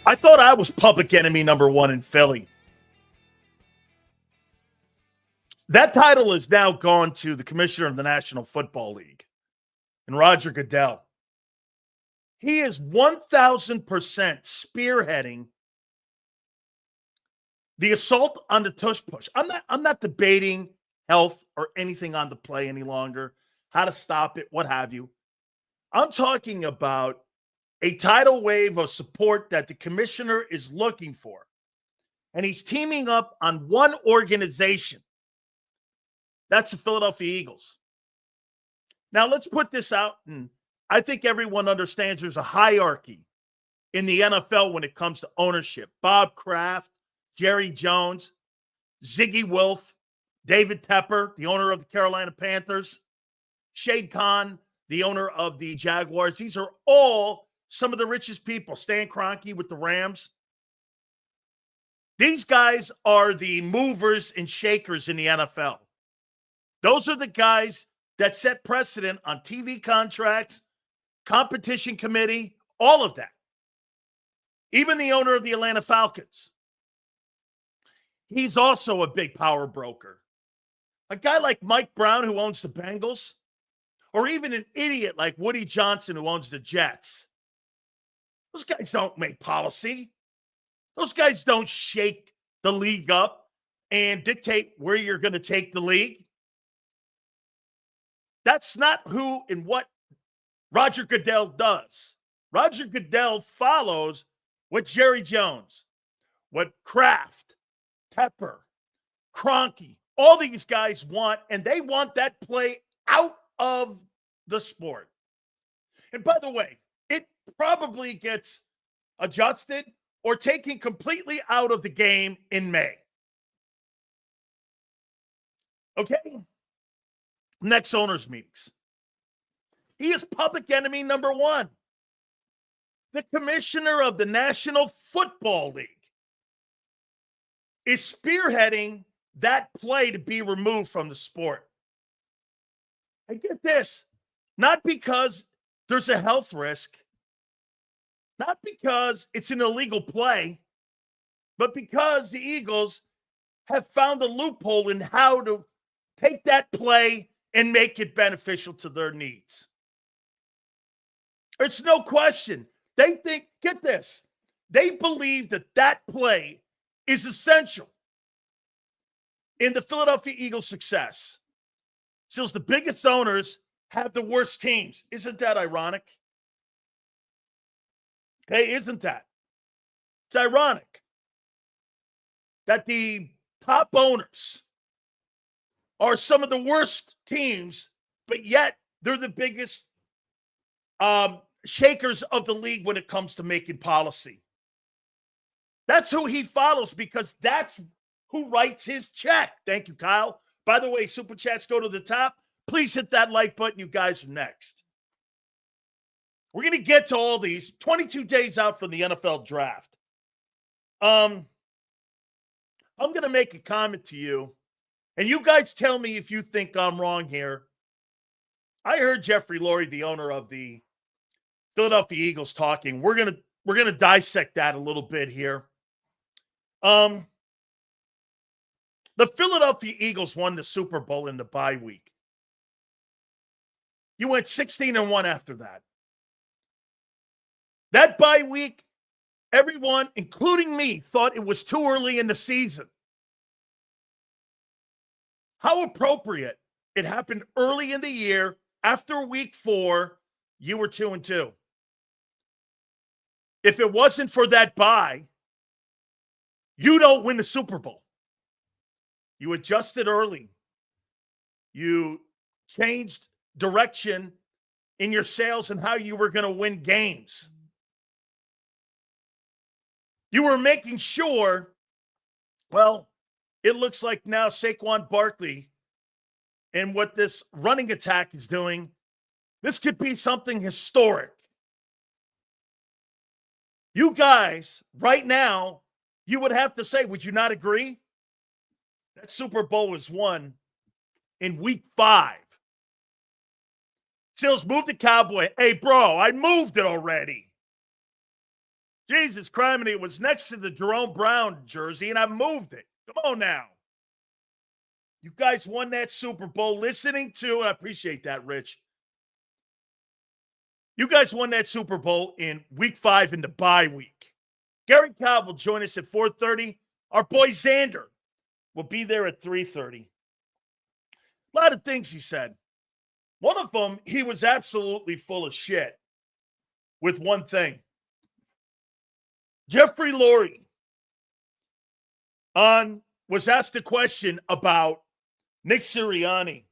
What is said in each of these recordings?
I thought I was public enemy number one in Philly. That title is now gone to the commissioner of the National Football League, and Roger Goodell. He is 1,000% spearheading the assault on the tush push. I'm not debating health or anything on the play any longer, how to stop it, what have you. I'm talking about a tidal wave of support that the commissioner is looking for. And he's teaming up on one organization. That's the Philadelphia Eagles. Now, let's put this out, and I think everyone understands there's a hierarchy in the NFL when it comes to ownership. Bob Kraft, Jerry Jones, Ziggy Wolf, David Tepper, the owner of the Carolina Panthers, Shade Khan, the owner of the Jaguars. These are all some of the richest people. Stan Kroenke with the Rams. These guys are the movers and shakers in the NFL. Those are the guys that set precedent on TV contracts, competition committee, all of that. Even the owner of the Atlanta Falcons. He's also a big power broker. A guy like Mike Brown, who owns the Bengals, or even an idiot like Woody Johnson, who owns the Jets. Those guys don't make policy. Those guys don't shake the league up and dictate where you're going to take the league. That's not who and what Roger Goodell does. Roger Goodell follows what Jerry Jones, what Kraft, Tepper, Kroenke, all these guys want, and they want that play out of the sport. And by the way, it probably gets adjusted or taken completely out of the game in May. Okay? Next owners' meetings. He is public enemy number one. The commissioner of the National Football League is spearheading that play to be removed from the sport. I get this. Not because there's a health risk, not because it's an illegal play, but because the Eagles have found a loophole in how to take that play and make it beneficial to their needs. It's no question. They think, get this, they believe that that play is essential in the Philadelphia Eagles' success. Since the biggest owners have the worst teams. Isn't that ironic? Hey, isn't that? It's ironic that the top owners are some of the worst teams, but yet they're the biggest shakers of the league when it comes to making policy. That's who he follows because that's who writes his check. Thank you, Kyle. By the way, Super Chats go to the top. Please hit that like button. You guys are next. We're going to get to all these 22 days out from the NFL draft. I'm going to make a comment to you, and you guys tell me if you think I'm wrong here. I heard Jeffrey Lurie, the owner of the Philadelphia Eagles, talking. We're going to dissect that a little bit here. The Philadelphia Eagles won the Super Bowl in the bye week. You went 16-1 after that. That bye week, everyone, including me, thought it was too early in the season. How appropriate. It happened early in the year. After week 4, you were 2-2. If it wasn't for that bye, you don't win the Super Bowl. You adjusted early. You changed direction in your sales and how you were going to win games. You were making sure, well, it looks like now Saquon Barkley and what this running attack is doing, this could be something historic. You guys, right now, you would have to say, would you not agree? That Super Bowl was won in week 5. Sills moved the Cowboy. Hey, bro, I moved it already. Jesus Christ, it was next to the Jerome Brown jersey, and I moved it. Come on now. You guys won that Super Bowl listening to, and I appreciate that, Rich. You guys won that Super Bowl in week 5 in the bye week. Gary Cobb will join us at 4:30. Our boy Xander will be there at 3:30. A lot of things he said. One of them, he was absolutely full of shit with one thing. Jeffrey Lurie was asked a question about Nick Sirianni.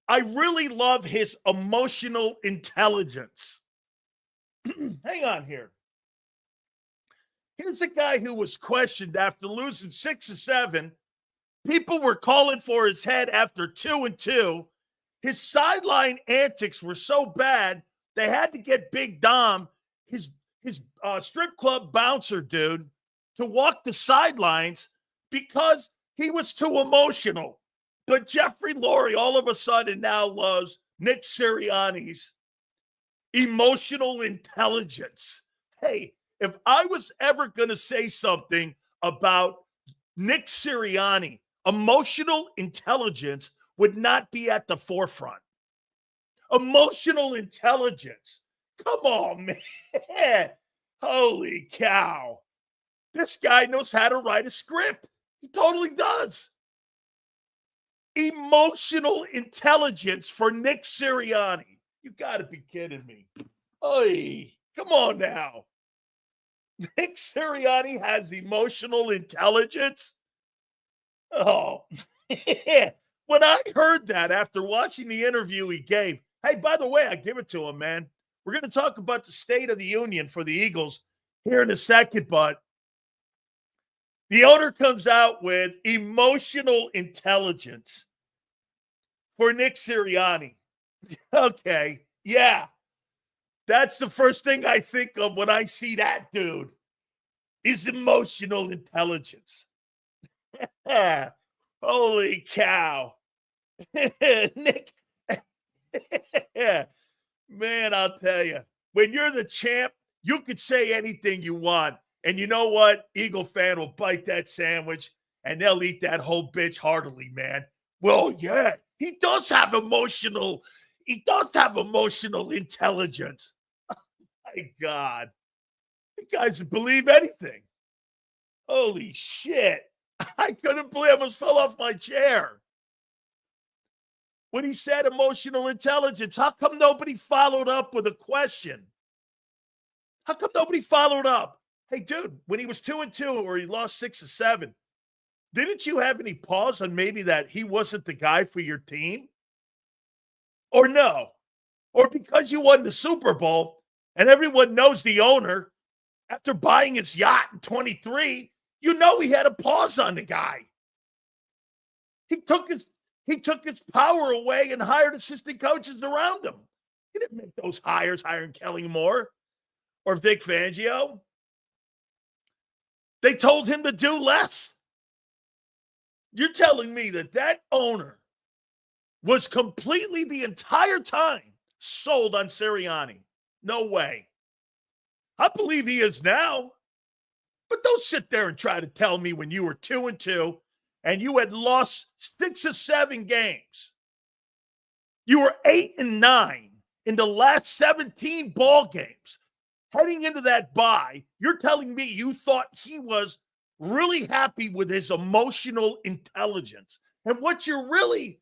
I really love his emotional intelligence. Hang on here. Here's a guy who was questioned after losing 6-7. People were calling for his head after 2-2. His sideline antics were so bad, they had to get Big Dom, his strip club bouncer dude, to walk the sidelines because he was too emotional. But Jeffrey Lurie all of a sudden now loves Nick Sirianni's emotional intelligence. Hey, if I was ever going to say something about Nick Sirianni, emotional intelligence would not be at the forefront. Emotional intelligence. Come on, man. Holy cow. This guy knows how to write a script. He totally does. Emotional intelligence for Nick Sirianni. You got to be kidding me. Oy, come on now. Nick Sirianni has emotional intelligence? Oh, when I heard that after watching the interview he gave, hey, by the way, I give it to him, man. We're going to talk about the State of the Union for the Eagles here in a second, but the owner comes out with emotional intelligence for Nick Sirianni. Okay, yeah. That's the first thing I think of when I see that dude is emotional intelligence. Holy cow. Nick. Man, I'll tell you, when you're the champ, you could say anything you want. And you know what? Eagle fan will bite that sandwich and they'll eat that whole bitch heartily, man. Well, yeah, he does have emotional intelligence. Oh, my God. You guys believe anything. Holy shit. I couldn't believe I almost fell off my chair. When he said emotional intelligence, how come nobody followed up with a question? How come nobody followed up? Hey, dude, when he was 2-2 or he lost 6-7, didn't you have any pause on maybe that he wasn't the guy for your team? Or no? Or because you won the Super Bowl and everyone knows the owner, after buying his yacht in 23, you know he had a pause on the guy. He took his power away and hired assistant coaches around him. He didn't make those hires, hiring Kelly Moore or Vic Fangio. They told him to do less. You're telling me that owner was completely the entire time sold on Sirianni? No way. I believe he is now. But don't sit there and try to tell me when you were 2-2 and you had lost 6 or 7 games. You were 8-9 in the last 17 ball games. Heading into that bye, you're telling me you thought he was really happy with his emotional intelligence. And what you're really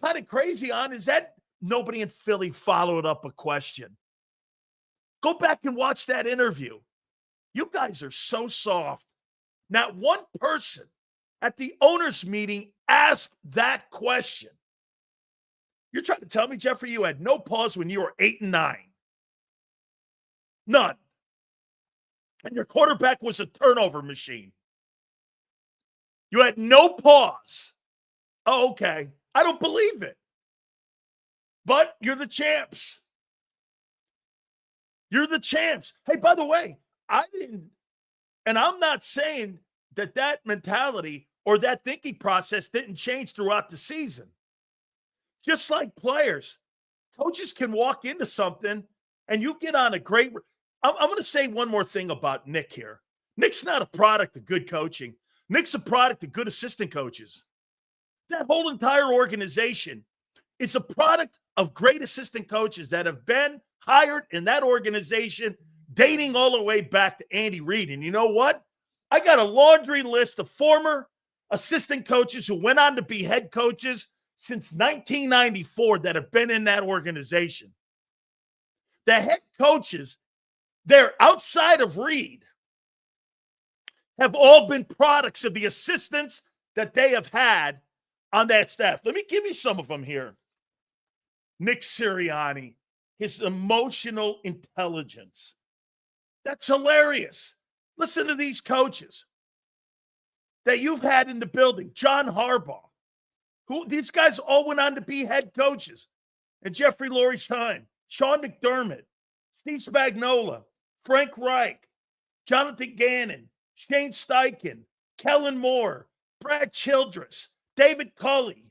kind of crazy on is that nobody in Philly followed up a question. Go back and watch that interview. You guys are so soft. Not one person at the owners' meeting asked that question. You're trying to tell me, Jeffrey, you had no pause when you were 8-9. None. And your quarterback was a turnover machine. You had no pause. Oh, okay. I don't believe it. But you're the champs. You're the champs. Hey, by the way, and I'm not saying that mentality or that thinking process didn't change throughout the season. Just like players, coaches can walk into something and you get on a great I'm going to say one more thing about Nick here. Nick's not a product of good coaching. Nick's a product of good assistant coaches. That whole entire organization is a product of great assistant coaches that have been hired in that organization dating all the way back to Andy Reid. And you know what? I got a laundry list of former assistant coaches who went on to be head coaches since 1994 that have been in that organization. The head coaches, they're outside of Reid, have all been products of the assistants that they have had on that staff. Let me give you some of them here. Nick Sirianni, his emotional intelligence. That's hilarious. Listen to these coaches that you've had in the building. John Harbaugh, who these guys all went on to be head coaches in Jeffrey Lurie's time. Sean McDermott, Steve Spagnuolo, Frank Reich, Jonathan Gannon, Shane Steichen, Kellen Moore, Brad Childress, David Culley,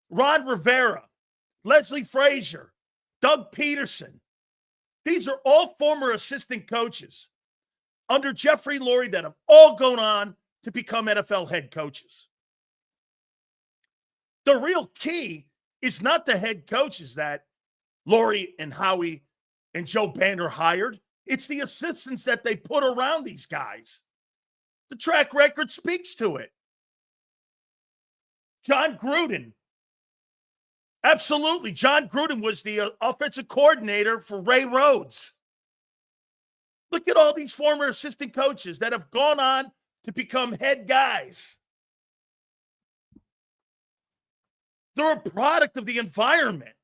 Ron Rivera, Leslie Frazier, Doug Peterson. These are all former assistant coaches under Jeffrey Lurie that have all gone on to become NFL head coaches. The real key is not the head coaches that Lurie and Howie and Joe Banner hired. It's the assistants that they put around these guys. The track record speaks to it. John Gruden. Absolutely. John Gruden was the offensive coordinator for Ray Rhodes. Look at all these former assistant coaches that have gone on to become head guys. They're a product of the environment.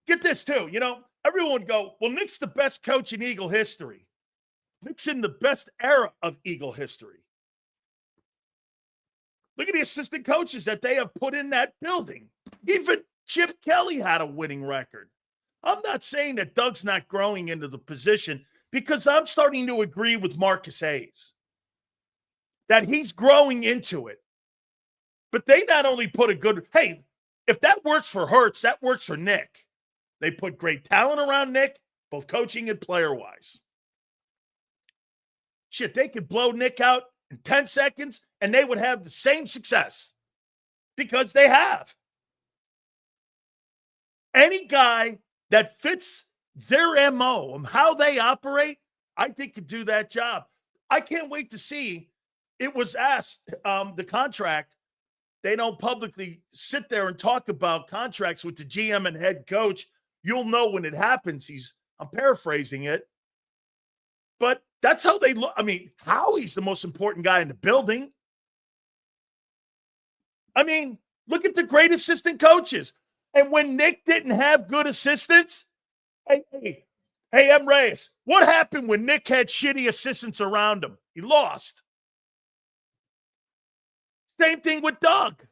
Get this too. You know, everyone would go, well, Nick's the best coach in Eagle history. Nick's in the best era of Eagle history. Look at the assistant coaches that they have put in that building. Even Chip Kelly had a winning record. I'm not saying that Doug's not growing into the position, because I'm starting to agree with Marcus Hayes that he's growing into it. But they not only put a good, hey, if that works for Hurts, that works for Nick. They put great talent around Nick, both coaching and player-wise. Shit, they could blow Nick out in 10 seconds, and they would have the same success because they have. Any guy that fits their MO and how they operate, I think could do that job. I can't wait to see. It was asked, the contract. They don't publicly sit there and talk about contracts with the GM and head coach. You'll know when it happens. I'm paraphrasing it. But that's how they look. I mean, Howie's the most important guy in the building. I mean, look at the great assistant coaches. And when Nick didn't have good assistants, hey, M. Reyes, what happened when Nick had shitty assistants around him? He lost. Same thing with Doug.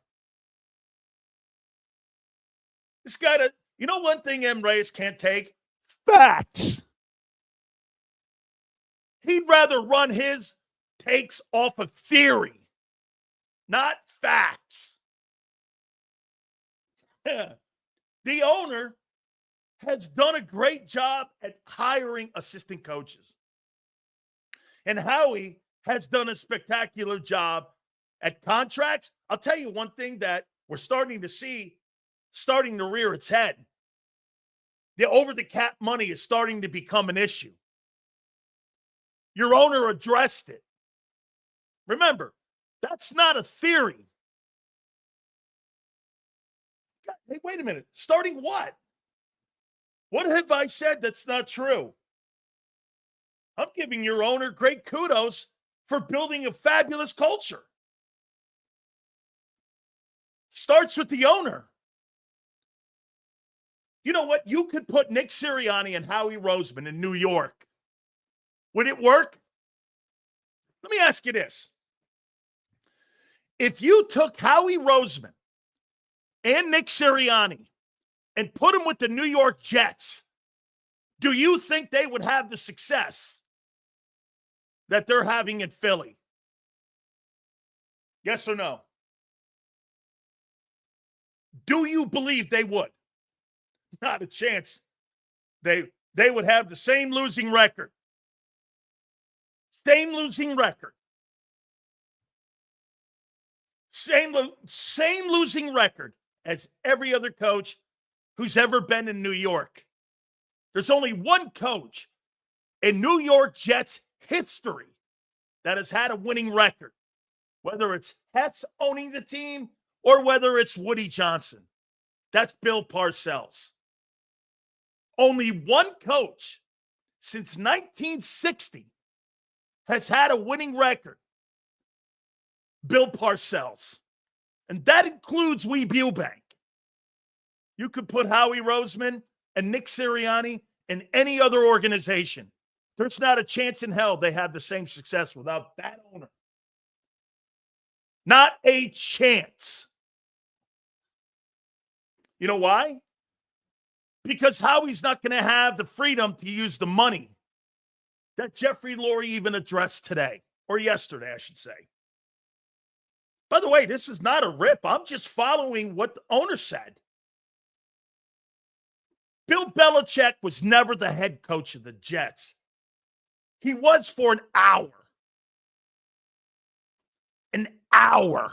This guy, you know one thing M. Reyes can't take? Facts. He'd rather run his takes off of theory, not facts. Yeah. The owner has done a great job at hiring assistant coaches. And Howie has done a spectacular job at contracts. I'll tell you one thing that we're starting to see starting to rear its head. The over-the-cap money is starting to become an issue. Your owner addressed it. Remember, that's not a theory. Hey, wait a minute. Starting what? What have I said that's not true? I'm giving your owner great kudos for building a fabulous culture. Starts with the owner. You know what? You could put Nick Sirianni and Howie Roseman in New York. Would it work? Let me ask you this. If you took Howie Roseman and Nick Sirianni and put them with the New York Jets, do you think they would have the success that they're having in Philly? Yes or no? Do you believe they would? Not a chance. they would have the same losing record. Same losing record. Same losing record as every other coach who's ever been in New York. There's only one coach in New York Jets history that has had a winning record, whether it's Hess owning the team or whether it's Woody Johnson. That's Bill Parcells. Only one coach since 1960 has had a winning record. Bill Parcells. And that includes Wee Bubank. You could put Howie Roseman and Nick Sirianni in any other organization. There's not a chance in hell they have the same success without that owner. Not a chance. You know why? Because Howie's not going to have the freedom to use the money that Jeffrey Lurie even addressed today, or yesterday, I should say. By the way, this is not a rip. I'm just following what the owner said. Bill Belichick was never the head coach of the Jets. He was for an hour. An hour.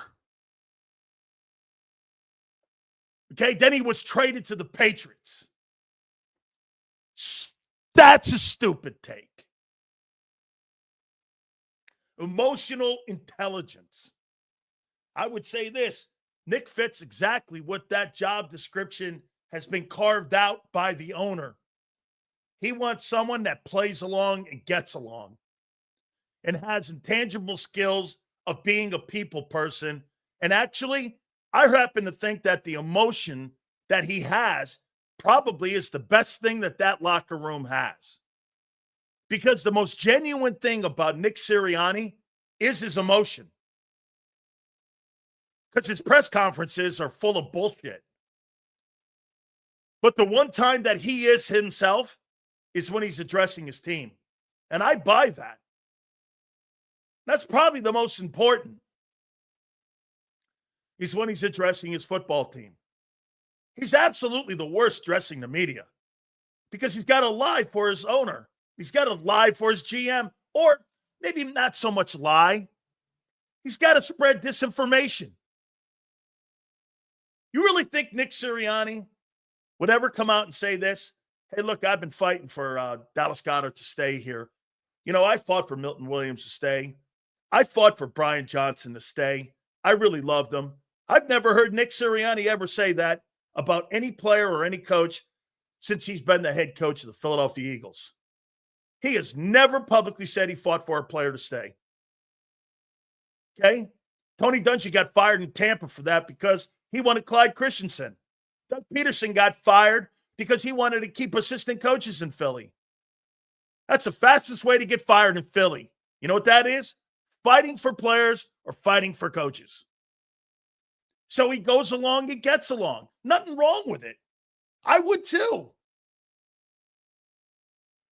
Okay, then he was traded to the Patriots. That's a stupid take. Emotional intelligence. I would say this. Nick fits exactly what that job description has been carved out by the owner. He wants someone that plays along and gets along and has intangible skills of being a people person. And actually, I happen to think that the emotion that he has probably is the best thing that that locker room has. Because the most genuine thing about Nick Sirianni is his emotion. Because his press conferences are full of bullshit. But the one time that he is himself is when he's addressing his team. And I buy that. That's probably the most important. Is when he's addressing his football team. He's absolutely the worst dressing the media. Because he's got to lie for his owner. He's got to lie for his GM. Or maybe not so much lie. He's got to spread disinformation. You really think Nick Sirianni would ever come out and say this? Hey, look, I've been fighting for Dallas Goedert to stay here. You know, I fought for Milton Williams to stay. I fought for Brian Johnson to stay. I really loved him. I've never heard Nick Sirianni ever say that about any player or any coach since he's been the head coach of the Philadelphia Eagles. He has never publicly said he fought for a player to stay. Okay? Tony Dungy got fired in Tampa for that because he wanted Clyde Christensen. Doug Peterson got fired because he wanted to keep assistant coaches in Philly. That's the fastest way to get fired in Philly. You know what that is? Fighting for players or fighting for coaches. So he goes along and gets along. Nothing wrong with it. I would too.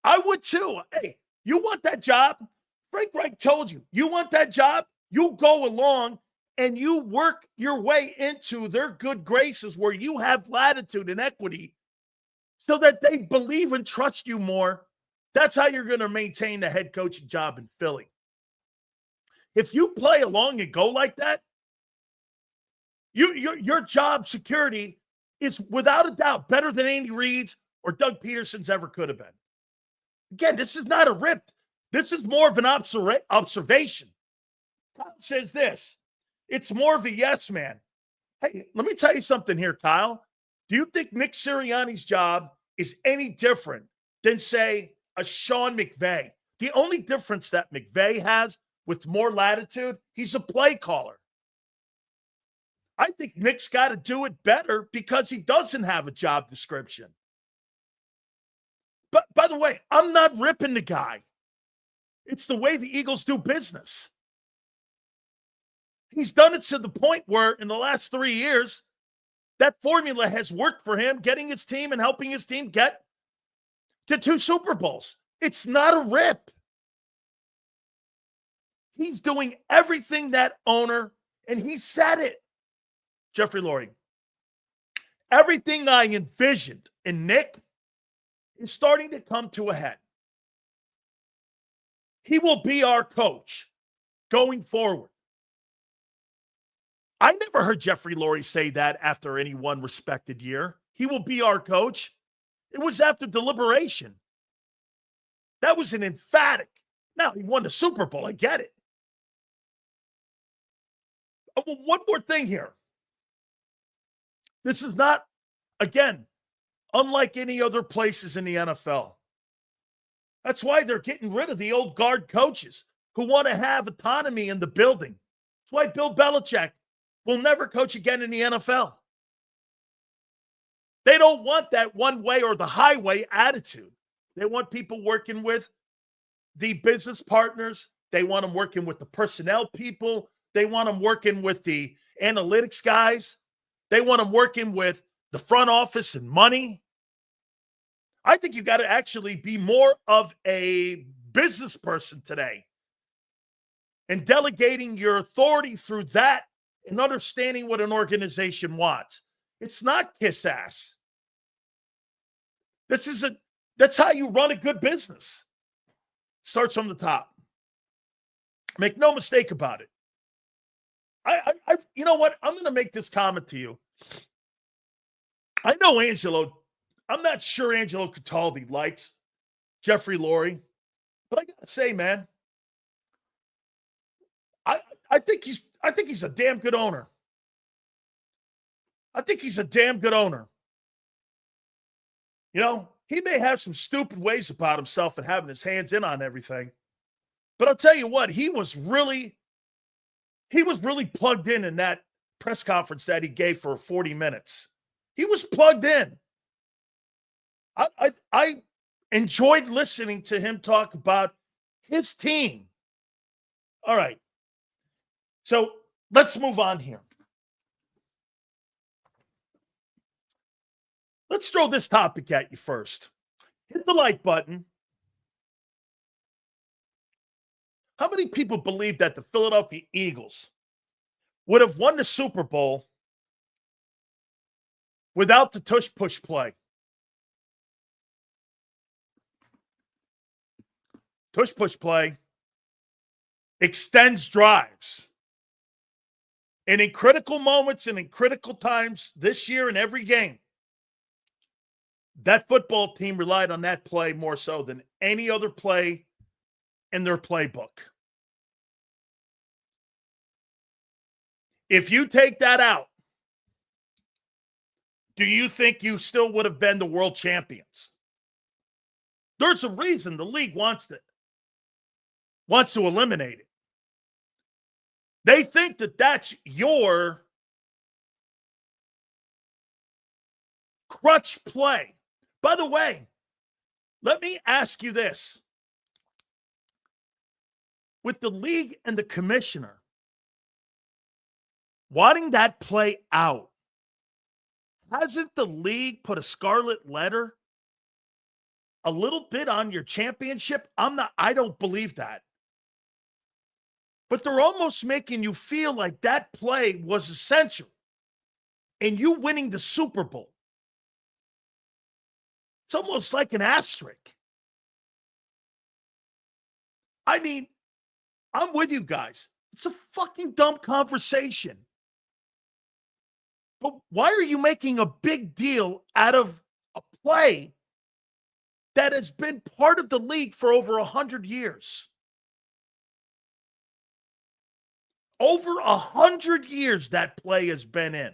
I would too. Hey, you want that job? Frank Reich told you. You want that job? You go along and you work your way into their good graces where you have latitude and equity so that they believe and trust you more. That's how you're going to maintain the head coaching job in Philly. If you play along and go like that, your job security is without a doubt better than Andy Reid's or Doug Peterson's ever could have been. Again, this is not a rip. This is more of an observation. Kyle says this. It's more of a yes man. Hey, let me tell you something here, Kyle. Do you think Nick Sirianni's job is any different than, say, a Sean McVay? The only difference that McVay has with more latitude, he's a play caller. I think Nick's got to do it better because he doesn't have a job description. But by the way, I'm not ripping the guy. It's the way the Eagles do business. He's done it to the point where in the last 3 years, that formula has worked for him, getting his team and helping his team get to 2 Super Bowls. It's not a rip. He's doing everything that owner, and he said it. Jeffrey Lurie. Everything I envisioned in Nick is starting to come to a head. He will be our coach going forward. I never heard Jeffrey Lurie say that after any one respected year. He will be our coach. It was after deliberation. That was an emphatic. Now, he won the Super Bowl. I get it. One more thing here. This is not, again, unlike any other places in the NFL. That's why they're getting rid of the old guard coaches who want to have autonomy in the building. That's why Bill Belichick will never coach again in the NFL. They don't want that one way or the highway attitude. They want people working with the business partners. They want them working with the personnel people. They want them working with the analytics guys. They want them working with the front office and money. I think you got to actually be more of a business person today and delegating your authority through that and understanding what an organization wants. It's not kiss ass. That's how you run a good business. Starts from the top. Make no mistake about it. You know what? I'm going to make this comment to you. I know Angelo. I'm not sure Angelo Cataldi likes Jeffrey Lurie, but I got to say, man, I think he's a damn good owner. I think he's a damn good owner. You know, he may have some stupid ways about himself and having his hands in on everything, but I'll tell you what, he was really plugged in that press conference that he gave for 40 minutes. He was plugged in. I enjoyed listening to him talk about his team. All right. So let's move on here. Let's throw this topic at you first. Hit the like button. How many people believe that the Philadelphia Eagles would have won the Super Bowl without the tush push play? Tush push play extends drives. And in critical moments and in critical times this year in every game, that football team relied on that play more so than any other play in their playbook. If you take that out, do you think you still would have been the world champions? There's a reason the league wants to eliminate it. They think that that's your crutch play. By the way, let me ask you this. With the league and the commissioner wanting that play out, hasn't the league put a scarlet letter a little bit on your championship? I don't believe that. But they're almost making you feel like that play was essential in you winning the Super Bowl. It's almost like an asterisk. I mean, I'm with you guys. It's a fucking dumb conversation. But why are you making a big deal out of a play that has been part of the league for over 100 years? Over 100 years that play has been in.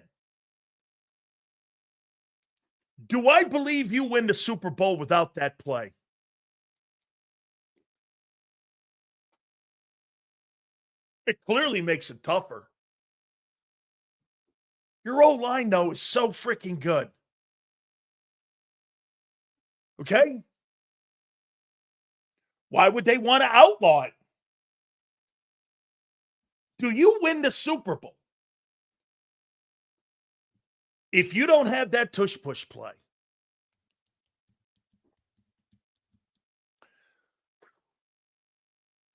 Do I believe you win the Super Bowl without that play? It clearly makes it tougher. Your O-line, though, is so freaking good. Okay? Why would they want to outlaw it? Do you win the Super Bowl if you don't have that tush push play?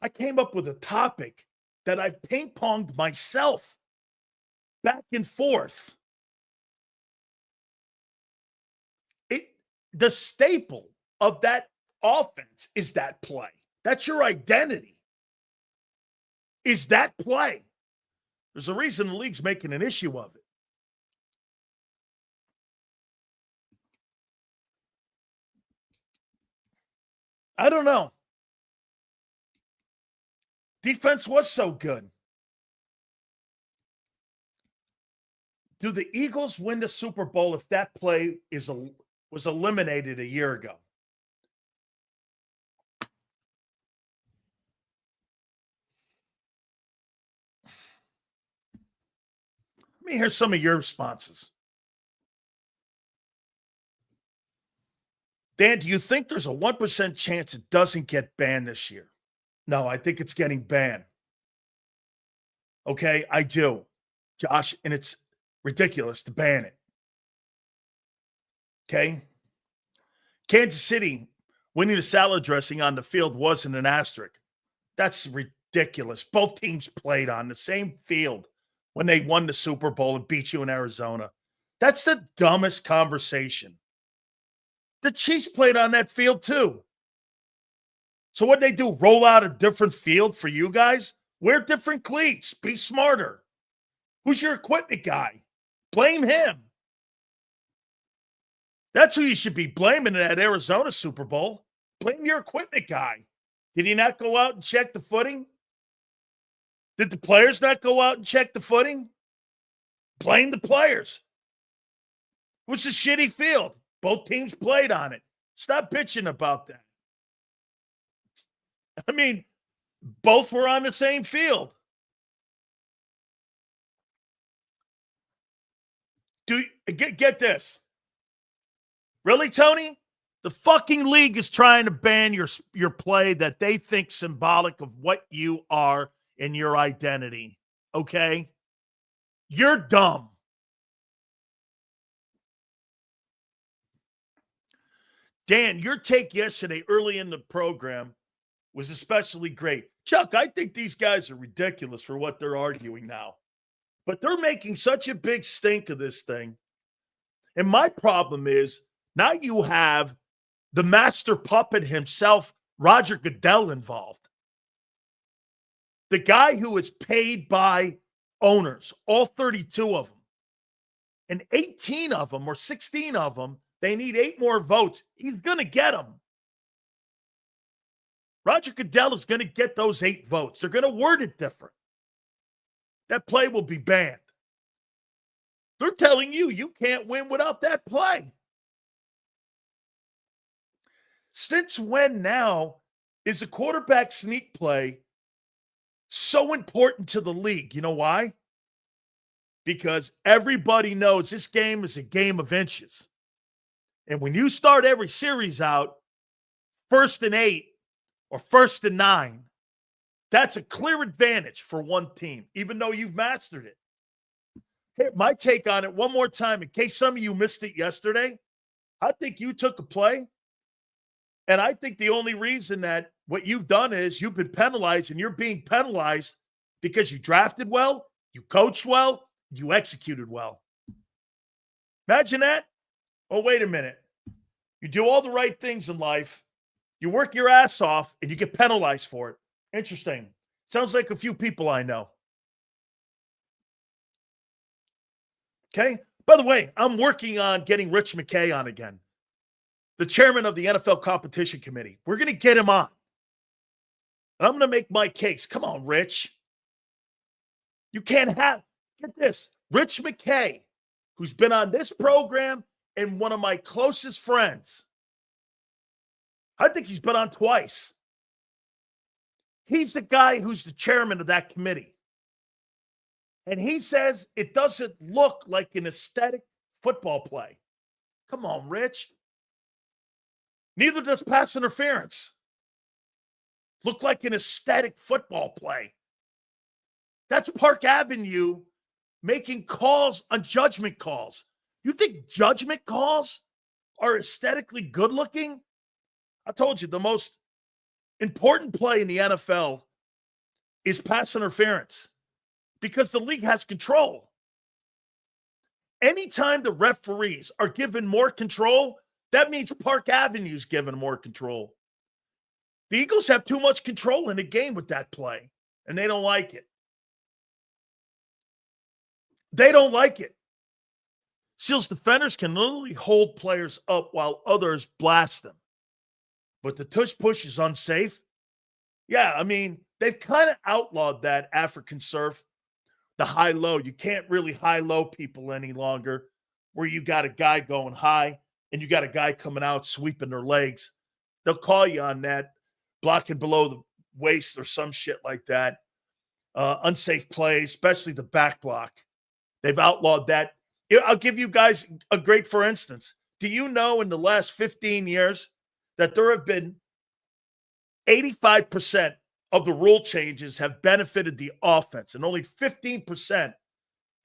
I came up with a topic that I've ping-ponged myself back and forth. The staple of that offense is that play. That's your identity. Is that play. There's a reason the league's making an issue of it. I don't know. Defense was so good. Do the Eagles win the Super Bowl if that play was eliminated a year ago? Let me hear some of your responses. Dan, do you think there's a 1% chance it doesn't get banned this year? No, I think it's getting banned. Okay, I do, Josh, and it's ridiculous to ban it. Okay? Kansas City winning the salad dressing on the field wasn't an asterisk. That's ridiculous. Both teams played on the same field when they won the Super Bowl and beat you in Arizona. That's the dumbest conversation. The Chiefs played on that field too. So what they do, roll out a different field for you guys? Wear different cleats. Be smarter. Who's your equipment guy? Blame him. That's who you should be blaming in that Arizona Super Bowl. Blame your equipment guy. Did he not go out and check the footing? Did the players not go out and check the footing? Blame the players. It was a shitty field. Both teams played on it. Stop bitching about that. I mean, both were on the same field. Get this. Really, Tony? The fucking league is trying to ban your play that they think symbolic of what you are and your identity. Okay? You're dumb. Dan, your take yesterday early in the program was especially great. Chuck, I think these guys are ridiculous for what they're arguing now. But they're making such a big stink of this thing. And my problem is, now you have the master puppet himself, Roger Goodell, involved. The guy who is paid by owners, all 32 of them. And 18 of them or 16 of them, they need 8 more votes. He's going to get them. Roger Goodell is going to get those 8 votes. They're going to word it different. That play will be banned. They're telling you you can't win without that play. Since when now is a quarterback sneak play so important to the league? You know why? Because everybody knows this game is a game of inches. And when you start every series out 1st and 8 or 1st and 9, that's a clear advantage for one team, even though you've mastered it. Here, my take on it one more time, in case some of you missed it yesterday. I think you took a play, and I think the only reason that what you've done is you've been penalized, and you're being penalized because you drafted well, you coached well, you executed well. Imagine that. Oh, wait a minute. You do all the right things in life, you work your ass off, and you get penalized for it. Interesting. Sounds like a few people I know. Okay? By the way, I'm working on getting Rich McKay on again, the chairman of the NFL Competition Committee. We're going to get him on. And I'm going to make my case. Come on, Rich. You can't have, get this, Rich McKay, who's been on this program and one of my closest friends. I think he's been on twice. He's the guy who's the chairman of that committee. And he says it doesn't look like an aesthetic football play. Come on, Rich. Neither does pass interference look like an aesthetic football play. That's Park Avenue making calls on judgment calls. You think judgment calls are aesthetically good looking? I told you the most important play in the NFL is pass interference because the league has control. Anytime the referees are given more control, That means Park Avenue's given more control. The Eagles have too much control in the game with that play, and they don't like it. They don't like it. Seals defenders can literally hold players up while others blast them. But the tush push is unsafe. Yeah, I mean, they've kind of outlawed that African surf, the high-low. You can't really high-low people any longer where you got a guy going high and you got a guy coming out sweeping their legs. They'll call you on that, blocking below the waist or some shit like that. Unsafe plays, especially the back block. They've outlawed that. I'll give you guys a great for instance. Do you know in the last 15 years that there have been 85% of the rule changes have benefited the offense and only 15%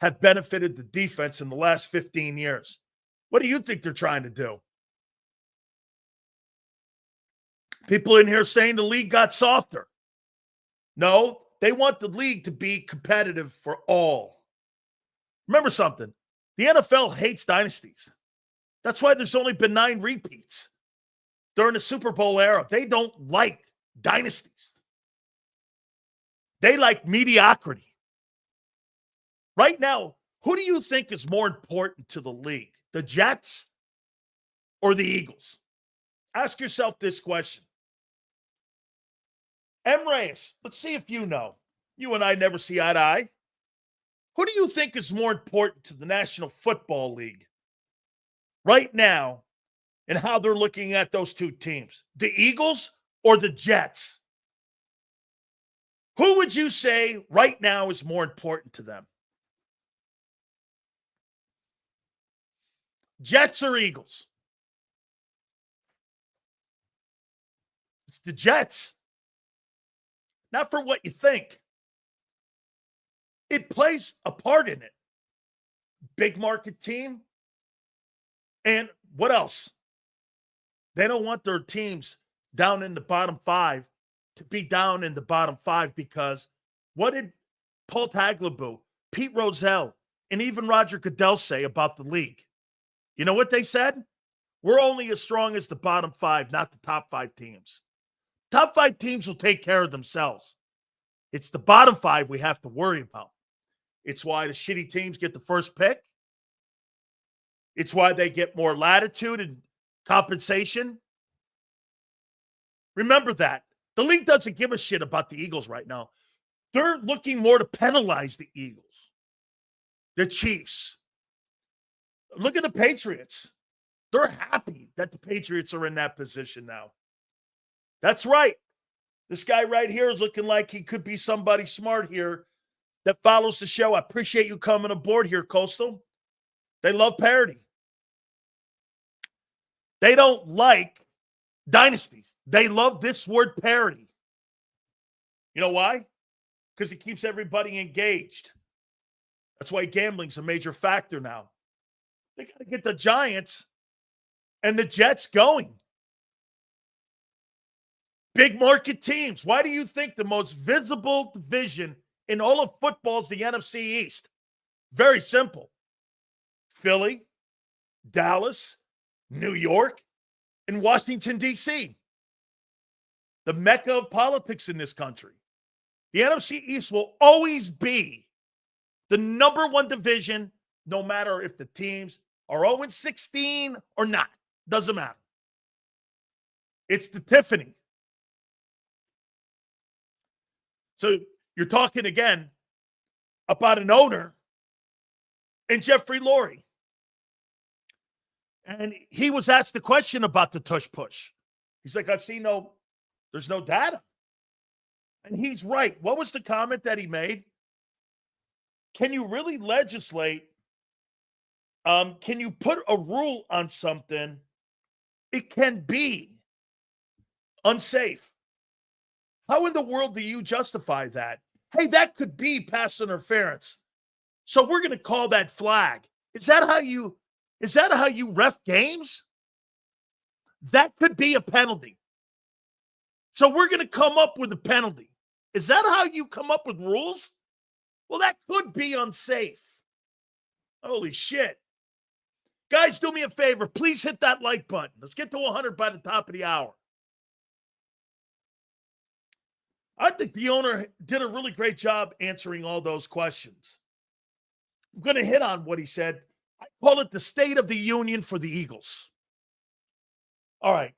have benefited the defense in the last 15 years? What do you think they're trying to do? People in here saying the league got softer. No, they want the league to be competitive for all. Remember something. The NFL hates dynasties. That's why there's only been 9 repeats during the Super Bowl era. They don't like dynasties. They like mediocrity. Right now, who do you think is more important to the league? The Jets or the Eagles? Ask yourself this question. M. Reyes, let's see if you know. You and I never see eye to eye. Who do you think is more important to the National Football League right now and how they're looking at those two teams? The Eagles or the Jets? Who would you say right now is more important to them? Jets or Eagles? It's the Jets. Not for what you think. It plays a part in it. Big market team. And what else? They don't want their teams down in the bottom 5 to be down in the bottom 5 because what did Paul Tagliabue, Pete Rozelle, and even Roger Goodell say about the league? You know what they said? We're only as strong as the bottom 5, not the top 5 teams. Top 5 teams will take care of themselves. It's the bottom 5 we have to worry about. It's why the shitty teams get the first pick. It's why they get more latitude and compensation. Remember that. The league doesn't give a shit about the Eagles right now. They're looking more to penalize the Eagles. The Chiefs. Look at the Patriots. They're happy that the Patriots are in that position now. That's right. This guy right here is looking like he could be somebody smart here that follows the show. I appreciate you coming aboard here, Coastal. They love parity. They don't like dynasties. They love this word parity. You know why? Because it keeps everybody engaged. That's why gambling's a major factor now. They got to get the Giants and the Jets going. Big market teams. Why do you think the most visible division in all of football is the NFC East? Very simple. Philly, Dallas, New York, and Washington, D.C. The mecca of politics in this country. The NFC East will always be the number 1 division, no matter if the teams are 0-16 or not. Doesn't matter. It's the Tiffany. So you're talking again about an owner and Jeffrey Lurie. And he was asked the question about the tush push. He's like, there's no data. And he's right. What was the comment that he made? Can you really legislate? Can you put a rule on something? It can be unsafe. How in the world do you justify that? Hey, that could be pass interference. So we're going to call that flag. Is that how you ref games? That could be a penalty. So we're going to come up with a penalty. Is that how you come up with rules? Well, that could be unsafe. Holy shit. Guys, do me a favor. Please hit that like button. Let's get to 100 by the top of the hour. I think the owner did a really great job answering all those questions. I'm going to hit on what he said. I call it the State of the Union for the Eagles. All right.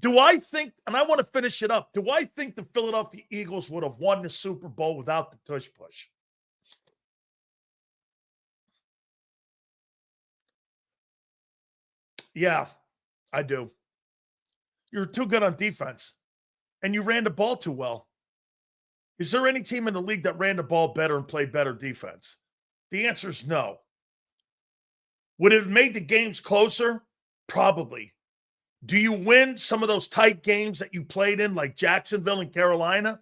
Do I think, and I want to finish it up, do I think the Philadelphia Eagles would have won the Super Bowl without the tush push? Yeah, I do. You're too good on defense, and you ran the ball too well. Is there any team in the league that ran the ball better and played better defense? The answer is no. Would it have made the games closer? Probably. Do you win some of those tight games that you played in, like Jacksonville and Carolina?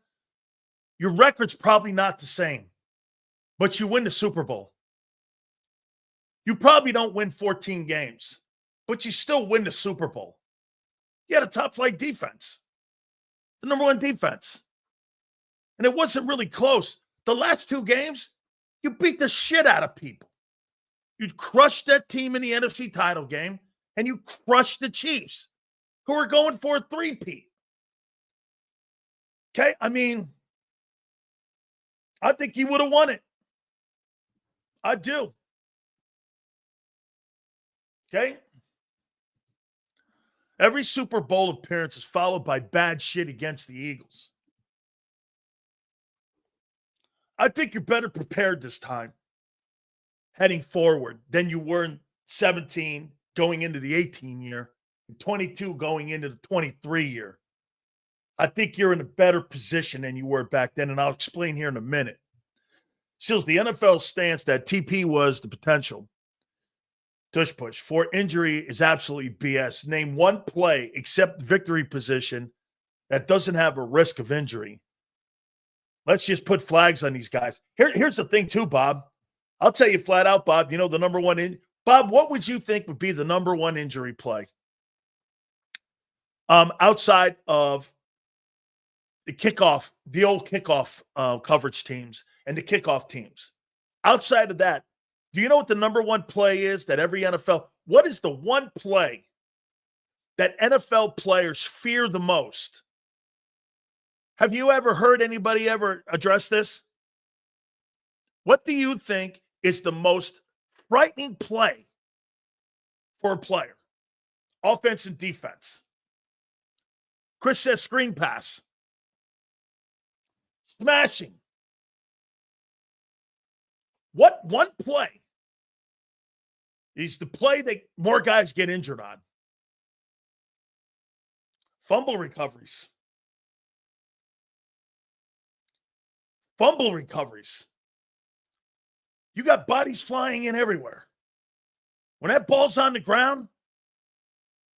Your record's probably not the same, but you win the Super Bowl. You probably don't win 14 games, but you still win the Super Bowl. You had a top-flight defense, the number one defense. And it wasn't really close. The last two games, you beat the shit out of people. You crushed that team in the NFC title game, and you crushed the Chiefs, who are going for a three-peat. Okay? I mean, I think he would have won it. I do. Okay? Every Super Bowl appearance is followed by bad shit against the Eagles. I think you're better prepared this time heading forward than you were in 17 going into the 18 year and 22 going into the 23 year. I think you're in a better position than you were back then, and I'll explain here in a minute. Seals, the NFL's stance that TP was the potential tush push for injury is absolutely BS. Name one play except victory position that doesn't have a risk of injury. Let's just put flags on these guys. Here's the thing too, Bob. I'll tell you flat out, Bob, you know the number one Bob, what would you think would be the number one injury play? Outside of the kickoff, the old kickoff coverage teams and the kickoff teams. Outside of that, do you know what the number one play is that every NFL, what is the one play that NFL players fear the most? Have you ever heard anybody ever address this? What do you think is the most frightening play for a player? Offense and defense. Chris says screen pass. Smashing. What one play is the play that more guys get injured on? Fumble recoveries. Fumble recoveries. You got bodies flying in everywhere. When that ball's on the ground,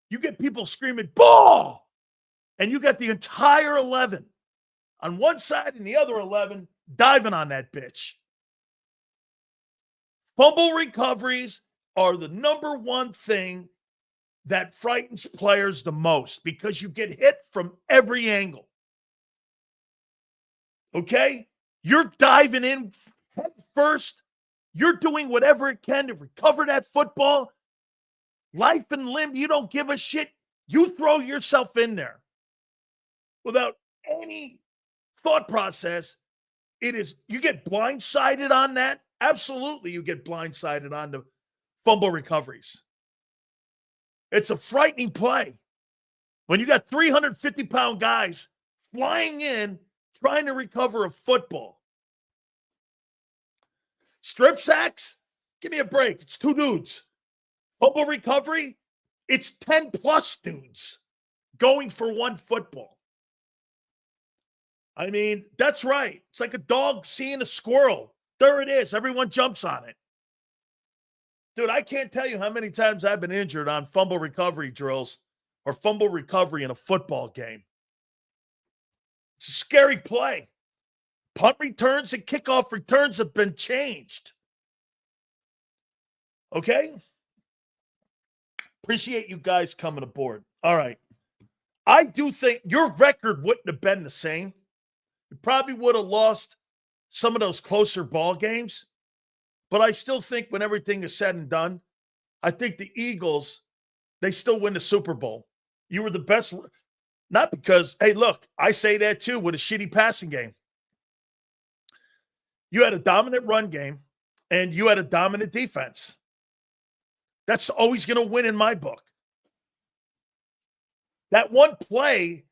you get people screaming, ball! And you got the entire 11 on one side and the other 11 diving on that bitch. Fumble recoveries are the number one thing that frightens players the most because you get hit from every angle. Okay? You're diving in head first. You're doing whatever it can to recover that football. Life and limb, you don't give a shit. You throw yourself in there without any thought process. It is, you get blindsided on that. Absolutely, you get blindsided on the fumble recoveries. It's a frightening play when you got 350-pound guys flying in trying to recover a football. Strip sacks? Give me a break. It's two dudes. Fumble recovery? It's 10-plus dudes going for one football. I mean, that's right. It's like a dog seeing a squirrel. There it is. Everyone jumps on it. Dude, I can't tell you how many times I've been injured on fumble recovery drills or fumble recovery in a football game. It's a scary play. Punt returns and kickoff returns have been changed. Okay? Appreciate you guys coming aboard. All right. I do think your record wouldn't have been the same. You probably would have lost some of those closer ball games. But I still think when everything is said and done, I think the Eagles, they still win the Super Bowl. You were the best. Not because, hey, look, I say that too with a shitty passing game. You had a dominant run game, and you had a dominant defense. That's always going to win in my book. That one play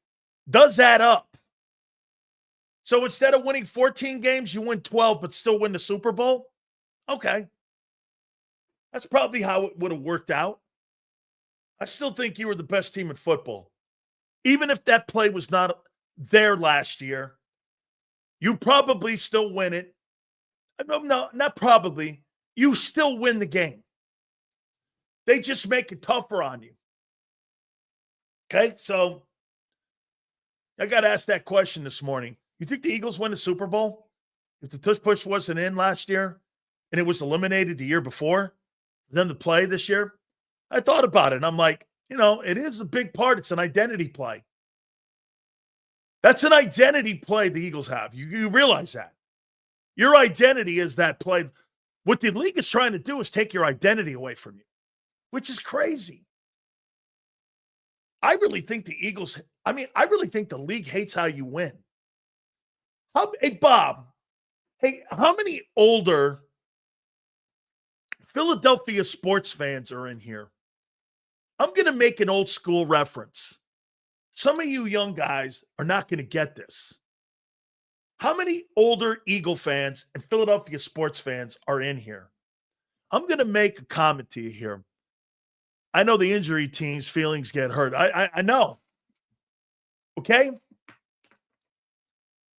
does add up. So instead of winning 14 games, you win 12, but still win the Super Bowl? Okay. That's probably how it would have worked out. I still think you were the best team in football. Even if that play was not there last year, you probably still win it. No, not probably. You still win the game. They just make it tougher on you. Okay, so I got asked that question this morning. You think the Eagles win the Super Bowl if the tush push wasn't in last year and it was eliminated the year before, then to play this year? I thought about it, and I'm like, it is a big part. It's an identity play. That's an identity play the Eagles have. You realize that. Your identity is that play. What the league is trying to do is take your identity away from you, which is crazy. I really think I really think the league hates how you win. Hey, Bob, how many older Philadelphia sports fans are in here? I'm going to make an old school reference. Some of you young guys are not going to get this. How many older Eagle fans and Philadelphia sports fans are in here? I'm going to make a comment to you here. I know the injury team's feelings get hurt. I know. Okay?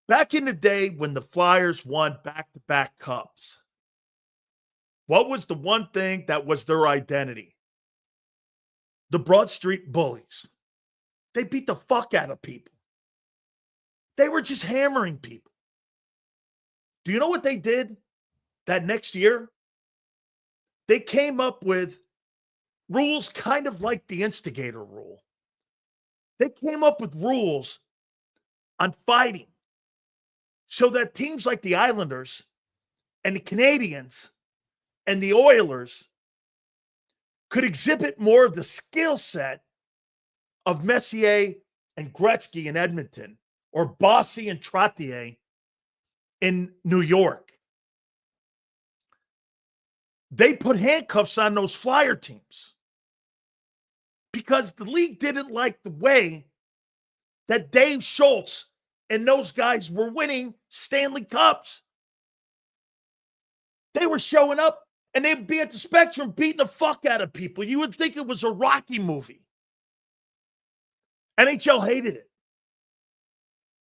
Back in the day when the Flyers won back-to-back cups, what was the one thing that was their identity? The Broad Street Bullies. They beat the fuck out of people. They were just hammering people. Do you know what they did that next year? They came up with rules kind of like the instigator rule. They came up with rules on fighting so that teams like the Islanders and the Canadiens and the Oilers could exhibit more of the skill set of Messier and Gretzky in Edmonton, or Bossy and Trottier in New York. They put handcuffs on those Flyer teams because the league didn't like the way that Dave Schultz and those guys were winning Stanley Cups. They were showing up and they'd be at the Spectrum beating the fuck out of people. You would think it was a Rocky movie. NHL hated it.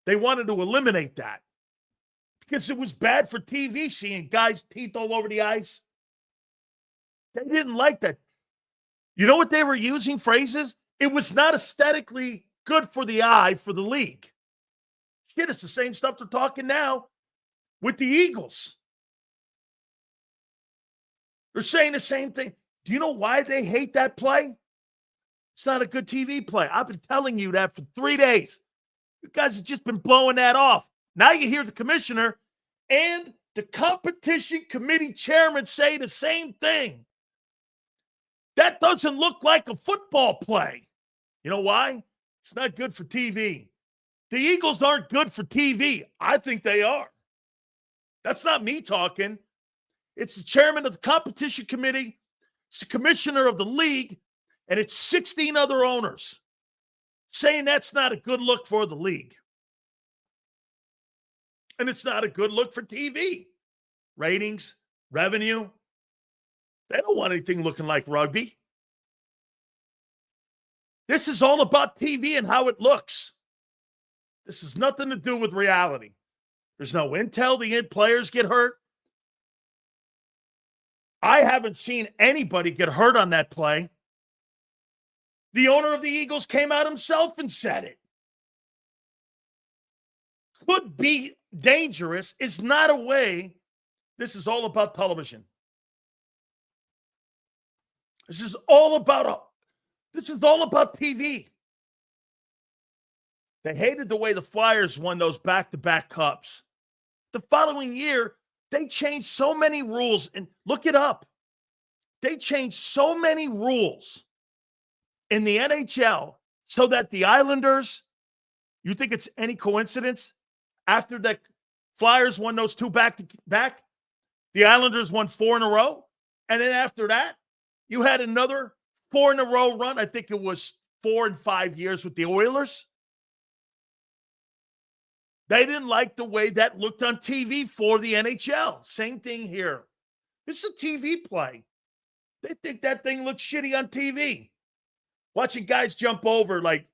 They wanted to eliminate that because it was bad for TV seeing guys' teeth all over the ice. They didn't like that. You know what they were using phrases? It was not aesthetically good for the eye for the league. Shit, it's the same stuff they're talking now with the Eagles. They're saying the same thing. Do you know why they hate that play? It's not a good TV play. I've been telling you that for 3 days. You guys have just been blowing that off. Now you hear the commissioner and the competition committee chairman say the same thing. That doesn't look like a football play. You know why? It's not good for TV. The Eagles aren't good for TV. I think they are. That's not me talking. It's the chairman of the competition committee. It's the commissioner of the league. And it's 16 other owners saying that's not a good look for the league. And it's not a good look for TV. Ratings, revenue. They don't want anything looking like rugby. This is all about TV and how it looks. This has nothing to do with reality. There's no intel. The players get hurt. I haven't seen anybody get hurt on that play. The owner of the Eagles came out himself and said it. Could be dangerous is not a way. This is all about television. This is all about TV. They hated the way the Flyers won those back-to-back cups. The following year, they changed so many rules, and look it up. They changed so many rules in the NHL so that the Islanders, you think it's any coincidence? After the Flyers won those 2 back-to-back, the Islanders won 4 in a row. And then after that, you had another 4 in a row run. I think it was 4 and 5 years with the Oilers. They didn't like the way that looked on TV for the NHL. Same thing here. This is a TV play. They think that thing looks shitty on TV. Watching guys jump over, like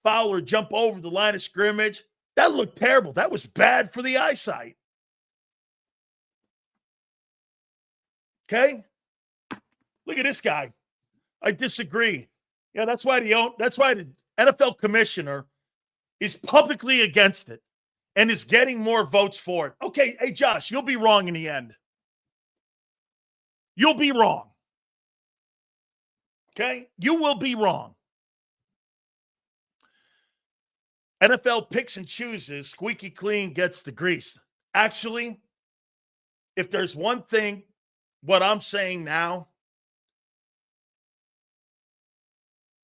Fowler jump over the line of scrimmage, that looked terrible. That was bad for the eyesight. Okay? Look at this guy. I disagree. Yeah, that's why the NFL commissioner is publicly against it and is getting more votes for it. Okay, hey, Josh, you'll be wrong in the end. You'll be wrong. Okay? You will be wrong. NFL picks and chooses. Squeaky clean gets the grease. Actually, if there's one thing, what I'm saying now,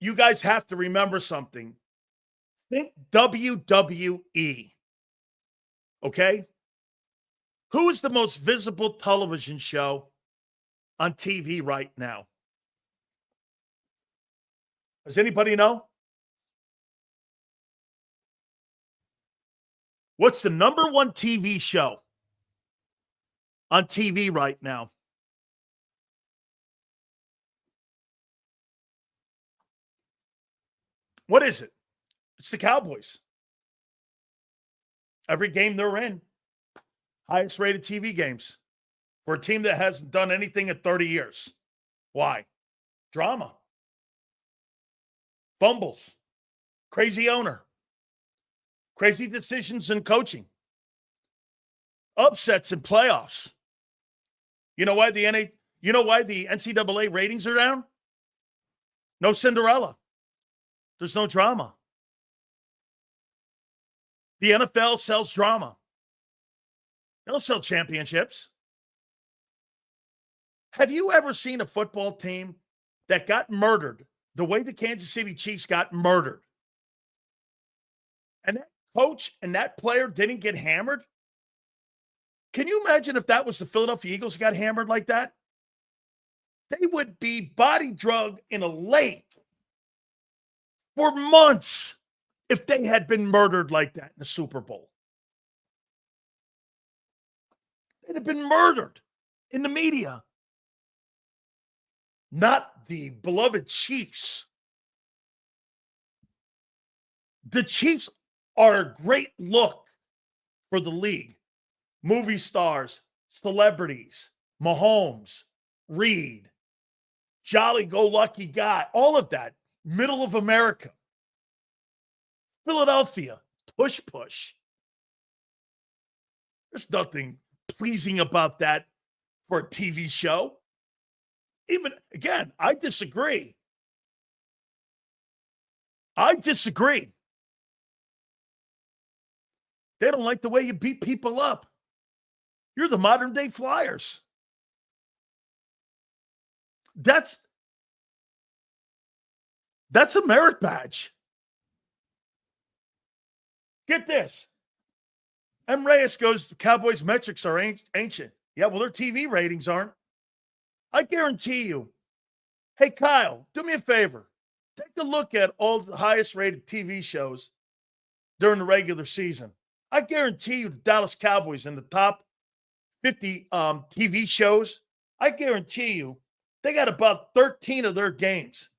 you guys have to remember something. Think WWE. Okay? Who is the most visible television show on TV right now? Does anybody know? What's the number one TV show on TV right now? What is it? It's the Cowboys. Every game they're in, highest rated TV games for a team that hasn't done anything in 30 years. Why? Drama. Fumbles. Crazy owner. Crazy decisions in coaching. Upsets in playoffs. You know why the NCAA ratings are down? No Cinderella. There's no drama. The NFL sells drama. They don't sell championships. Have you ever seen a football team that got murdered the way the Kansas City Chiefs got murdered? And that coach and that player didn't get hammered? Can you imagine if that was the Philadelphia Eagles got hammered like that? They would be body drugged in a lake for months if they had been murdered like that in the Super Bowl. They'd have been murdered in the media. Not the beloved Chiefs. The Chiefs are a great look for the league. Movie stars, celebrities, Mahomes, Reed, jolly-go-lucky guy, all of that. Middle of America. Philadelphia, push. There's nothing pleasing about that for a TV show. Even, again, I disagree. They don't like the way you beat people up. You're the modern day Flyers. That's a merit badge. Get this. M. Reyes goes, the Cowboys' metrics are ancient. Yeah, well, their TV ratings aren't. I guarantee you. Hey, Kyle, do me a favor. Take a look at all the highest rated TV shows during the regular season. I guarantee you the Dallas Cowboys in the top 50 TV shows, I guarantee you they got about 13 of their games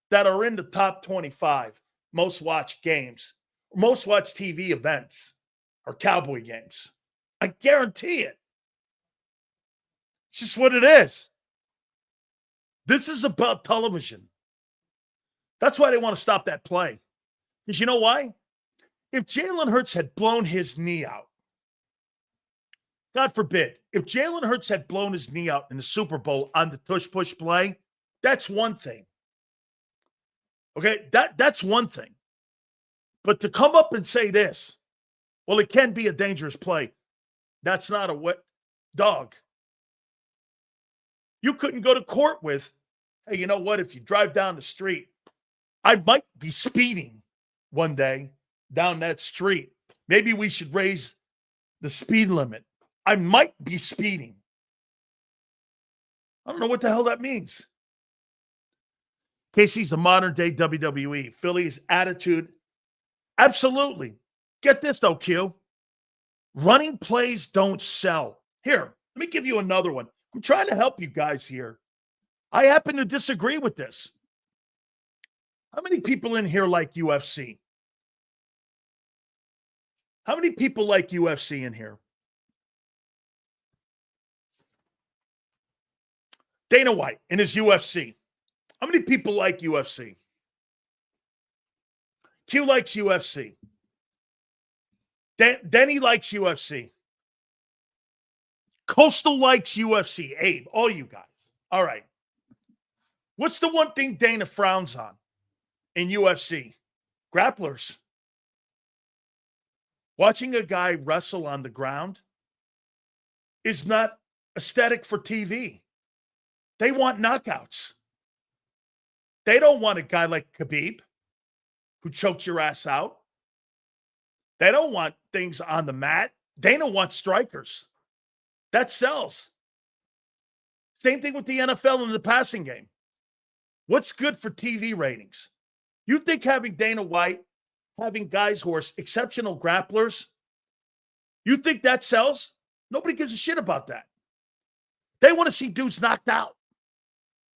that are in the top 25 most watched games, most watched TV events are Cowboy games. I guarantee it. It's just what it is. This is about television. That's why they want to stop that play. Because you know why? If Jalen Hurts had blown his knee out, God forbid, if Jalen Hurts had blown his knee out in the Super Bowl on the tush-push play, that's one thing. Okay, that's one thing. But to come up and say this, well, it can be a dangerous play. That's not a wet dog. You couldn't go to court with Hey, you know what? If you drive down the street, I might be speeding one day down that street. Maybe we should raise the speed limit. I might be speeding. I don't know what the hell that means. Casey's a modern day WWE. Philly's attitude. Absolutely. Get this though, Q. Running plays don't sell. Here, let me give you another one. I'm trying to help you guys here. I happen to disagree with this. How many people in here like UFC? How many people like UFC in here? Dana White in his UFC. How many people like UFC? Q likes UFC. Denny likes UFC. Coastal likes UFC. Abe, all you guys. All right. What's the one thing Dana frowns on in UFC? Grapplers. Watching a guy wrestle on the ground is not aesthetic for TV. They want knockouts. They don't want a guy like Khabib who chokes your ass out. They don't want things on the mat. Dana wants strikers. That sells. Same thing with the NFL and the passing game. What's good for TV ratings? You think having Dana White, having guys who are exceptional grapplers, you think that sells? Nobody gives a shit about that. They want to see dudes knocked out.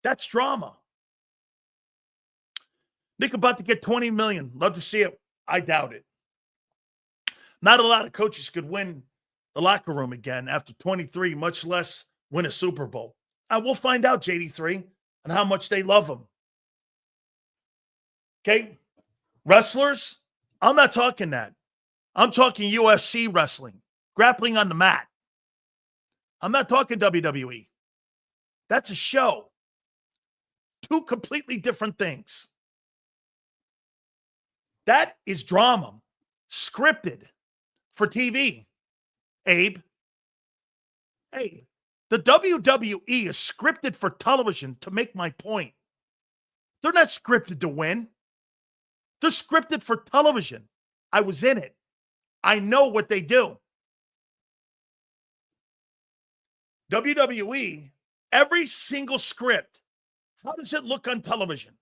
That's drama. Nick about to get $20 million. Love to see it. I doubt it. Not a lot of coaches could win the locker room again after 23, much less win a Super Bowl. We'll find out, JD3, and how much they love him. Okay? Wrestlers, I'm not talking that. I'm talking UFC wrestling, grappling on the mat. I'm not talking WWE. That's a show. Two completely different things. That is drama, scripted for TV. Abe, the WWE is scripted for television to make my point. They're not scripted to win. They're scripted for television. I was in it. I know what they do. WWE, every single script, how does it look on television?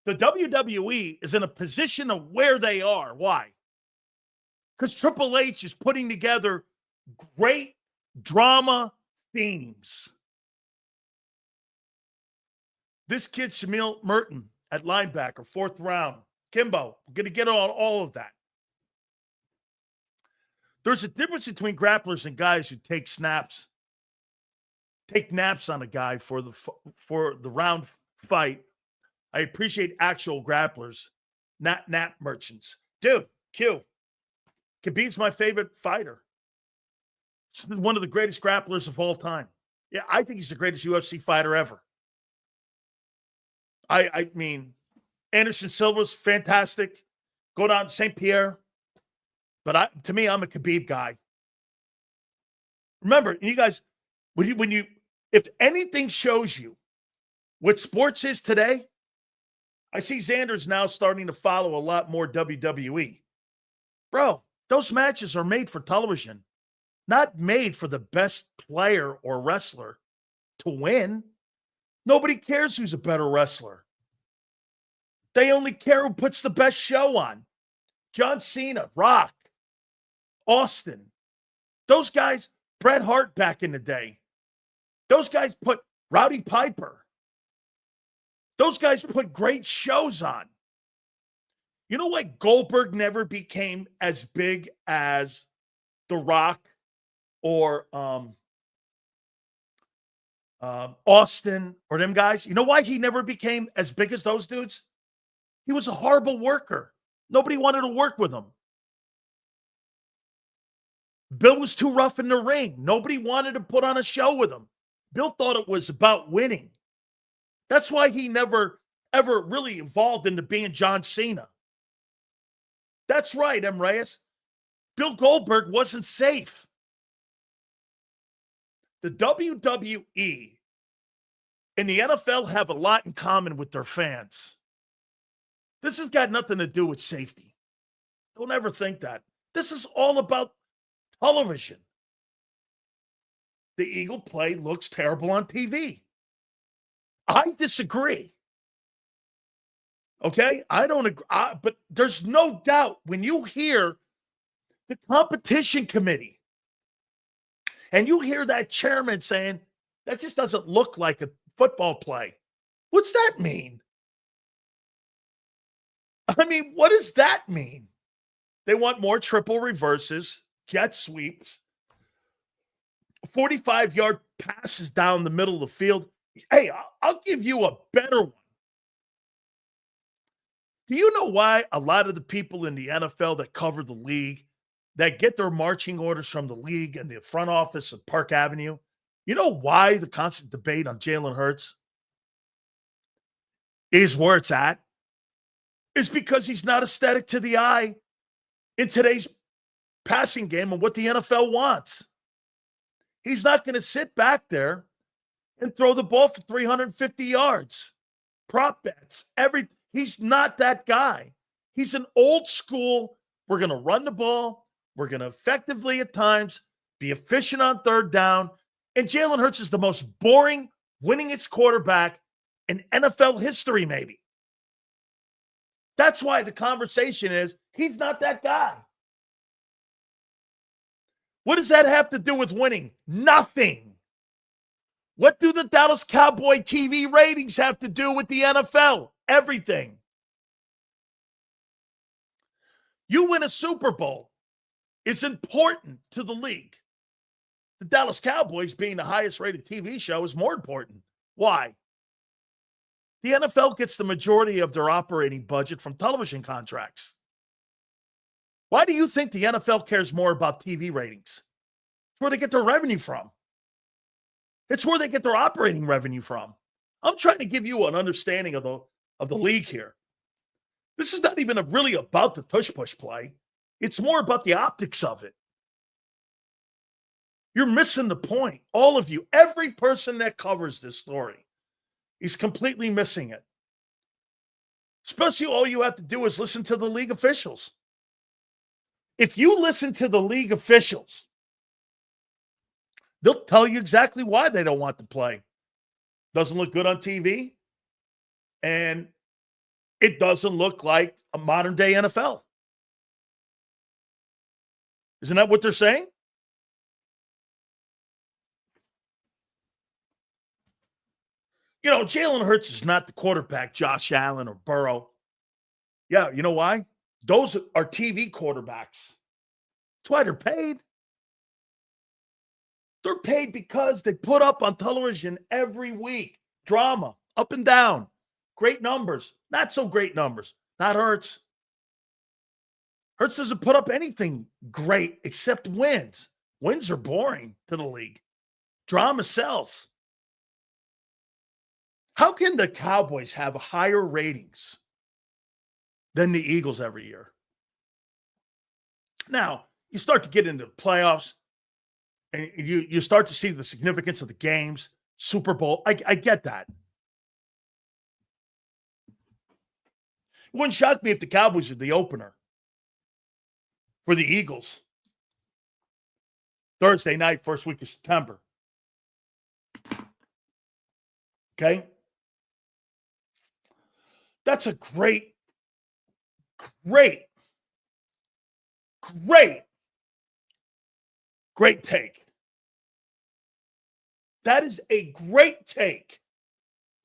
The WWE is in a position of where they are. Why? Because Triple H is putting together great drama themes. This kid, Shamil Merton, at linebacker, 4th round. Kimbo, we're going to get on all of that. There's a difference between grapplers and guys who take naps on a guy for the round fight. I appreciate actual grapplers, not nap merchants. Dude, Q. Khabib's my favorite fighter. He's one of the greatest grapplers of all time. Yeah, I think he's the greatest UFC fighter ever. I mean, Anderson Silva's fantastic. Go down to St. Pierre. But to me, I'm a Khabib guy. Remember, you guys, if anything shows you what sports is today, I see Xander's now starting to follow a lot more WWE. Bro, those matches are made for television, not made for the best player or wrestler to win. Nobody cares who's a better wrestler. They only care who puts the best show on. John Cena, Rock, Austin. Those guys, Bret Hart back in the day. Those guys put Rowdy Piper. Those guys put great shows on. You know why Goldberg never became as big as The Rock or Austin or them guys? You know why he never became as big as those dudes? He was a horrible worker. Nobody wanted to work with him. Bill was too rough in the ring. Nobody wanted to put on a show with him. Bill thought it was about winning. That's why he never, ever really evolved into being John Cena. That's right, M. Reyes. Bill Goldberg wasn't safe. The WWE and the NFL have a lot in common with their fans. This has got nothing to do with safety. Don't ever think that. This is all about television. The Eagle play looks terrible on TV. I disagree. Okay? I don't agree. But there's no doubt when you hear the competition committee and you hear that chairman saying, that just doesn't look like a football play. What's that mean? I mean, what does that mean? They want more triple reverses, jet sweeps, 45-yard passes down the middle of the field. Hey, I'll give you a better one. Do you know why a lot of the people in the NFL that cover the league, that get their marching orders from the league and the front office at Park Avenue, you know why the constant debate on Jalen Hurts is where it's at? It's because he's not aesthetic to the eye in today's passing game and what the NFL wants. He's not going to sit back there and throw the ball for 350 yards. Prop bets, everything. He's not that guy. He's an old school, we're going to run the ball. We're going to effectively at times be efficient on third down. And Jalen Hurts is the most boring, winningest quarterback in NFL history, maybe. That's why the conversation is, he's not that guy. What does that have to do with winning? Nothing. What do the Dallas Cowboy TV ratings have to do with the NFL? Everything. You win a Super Bowl is important to the league. The Dallas Cowboys being the highest rated TV show is more important. Why? The NFL gets the majority of their operating budget from television contracts. Why do you think the NFL cares more about TV ratings? It's where they get their revenue from. It's where they get their operating revenue from. I'm trying to give you an understanding of the league here. This is not even really about the tush-push play. It's more about the optics of it. You're missing the point. All of you, every person that covers this story is completely missing it. Especially all you have to do is listen to the league officials. If you listen to the league officials, they'll tell you exactly why they don't want the play. Doesn't look good on TV, and it doesn't look like a modern-day NFL. Isn't that what they're saying? You know, Jalen Hurts is not the quarterback, Josh Allen or Burrow. Yeah, you know why? Those are TV quarterbacks. That's why they're paid. They're paid because they put up on television every week. Drama, up and down. Great numbers, not so great numbers. Not Hurts. Hurts doesn't put up anything great except wins. Wins are boring to the league. Drama sells. How can the Cowboys have higher ratings than the Eagles every year? Now, you start to get into the playoffs, and you start to see the significance of the games, Super Bowl. I get that. It wouldn't shock me if the Cowboys are the opener for the Eagles. Thursday night, first week of September. Okay? That's a great take. That is a great take.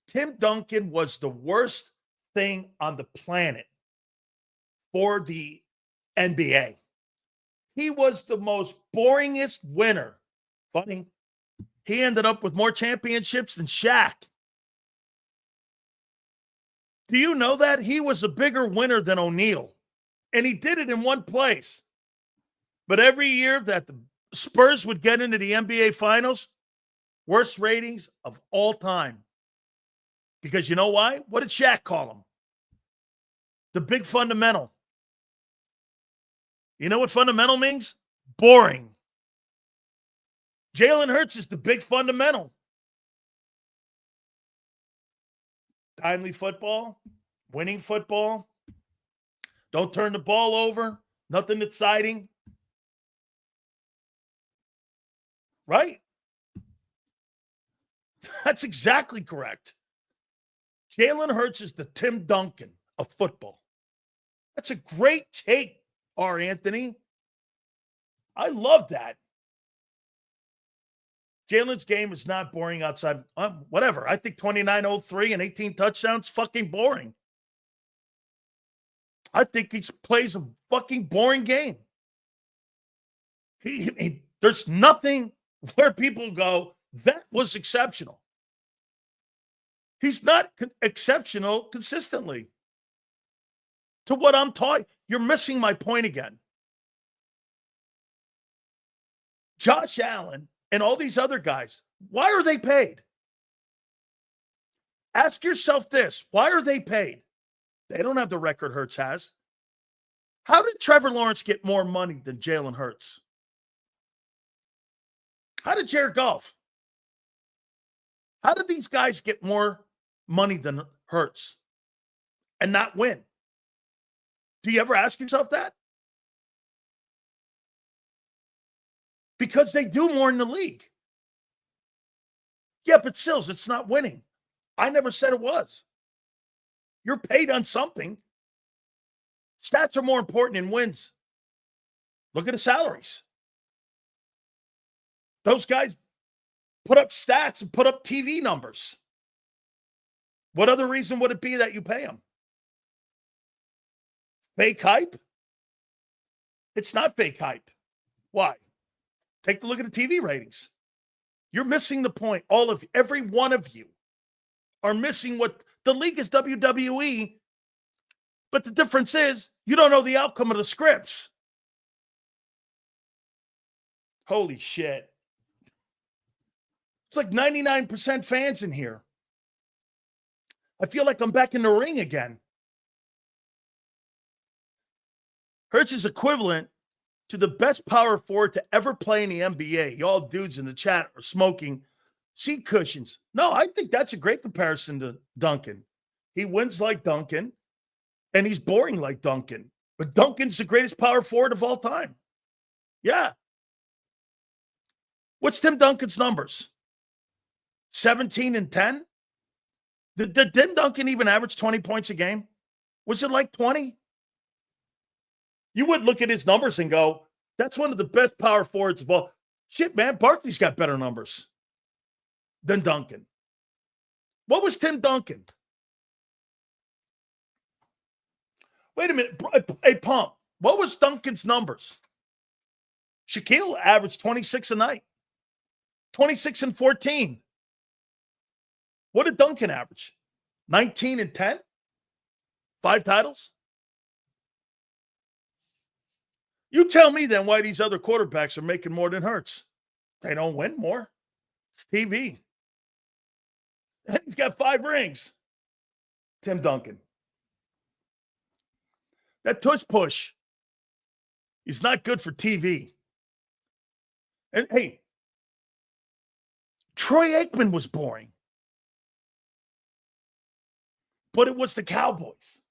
Tim Duncan was the worst thing on the planet for the NBA. He was the most boringest winner. Funny. He ended up with more championships than Shaq. Do you know that? He was a bigger winner than O'Neal. And he did it in one place. But every year that the Spurs would get into the NBA Finals, worst ratings of all time. Because you know why? What did Shaq call him? The big fundamental. You know what fundamental means? Boring. Jalen Hurts is the big fundamental. timely football, winning football. Don't turn the ball over. Nothing exciting. Right? That's exactly correct. Jalen Hurts is the Tim Duncan of football. That's a great take, R. Anthony. I love that. Jalen's game is not boring outside. Whatever. I think 29-03 and 18 touchdowns, fucking boring. I think he plays a fucking boring game. There's nothing where people go, that was exceptional. He's not exceptional consistently. To what I'm talking, you're missing my point again. Josh Allen and all these other guys, why are they paid? Ask yourself this. Why are they paid? They don't have the record Hurts has. How did Trevor Lawrence get more money than Jalen Hurts? How did Jared Goff? How did these guys get more money than Hurts and not win? Do you ever ask yourself that? Because they do more in the league. Yeah, but Sills, it's not winning. I never said it was. You're paid on something. Stats are more important than wins. Look at the salaries. Those guys put up stats and put up TV numbers. What other reason would it be that you pay them? Fake hype? It's not fake hype. Why? Take a look at the TV ratings. You're missing the point. All of you, every one of you are missing what the league is WWE. But the difference is you don't know the outcome of the scripts. Holy shit. It's like 99% fans in here. I feel like I'm back in the ring again. Hurts is equivalent to the best power forward to ever play in the NBA. Y'all dudes in the chat are smoking seat cushions. No, I think that's a great comparison to Duncan. He wins like Duncan, and he's boring like Duncan. But Duncan's the greatest power forward of all time. Yeah. What's Tim Duncan's numbers? 17 and 10? Did Tim Duncan even average 20 points a game? Was it like 20? You would look at his numbers and go, that's one of the best power forwards of all. Shit, man, Barkley's got better numbers than Duncan. What was Tim Duncan? Wait a minute. Hey, Pump, what was Duncan's numbers? Shaquille averaged 26 a night. 26 and 14. What did Duncan average? 19 and 10? 5 titles? You tell me then why these other quarterbacks are making more than Hurts. They don't win more. It's TV. And he's got 5 rings. Tim Duncan. That tush push is not good for TV. And hey, Troy Aikman was boring. But it was the Cowboys.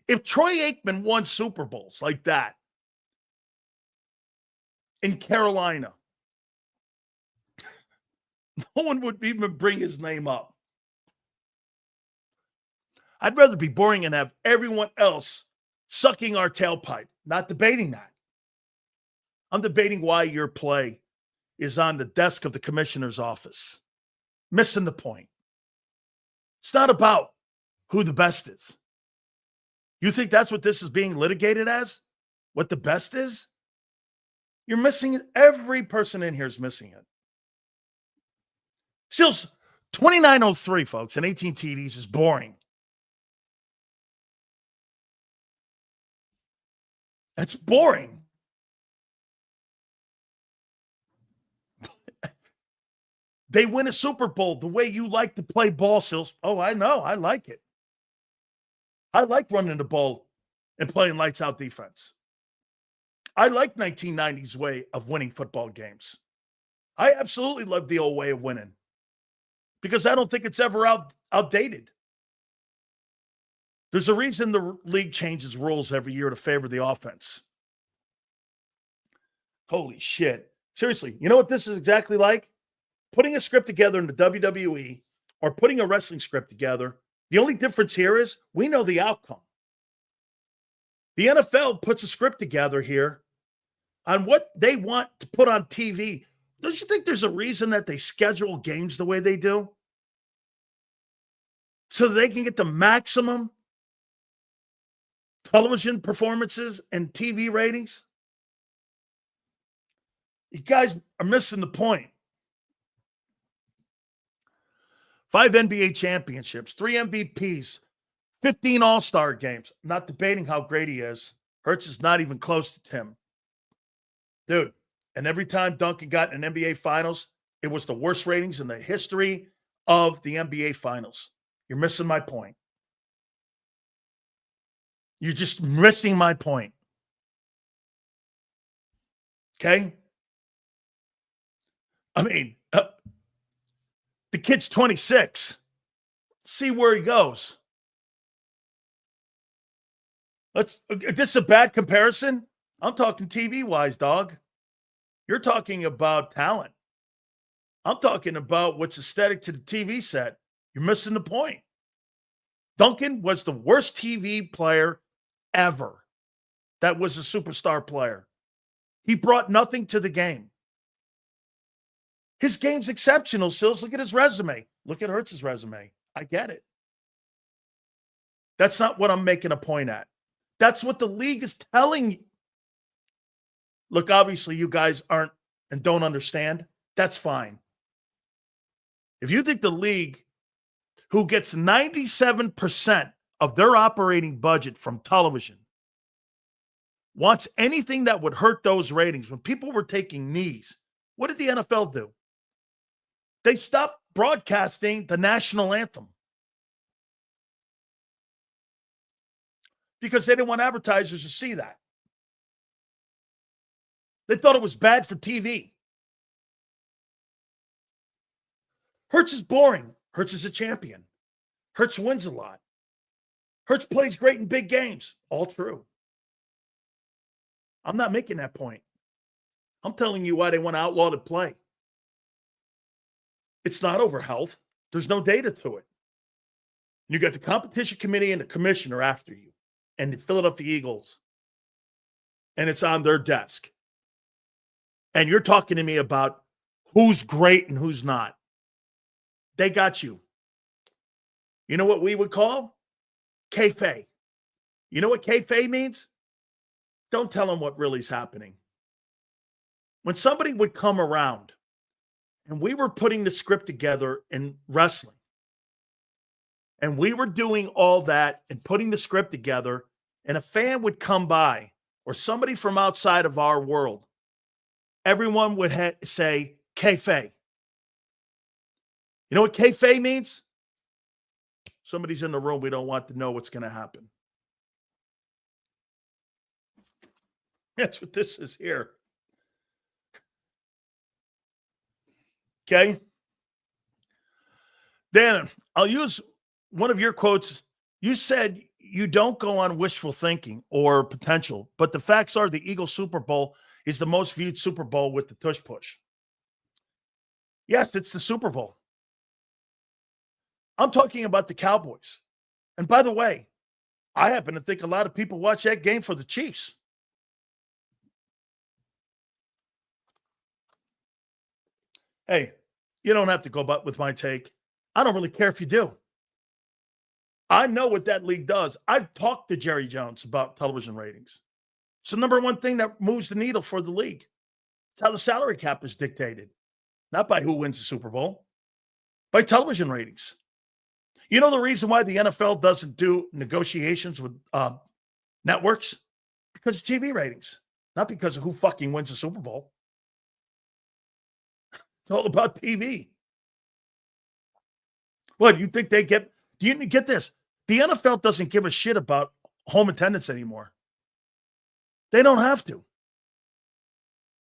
If Troy Aikman won Super Bowls like that in Carolina, no one would even bring his name up. I'd rather be boring and have everyone else sucking our tailpipe. Not debating that. I'm debating why your play is on the desk of the commissioner's office. Missing the point. It's not about who the best is. You think that's what this is being litigated as? What the best is? You're missing it. Every person in here is missing it. Still, 29-03, folks, and 18 TDs is boring. That's boring. They win a Super Bowl the way you like to play ball, Sills. Oh, I know. I like it. I like running the ball and playing lights out defense. I like 1990s way of winning football games. I absolutely love the old way of winning because I don't think it's ever outdated. There's a reason the league changes rules every year to favor the offense. Holy shit. Seriously, you know what this is exactly like? Putting a script together in the WWE or putting a wrestling script together. The only difference here is we know the outcome. The NFL puts a script together here on what they want to put on TV. Don't you think there's a reason that they schedule games the way they do? So they can get the maximum television performances and TV ratings? You guys are missing the point. 5 NBA championships, 3 MVPs, 15 All-Star games. I'm not debating how great he is. Hurts is not even close to Tim. Dude, and every time Duncan got an NBA Finals, it was the worst ratings in the history of the NBA Finals. You're missing my point. You're just missing my point. Okay? I mean, the kid's 26. See where he goes. This is a bad comparison. I'm talking TV-wise, dog. You're talking about talent. I'm talking about what's aesthetic to the TV set. You're missing the point. Duncan was the worst TV player ever. That was a superstar player. He brought nothing to the game. His game's exceptional, Sills. Look at his resume. Look at Hurts's resume. I get it. That's not what I'm making a point at. That's what the league is telling you. Look, obviously, you guys aren't and don't understand. That's fine. If you think the league, who gets 97% of their operating budget from television, wants anything that would hurt those ratings, when people were taking knees, what did the NFL do? They stopped broadcasting the national anthem because they didn't want advertisers to see that. They thought it was bad for TV. Hurts is boring. Hurts is a champion. Hurts wins a lot. Hurts plays great in big games. All true. I'm not making that point. I'm telling you why they want to outlaw the play. It's not over health. There's no data to it. You got the competition committee and the commissioner after you and the Philadelphia Eagles. And it's on their desk. And you're talking to me about who's great and who's not. They got you. You know what we would call? Kayfabe. You know what kayfabe means? Don't tell them what really is happening. When somebody would come around and we were putting the script together in wrestling, and we were doing all that and putting the script together, and a fan would come by or somebody from outside of our world, everyone would say kayfabe. You know what kayfabe means? Somebody's in the room. We don't want to know what's going to happen. That's what this is here. Okay? Dan, I'll use one of your quotes. You said you don't go on wishful thinking or potential, but the facts are the Eagles Super Bowl is the most viewed Super Bowl with the tush push. Yes, it's the Super Bowl. I'm talking about the Cowboys. And by the way, I happen to think a lot of people watch that game for the Chiefs. Hey, you don't have to go with my take. I don't really care if you do. I know what that league does. I've talked to Jerry Jones about television ratings. It's the number one thing that moves the needle for the league. It's how the salary cap is dictated. Not by who wins the Super Bowl, by television ratings. You know the reason why the NFL doesn't do negotiations with networks? Because of TV ratings, not because of who fucking wins the Super Bowl. It's all about TV. What, you think they get? Do you get this? The NFL doesn't give a shit about home attendance anymore. They don't have to.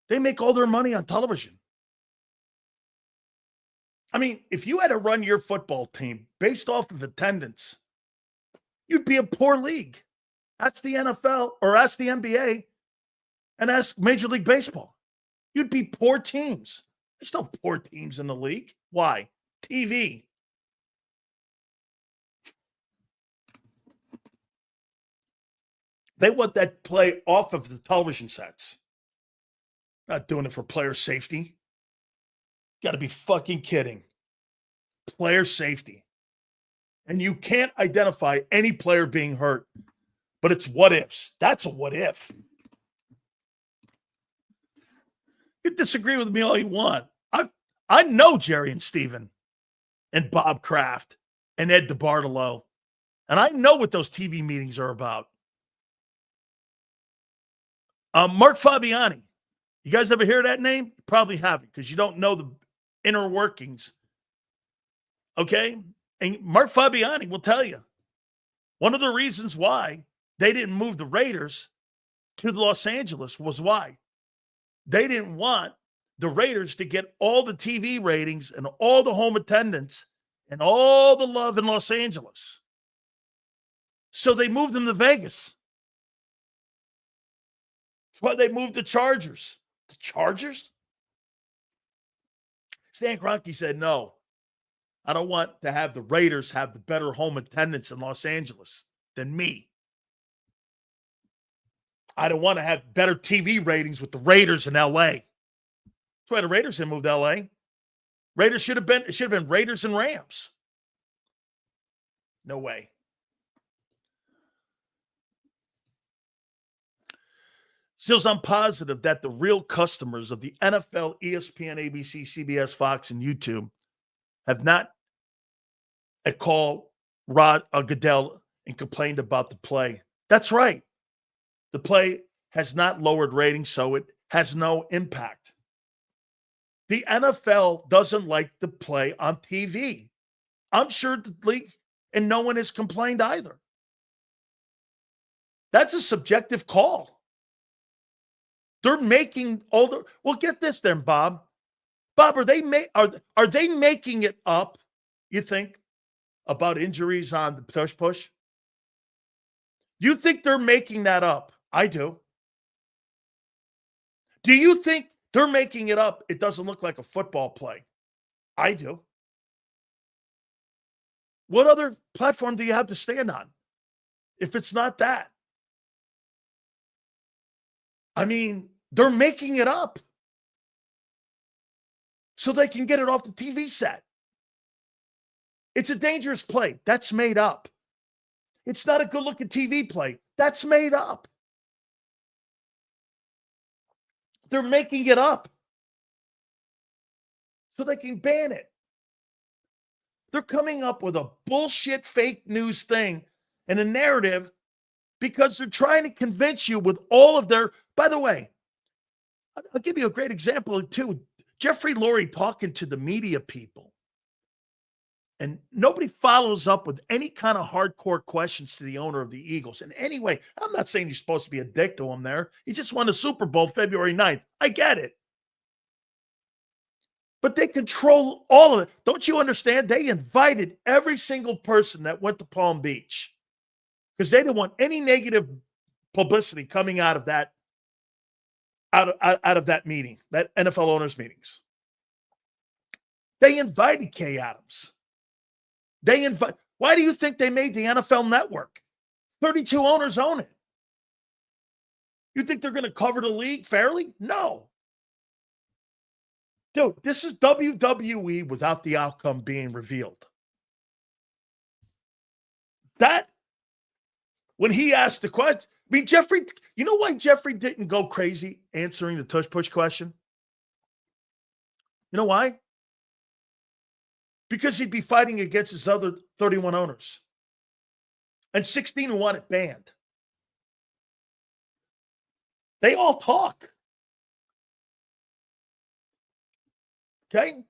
They make all their money on television. I mean, if you had to run your football team based off of attendance, you'd be a poor league. That's the NFL, or ask the NBA, and ask Major League Baseball. You'd be poor teams. There's no poor teams in the league. Why? TV. They want that play off of the television sets. Not doing it for player safety. Got to be fucking kidding. Player safety. And you can't identify any player being hurt, but it's what ifs. That's a what if. You can disagree with me all you want. I know Jerry and Steven and Bob Kraft and Ed DeBartolo, and I know what those TV meetings are about. Mark Fabiani. You guys ever hear that name? You probably haven't, because you don't know the inner workings. Okay? And Mark Fabiani will tell you one of the reasons why they didn't move the Raiders to Los Angeles was why. They didn't want the Raiders to get all the TV ratings and all the home attendance and all the love in Los Angeles. So they moved them to Vegas. That's why they moved the Chargers. The Chargers? Stan Kroenke said, no, I don't want to have the Raiders have the better home attendance in Los Angeles than me. I don't want to have better TV ratings with the Raiders in L.A. That's why the Raiders didn't move to L.A. It should have been Raiders and Rams. No way. Still, I'm positive that the real customers of the NFL, ESPN, ABC, CBS, Fox, and YouTube have not called Rod Goodell and complained about the play. That's right. The play has not lowered ratings, so it has no impact. The NFL doesn't like the play on TV. I'm sure the league, and no one has complained either. That's a subjective call. They're making all the. Well, get this then, Bob. Bob, are they making it up? You think about injuries on the tush push? You think they're making that up? I do. Do you think they're making it up? It doesn't look like a football play. I do. What other platform do you have to stand on if it's not that? I mean, they're making it up so they can get it off the TV set. It's a dangerous play. That's made up. It's not a good-looking TV play. That's made up. They're making it up so they can ban it. They're coming up with a bullshit fake news thing and a narrative because they're trying to convince you with all of their. By the way, I'll give you a great example too. Jeffrey Lurie talking to the media people. And nobody follows up with any kind of hardcore questions to the owner of the Eagles. And anyway, I'm not saying you're supposed to be a dick to him there. He just won the Super Bowl February 9th. I get it. But they control all of it. Don't you understand? They invited every single person that went to Palm Beach because they didn't want any negative publicity coming out of that, out of that meeting, that NFL owners meetings. They invited Kay Adams. Why do you think they made the NFL Network? 32 owners own it. You think they're going to cover the league fairly? No. Dude, this is WWE without the outcome being revealed. That, when he asked the question, I mean, Jeffrey, you know why Jeffrey didn't go crazy answering the tush push question? You know why? Because he'd be fighting against his other 31 owners. And 16 want it banned. They all talk. Okay?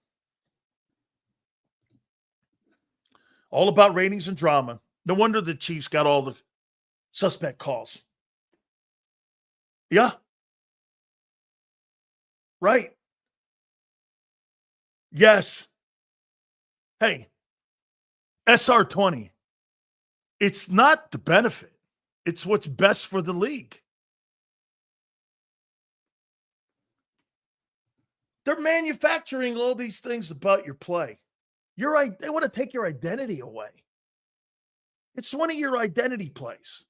All about ratings and drama. No wonder the Chiefs got all the suspect calls. Yeah. Right. Yes. Hey, SR20 It's not the benefit. It's what's best for the league. They're manufacturing all these things about your play. They want to take your identity away. It's one of your identity plays.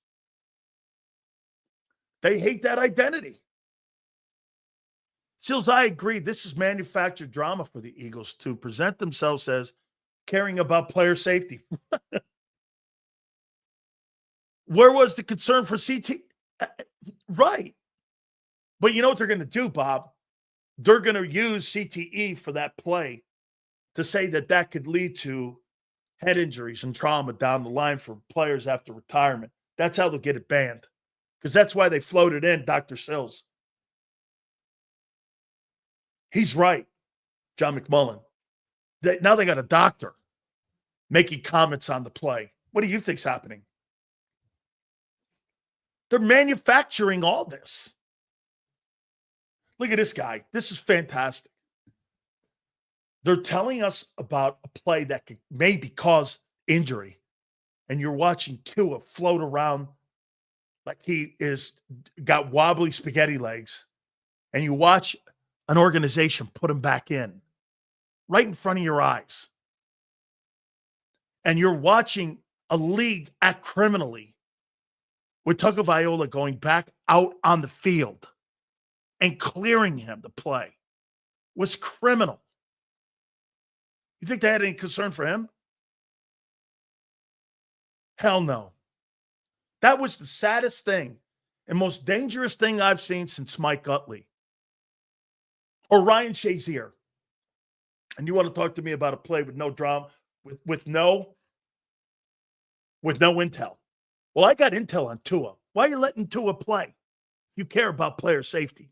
They hate that identity. Sills, I agree. This is manufactured drama for the Eagles to present themselves as caring about player safety. Where was the concern for CT? Right. But you know what they're going to do, Bob? They're going to use CTE for that play to say that could lead to head injuries and trauma down the line for players after retirement. That's how they'll get it banned. Because that's why they floated in Dr. Sills. He's right, John McMullen. Now they got a doctor making comments on the play. What do you think's happening? They're manufacturing all this. Look at this guy. This is fantastic. They're telling us about a play that could maybe cause injury. And you're watching Tua float around like he got wobbly spaghetti legs. And you watch an organization put him back in right in front of your eyes. And you're watching a league act criminally with Tagovailoa going back out on the field and clearing him to play was criminal. You think they had any concern for him? Hell no. That was the saddest thing and most dangerous thing I've seen since Mike Utley or Ryan Shazier. And you want to talk to me about a play with no drama, with no intel. Well, I got intel on Tua. Why are you letting Tua play? You care about player safety.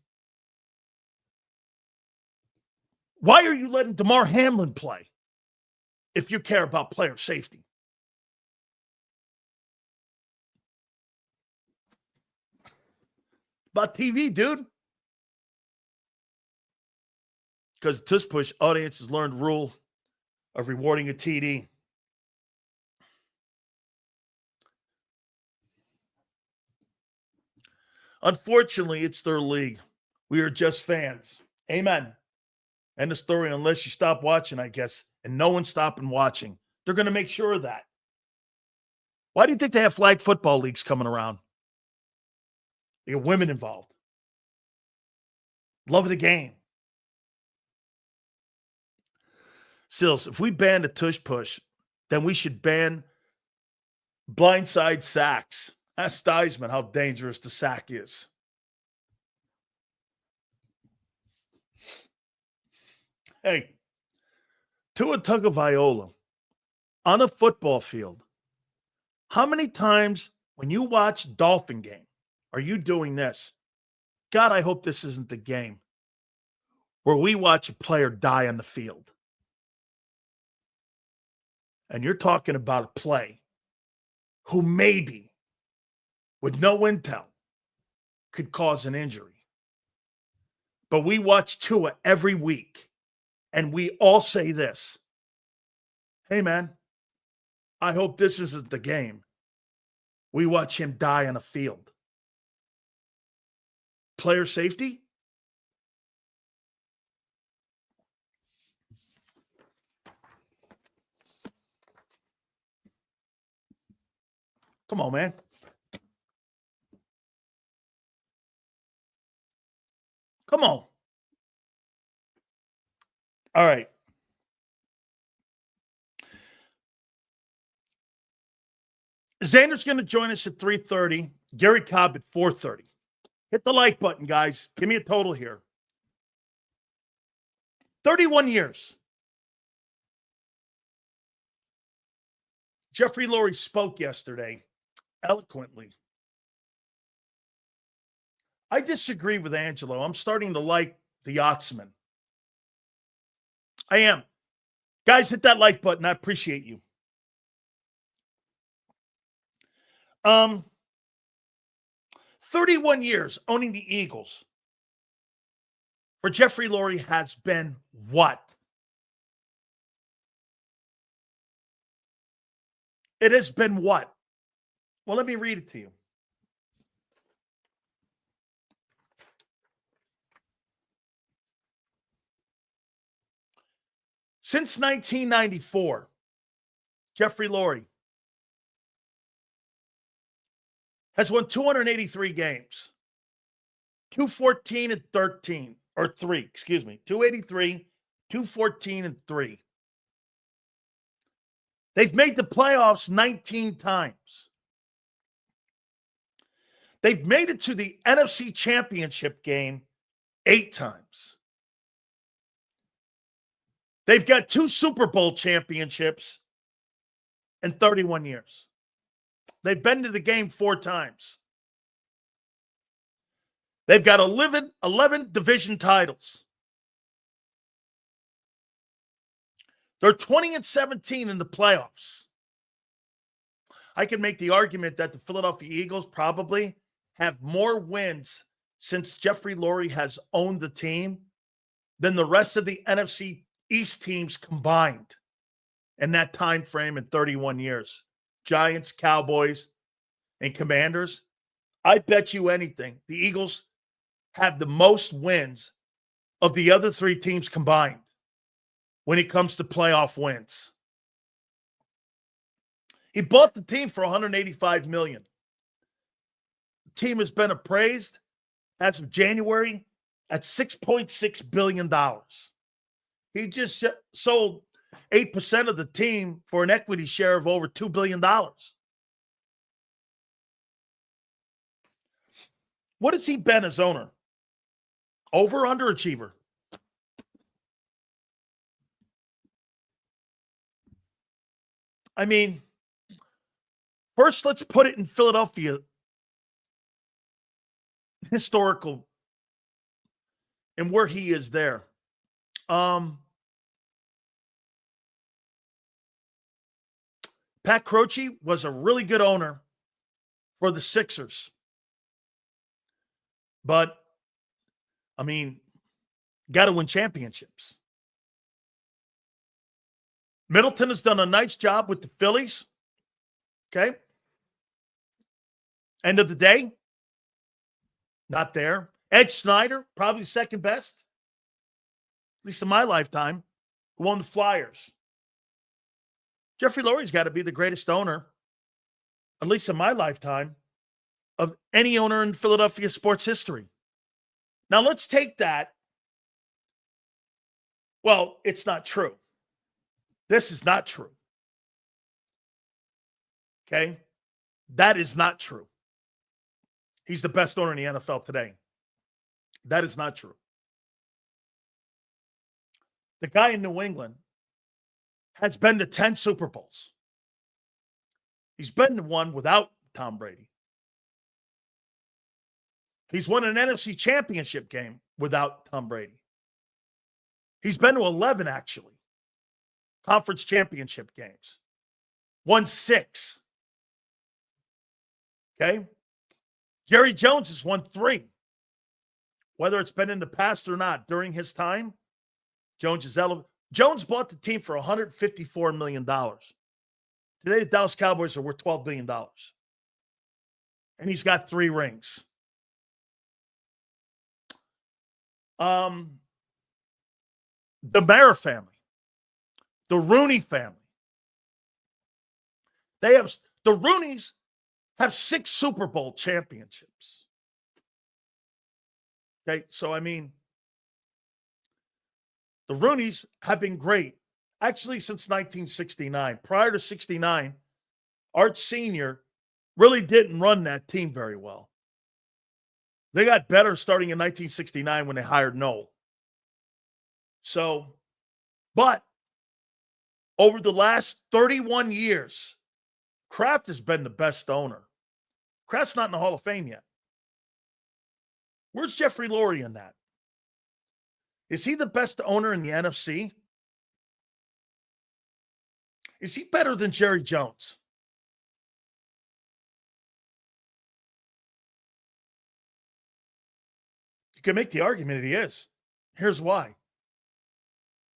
Why are you letting DeMar Hamlin play if you care about player safety? About TV, dude. Because the Tush Push audience has learned the rule of rewarding a TD. Unfortunately, it's their league. We are just fans. Amen. End of story, unless you stop watching, I guess. And no one's stopping watching. They're going to make sure of that. Why do you think they have flag football leagues coming around? They get women involved. Love the game. Sills, if we ban the Tush Push, then we should ban blindside sacks. Ask Theismann how dangerous the sack is. Hey, Tua Tagovailoa on a football field. How many times when you watch Dolphin game are you doing this? God, I hope this isn't the game where we watch a player die on the field. And you're talking about a play who maybe, with no intel, could cause an injury. But we watch Tua every week, and we all say this. Hey, man, I hope this isn't the game. We watch him die on a field. Player safety? Come on, man. Come on. All right. Xander's going to join us at 3:30. Gary Cobb at 4:30. Hit the like button, guys. Give me a total here. 31 years. Jeffrey Lurie spoke yesterday eloquently. I disagree with Angelo. I'm starting to like the Yachtsman. I am. Guys, hit that like button. I appreciate you. 31 years owning the Eagles for Jeffrey Lurie has been what? It has been what? Well, let me read it to you. Since 1994, Jeffrey Lurie has won 283 games, 214 and 13, or 3, excuse me, 283, 214 and 3. They've made the playoffs 19 times. They've made it to the NFC Championship game 8 times. They've got 2 Super Bowl championships in 31 years. They've been to the game 4 times. They've got 11 division titles. They're 20-17 in the playoffs. I can make the argument that the Philadelphia Eagles probably have more wins since Jeffrey Lurie has owned the team than the rest of the NFC East teams combined in that time frame in 31 years. Giants, Cowboys, and Commanders. I bet you anything, the Eagles have the most wins of the other 3 teams combined when it comes to playoff wins. He bought the team for $185 million. The team has been appraised as of January at $6.6 billion. He just sold 8% of the team for an equity share of over $2 billion. What has he been as owner? Over or underachiever? I mean, first let's put it in Philadelphia historical and where he is there. Pat Croce was a really good owner for the Sixers. But, I mean, got to win championships. Middleton has done a nice job with the Phillies. Okay. End of the day, not there. Ed Snyder, probably second best, at least in my lifetime, who won the Flyers. Jeffrey Lurie's got to be the greatest owner, at least in my lifetime, of any owner in Philadelphia sports history. Now, let's take that. Well, it's not true. This is not true. Okay? That is not true. He's the best owner in the NFL today. That is not true. The guy in New England has been to 10 Super Bowls. He's been to one without Tom Brady. He's won an NFC championship game without Tom Brady. He's been to 11, actually, conference championship games. Won 6. Okay? Jerry Jones has won 3. Whether it's been in the past or not, during his time, Jones bought the team for $154 million. Today, the Dallas Cowboys are worth $12 billion. And he's got 3 rings. The Mara family, the Rooney family. The Rooneys have 6 Super Bowl championships. Okay, so I mean, the Rooneys have been great, actually, since 1969. Prior to 69, Art Sr. really didn't run that team very well. They got better starting in 1969 when they hired Noel. So, but over the last 31 years, Kraft has been the best owner. Kraft's not in the Hall of Fame yet. Where's Jeffrey Lurie in that? Is he the best owner in the NFC? Is he better than Jerry Jones? You can make the argument that he is. Here's why.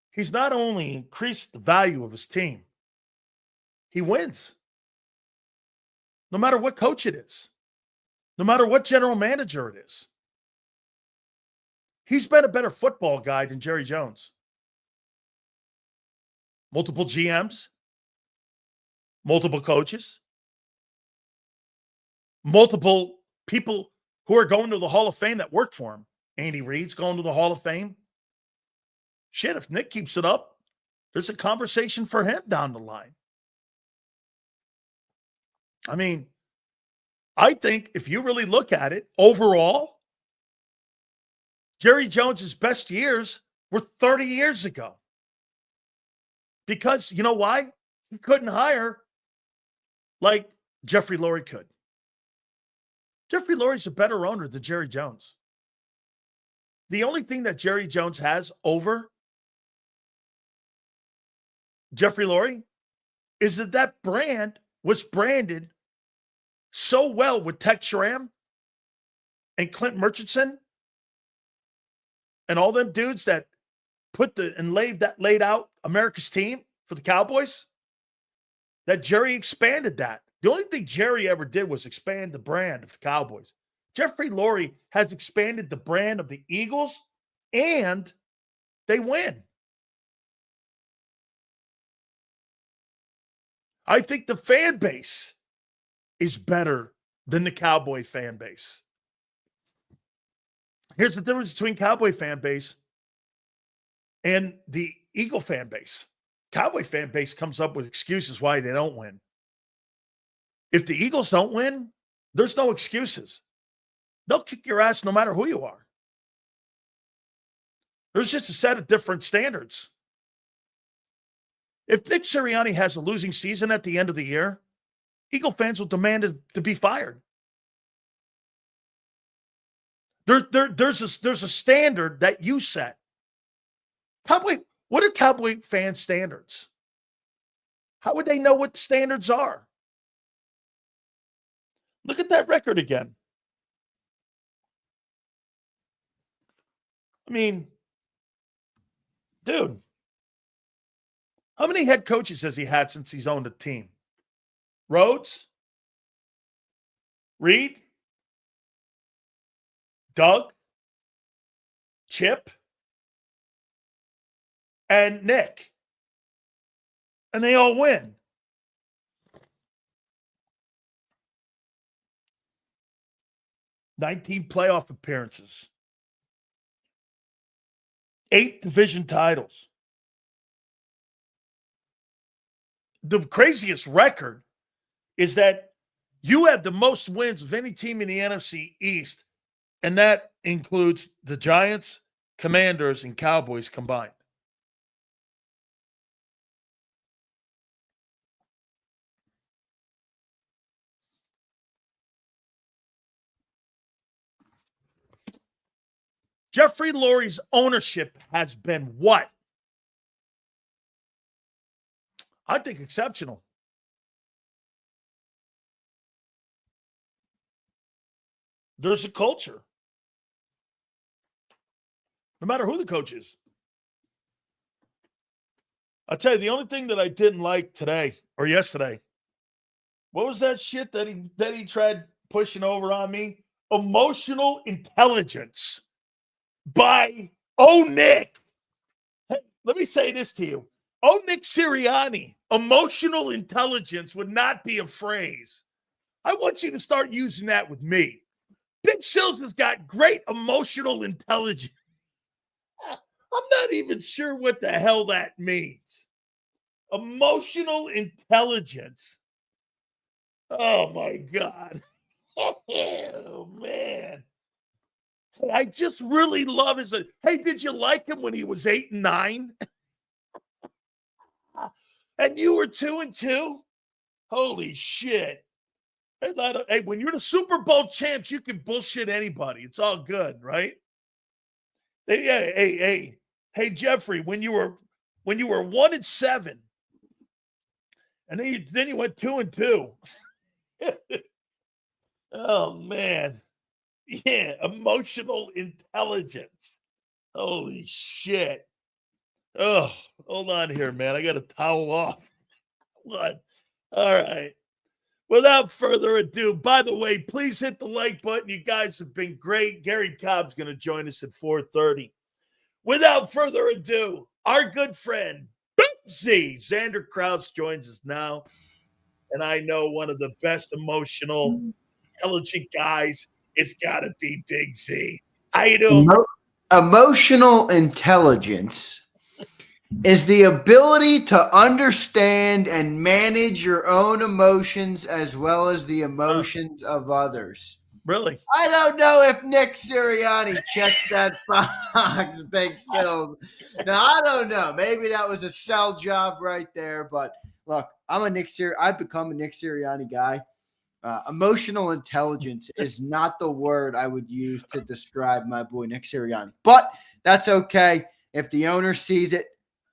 He's not only increased the value of his team, he wins. no matter what coach it is, no matter what general manager it is. He's been a better football guy than Jerry Jones. Multiple GMs, multiple coaches, multiple people who are going to the Hall of Fame that work for him. Andy Reid's going to the Hall of Fame. Shit, if Nick keeps it up, there's a conversation for him down the line. I mean, I think if you really look at it, overall, Jerry Jones's best years were 30 years ago. Because, you know why? He couldn't hire like Jeffrey Lurie could. Jeffrey Lurie's a better owner than Jerry Jones. The only thing that Jerry Jones has over Jeffrey Lurie is that brand was branded so well with Tex Schramm and Clint Murchison and all them dudes that laid out America's team for the Cowboys, that Jerry expanded that. The only thing Jerry ever did was expand the brand of the Cowboys. Jeffrey Lurie has expanded the brand of the Eagles, and they win. I think the fan base is better than the Cowboy fan base. Here's the difference between Cowboy fan base and the Eagle fan base. Cowboy fan base comes up with excuses why they don't win. If the Eagles don't win, there's no excuses. They'll kick your ass no matter who you are. There's just a set of different standards. If Nick Sirianni has a losing season at the end of the year, Eagle fans will demand it to be fired. There's a standard that you set. What are Cowboy fan standards? How would they know what the standards are? Look at that record again. I mean, dude, how many head coaches has he had since he's owned a team? Rhodes? Reed? Doug? Chip? And Nick? And they all win. $19 playoff appearances. 8 division titles. The craziest record is that you have the most wins of any team in the NFC East, and that includes the Giants, Commanders, and Cowboys combined. Jeffrey Lurie's ownership has been what? I think exceptional. There's a culture. No matter who the coach is. I'll tell you, the only thing that I didn't like today or yesterday, what was that shit that he tried pushing over on me? Emotional intelligence by Nick. Hey, let me say this to you. Nick Sirianni, emotional intelligence would not be a phrase. I want you to start using that with me. Big Sills has got great emotional intelligence. I'm not even sure what the hell that means. Emotional intelligence. Oh, my God. Oh, man. I just really love his. Hey, did you like him when he was 8 and 9? And you were 2 and 2? Holy shit. Hey, when you're the Super Bowl champs, you can bullshit anybody. It's all good, right? Hey, Jeffrey, when you were 1 and 7, and then you went 2 and 2. Oh man. Yeah, emotional intelligence. Holy shit. Oh, hold on here, man. I got to towel off. What? All right. Without further ado, by the way, please hit the like button. You guys have been great. Gary Cobb's going to join us at 4:30. Without further ado, our good friend, Big Z, Xander Krause, joins us now. And I know one of the best emotional, intelligent guys, it's got to be Big Z. How you doing? Emotional intelligence is the ability to understand and manage your own emotions as well as the emotions of others. Really? I don't know if Nick Sirianni checks that box, Big Sil. Now, I don't know. Maybe that was a sell job right there. But look, I've become a Nick Sirianni guy. Emotional intelligence is not the word I would use to describe my boy Nick Sirianni. But that's okay. If the owner sees it,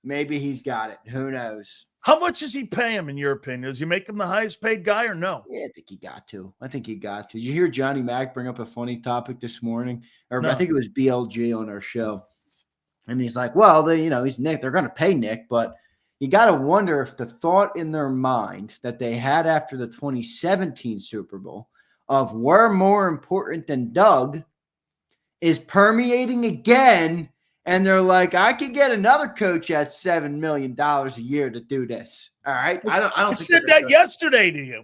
maybe he's got it. Who knows? How much does he pay him, in your opinion? Does he make him the highest paid guy or no? Yeah, I think he got to. Did you hear Johnny Mack bring up a funny topic this morning? Or no. I think it was BLG on our show. And he's like, well, he's Nick. They're going to pay Nick. But you got to wonder if the thought in their mind that they had after the 2017 Super Bowl of we're more important than Doug is permeating again. And they're like, I could get another coach at $7 million a year to do this. All right. I said that yesterday to you.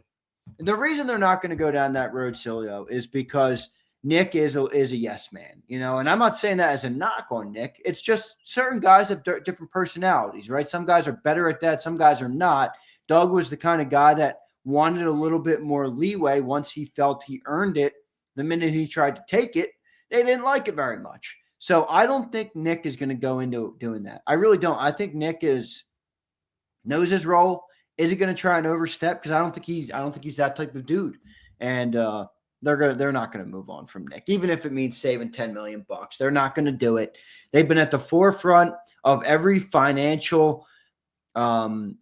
The reason they're not going to go down that road, Sileo, is because Nick is a yes man, and I'm not saying that as a knock on Nick. It's just certain guys have different personalities, right? Some guys are better at that. Some guys are not. Doug was the kind of guy that wanted a little bit more leeway once he felt he earned it. The minute he tried to take it, they didn't like it very much. So I don't think Nick is going to go into doing that. I really don't. I think Nick knows his role. Is he going to try and overstep? Because I don't think he's that type of dude. And they're not going to move on from Nick, even if it means saving $10 million. They're not going to do it. They've been at the forefront of every financial what's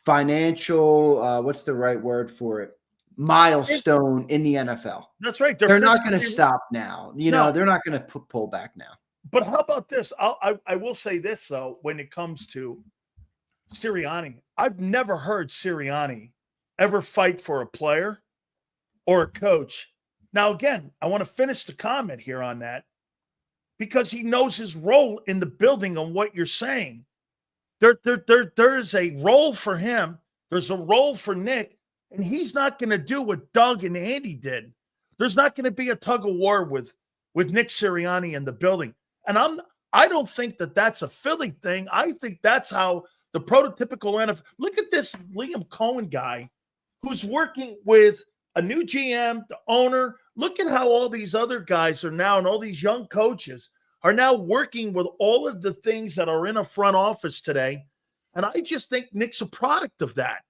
the right word for it? Milestone in the NFL. That's right. They're not going to stop now. They're not going to pull back now. But how about this? I will say this, though, when it comes to Sirianni, I've never heard Sirianni ever fight for a player or a coach. Now, again, I want to finish the comment here on that because he knows his role in the building on what you're saying. There's a role for him. There's a role for Nick. And he's not going to do what Doug and Andy did. There's not going to be a tug of war with Nick Sirianni in the building. And I don't think that that's a Philly thing. I think that's how the prototypical NFL. Look at this Liam Cohen guy who's working with a new GM, the owner. Look at how all these other guys are now, and all these young coaches are now working with all of the things that are in a front office today. And I just think Nick's a product of that.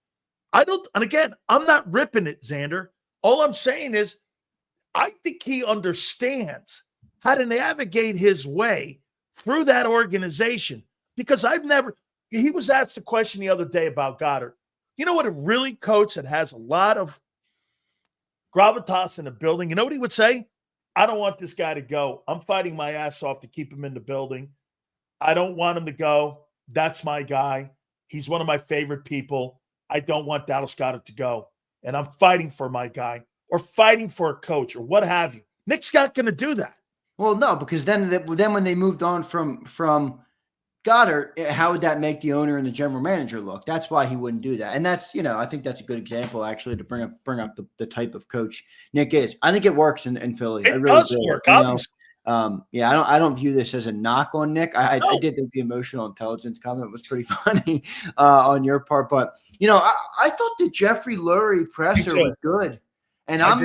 And again, I'm not ripping it, Xander. All I'm saying is I think he understands how to navigate his way through that organization because he was asked the question the other day about Goddard. You know what a really coach that has a lot of gravitas in the building, you know what he would say? I don't want this guy to go. I'm fighting my ass off to keep him in the building. I don't want him to go. That's my guy. He's one of my favorite people. I don't want Dallas Goedert to go. And I'm fighting for my guy or fighting for a coach or what have you. Nick's not going to do that. Well, no, because then when they moved on from Goddard, how would that make the owner and the general manager look? That's why he wouldn't do that. And that's, I think that's a good example actually to bring up the type of coach Nick is. I think it works in Philly. It really does work. I don't view this as a knock on Nick. I did think the emotional intelligence comment was pretty funny on your part, but I thought the Jeffrey Lurie presser was good. And I've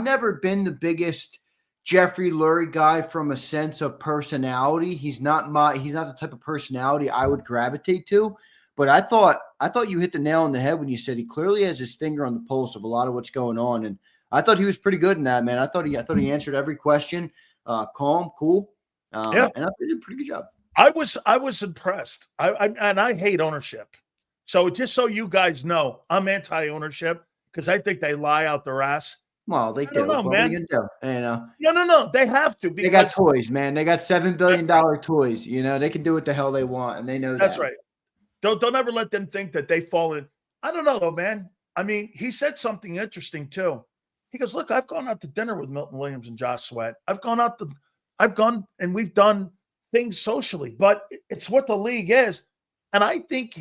never been the biggest Jeffrey Lurie guy from a sense of personality. He's not the type of personality I would gravitate to. But I thought you hit the nail on the head when you said he clearly has his finger on the pulse of a lot of what's going on. And I thought he was pretty good in that, man. I thought he answered every question, calm, cool. And I thought he did a pretty good job. I was impressed. I hate ownership. So just so you guys know, I'm anti-ownership because I think they lie out their ass. Well, they do. Know, man. No. They have to. They got toys, man. They got $7 billion toys. They can do what the hell they want, and they know that's right. Don't ever let them think that they fall in. I don't know, though, man. I mean, he said something interesting too. He goes, look, I've gone out to dinner with Milton Williams and Josh Sweat. I've gone and we've done things socially, but it's what the league is. And I think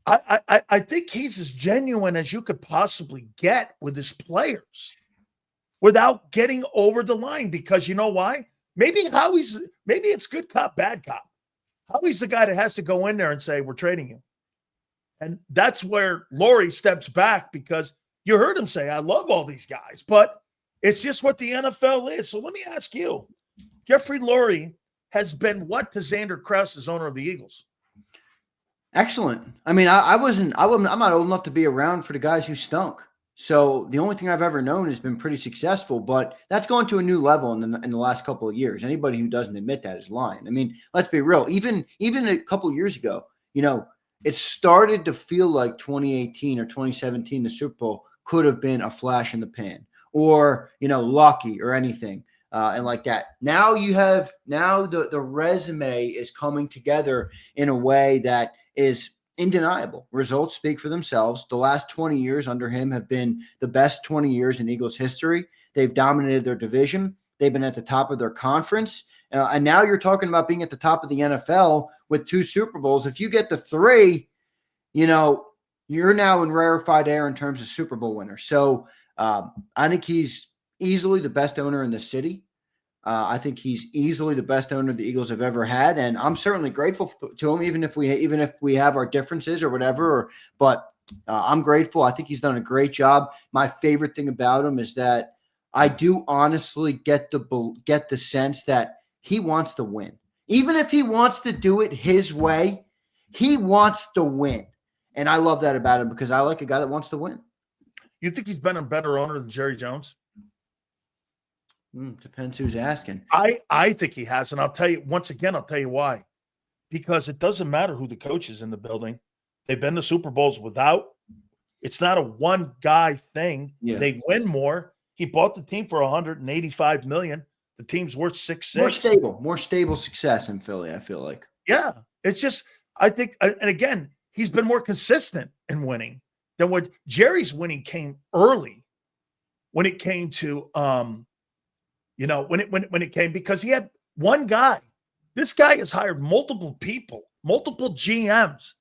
I think he's as genuine as you could possibly get with his players without getting over the line, because you know why? Maybe it's good cop, bad cop. Howie's the guy that has to go in there and say, we're trading you. And that's where Lurie steps back, because you heard him say, I love all these guys, but it's just what the NFL is. So let me ask you, Jeffrey Lurie has been what to Xander Krause as owner of the Eagles? Excellent. I mean, I'm not old enough to be around for the guys who stunk. So the only thing I've ever known has been pretty successful, but that's gone to a new level in the last couple of years. Anybody who doesn't admit that is lying. I mean, let's be real. Even a couple of years ago, it started to feel like 2018 or 2017, the Super Bowl could have been a flash in the pan, or, lucky or anything. And like that. Now the resume is coming together in a way that is undeniable. Results speak for themselves. The last 20 years under him have been the best 20 years in Eagles history. They've dominated their division. They've been at the top of their conference. And now you're talking about being at the top of the NFL with 2 Super Bowls. If you get the 3, you're now in rarefied air in terms of Super Bowl winners. So I think he's easily the best owner in the city. I think he's easily the best owner the Eagles have ever had, and I'm certainly grateful to him, even if we have our differences or whatever. But I'm grateful. I think he's done a great job. My favorite thing about him is that I do honestly get the sense that he wants to win, even if he wants to do it his way. He wants to win, and I love that about him, because I like a guy that wants to win. You think he's been a better owner than Jerry Jones? Depends who's asking. I think he has, and I'll tell you why. Because it doesn't matter who the coach is in the building. They've been to Super Bowls without. It's not a one guy thing. Yeah. They win more. He bought the team for $185 million. The team's worth $6.6. More stable success in Philly, I feel like. Yeah, it's just, I think, and again, he's been more consistent in winning than what Jerry's winning came early. When it came to when it came, because he had one guy. This guy has hired multiple people, multiple GMs.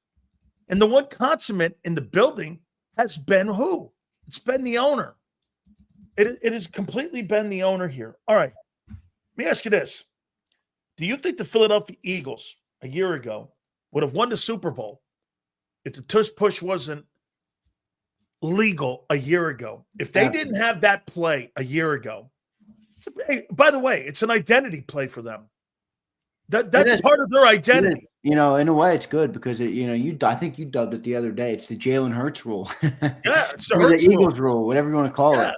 And the one consummate in the building has been who? It's been the owner. It has completely been the owner here. All right. Let me ask you this. Do you think the Philadelphia Eagles a year ago would have won the Super Bowl if the tush push wasn't legal a year ago? If they didn't have that play a year ago? By the way, it's an identity play for them. That's part of their identity. In a way, it's good, because I think you dubbed it the other day. It's the Jalen Hurts rule. Yeah, it's the Eagles rule, whatever you want to call it.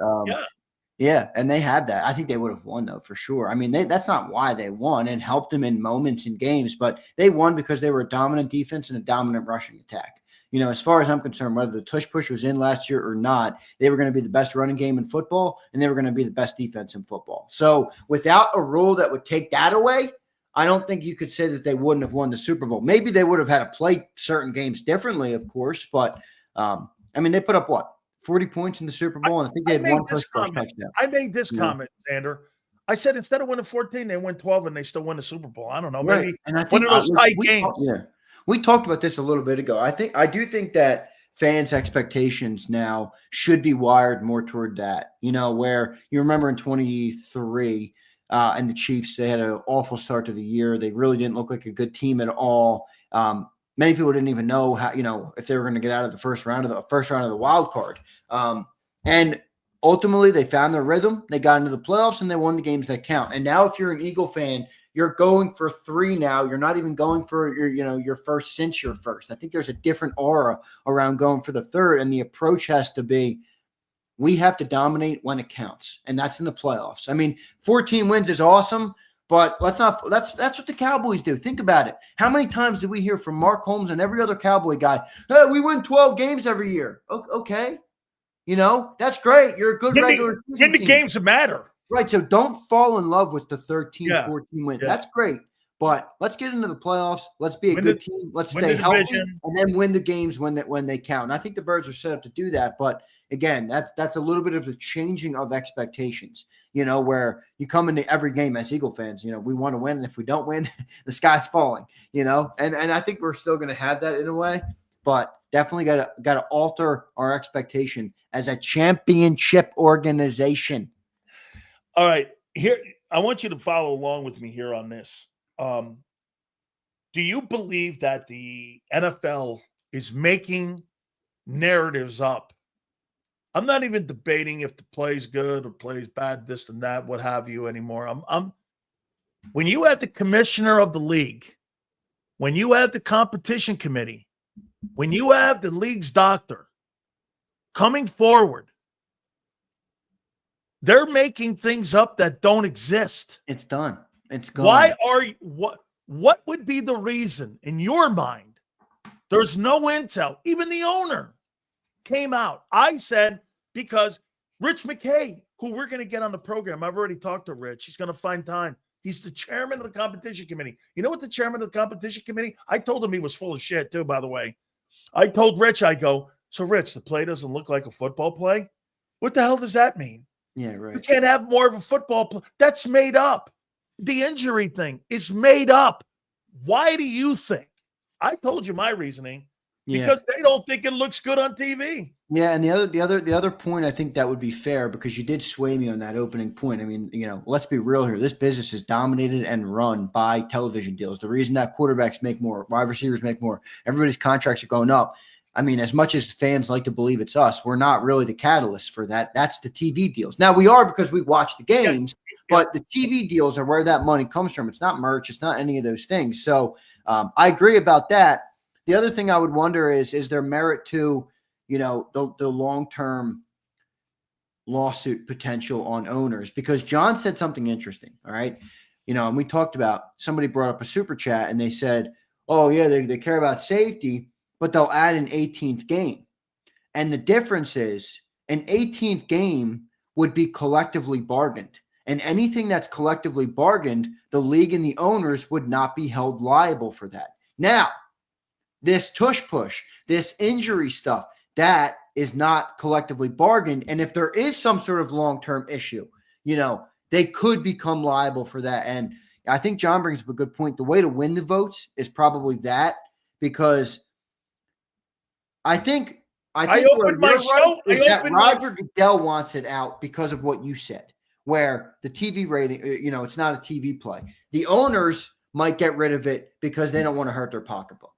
Yeah, and they have that. I think they would have won, though, for sure. I mean, that's not why they won, and helped them in moments in games, but they won because they were a dominant defense and a dominant rushing attack. As far as I'm concerned, whether the tush push was in last year or not, they were going to be the best running game in football, and they were going to be the best defense in football. So without a rule that would take that away, I don't think you could say that they wouldn't have won the Super Bowl. Maybe they would have had to play certain games differently, of course, but they put up 40 points in the Super Bowl, and I think they had one first touchdown. I made this comment, Xander. I said instead of winning 14, they win 12, and they still win the Super Bowl. I don't know, maybe and I think one of those tight games. We talked about this a little bit ago. I do think that fans' expectations now should be wired more toward that. Where you remember in 23, and the Chiefs, they had an awful start to the year. They really didn't look like a good team at all. Many people didn't even know how, if they were going to get out of the first round of the wild card. And ultimately, they found their rhythm. They got into the playoffs, and they won the games that count. And now, if you're an Eagle fan, you're going for 3 now. You're not even going for your first since your first. I think there's a different aura around going for the 3rd, and the approach has to be, we have to dominate when it counts, and that's in the playoffs. I mean, 14 wins is awesome, but that's what the Cowboys do. Think about it. How many times did we hear from Mark Holmes and every other Cowboy guy, hey, we win 12 games every year? Okay. That's great. You're a good regular season team. In the games that matter. Right, so don't fall in love with the 13, 14 wins. Yeah. That's great. But let's get into the playoffs. Let's be a good team. Let's stay healthy and then win the games when they count. And I think the Birds are set up to do that. But again, that's a little bit of the changing of expectations, where you come into every game as Eagle fans, we want to win. And if we don't win, the sky's falling, and I think we're still going to have that in a way, but definitely got to alter our expectation as a championship organization. All right. Here, I want you to follow along with me here on this. Do you believe that the NFL is making narratives up? I'm not even debating if the play's good or play's bad, this and that, what have you anymore. When you have the commissioner of the league, when you have the competition committee, when you have the league's doctor coming forward, they're making things up that don't exist. It's done. It's gone. Why are you, what would be the reason in your mind? There's no intel. Even the owner came out. I said, because Rich McKay, who we're going to get on the program, I've already talked to Rich. He's going to find time. He's the chairman of the competition committee. You know what the chairman of the competition committee? I told him he was full of shit too, by the way. I told Rich, I go, so Rich, the play doesn't look like a football play? What the hell does that mean? Yeah, right. You can't have more of a football play. That's made up. The injury thing is made up. Why do you think? I told you my reasoning. Because they don't think it looks good on TV. Yeah, and the other point, I think that would be fair, because you did sway me on that opening point. I mean, let's be real here. This business is dominated and run by television deals. The reason that quarterbacks make more, wide receivers make more, everybody's contracts are going up. I mean, as much as fans like to believe it's us, we're not really the catalyst for that. That's the TV deals. Now, we are, because we watch the games, but the TV deals are where that money comes from. It's not merch. It's not any of those things. So I agree about that. The other thing I would wonder is there merit to, the long-term lawsuit potential on owners? Because John said something interesting, all right? And we talked about, somebody brought up a super chat and they said, oh, yeah, they care about safety, but they'll add an 18th game. And the difference is an 18th game would be collectively bargained. And anything that's collectively bargained, the league and the owners would not be held liable for that. Now, this tush push, this injury stuff, that is not collectively bargained. And if there is some sort of long-term issue, they could become liable for that. And I think John brings up a good point. The way to win the votes is probably that, because I think opened my show. Roger Goodell wants it out because of what you said, where the TV rating, it's not a TV play. The owners might get rid of it because they don't want to hurt their pocketbook.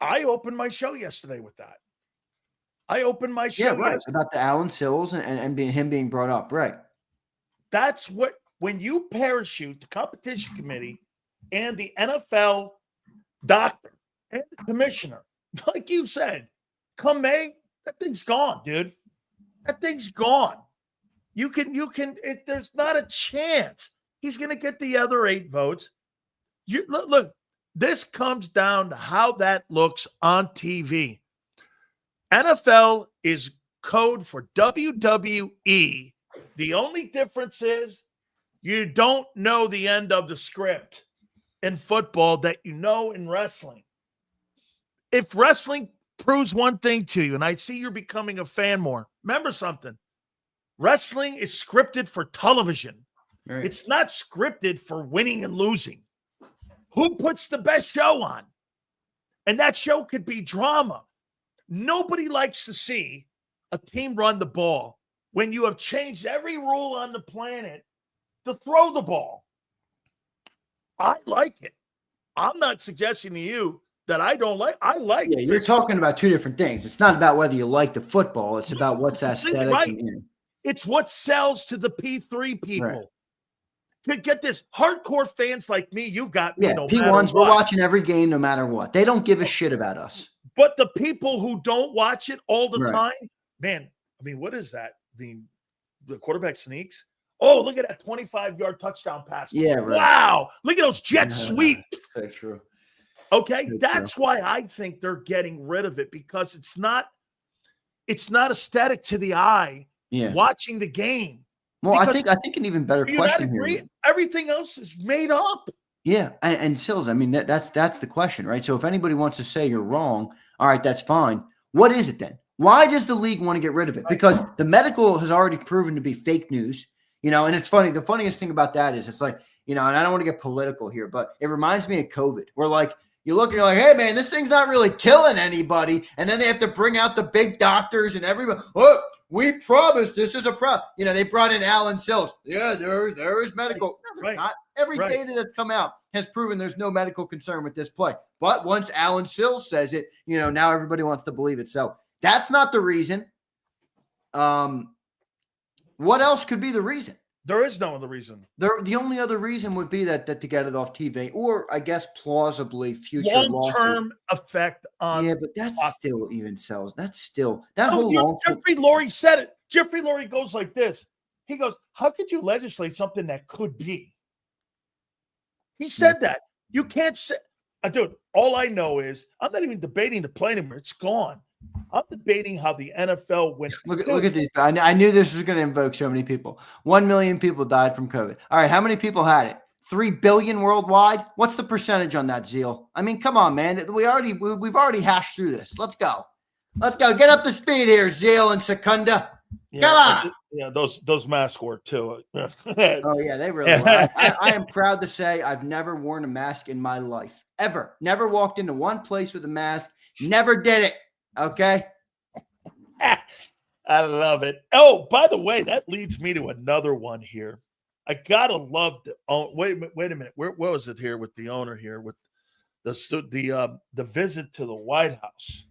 I opened my show yesterday with that. I opened my show. Yeah, right. About the Alan Sills and him being brought up. Right. That's what, when you parachute the competition committee and the NFL doctor and the commissioner, like you said, come May, that thing's gone, dude. That thing's gone. There's not a chance he's going to get the other 8 votes. Look, this comes down to how that looks on TV. NFL is code for WWE. The only difference is you don't know the end of the script in football that you know in wrestling. If wrestling proves one thing to you, and I see you're becoming a fan more, remember something. Wrestling is scripted for television. Right. It's not scripted for winning and losing. Who puts the best show on? And that show could be drama. Nobody likes to see a team run the ball when you have changed every rule on the planet to throw the ball. I like it. I'm not suggesting to you that I don't like. I like it. Yeah, you're talking about two different things. It's not about whether you like the football. It's about what's aesthetic. Right. It's what sells to the P3 people. Right. Get this, hardcore fans like me, you got me. Yeah, no P1s, we're watching every game no matter what. They don't give a shit about us. But the people who don't watch it all the time, man, I mean, what is that? I mean, the quarterback sneaks. Oh, look at that 25-yard touchdown pass. Yeah, right. Wow. Look at those jet sweeps. That's true. Okay, that's why I think they're getting rid of it, because it's not aesthetic to the eye watching the game. Well, I think an even better question here. Everything else is made up. Yeah, and Sills, I mean, that's the question, right? So if anybody wants to say you're wrong, all right, that's fine. What is it then? Why does the league want to get rid of it? Because the medical has already proven to be fake news, and it's funny. The funniest thing about that is it's like, and I don't want to get political here, but it reminds me of COVID, where like you look and you're like, hey, man, this thing's not really killing anybody. And then they have to bring out the big doctors and everybody, oh, we promise this is a problem. They brought in Alan Sills. Yeah, there is medical. No, there's not. Every data that's come out has proven there's no medical concern with this play. But once Alan Sills says it, now everybody wants to believe it. So that's not the reason. What else could be the reason? There is no other reason. The only other reason would be that to get it off TV, or I guess plausibly future long-term effect on. Yeah, but that's still even sells. That's still that whole long. Jeffrey Lurie said it. Jeffrey Lurie goes like this. He goes, "How could you legislate something that could be?" He said that. You can't say, dude. All I know is I'm not even debating the play anymore. It's gone. I'm debating how the NFL went. Look at these. I knew this was going to invoke so many people. 1 million people died from COVID. All right, how many people had it? 3 billion worldwide. What's the percentage on that, Zeal? I mean, come on, man. We've already hashed through this. Let's go. Get up to speed here, Zeal and Secunda. Come on. Yeah, those masks work too. Oh yeah, they really were. I am proud to say I've never worn a mask in my life ever. Never walked into one place with a mask. Never did it. Okay. I love it. Oh, by the way, that leads me to another one here. I gotta love the wait a minute. Where was it here with the owner here with the visit to the White House?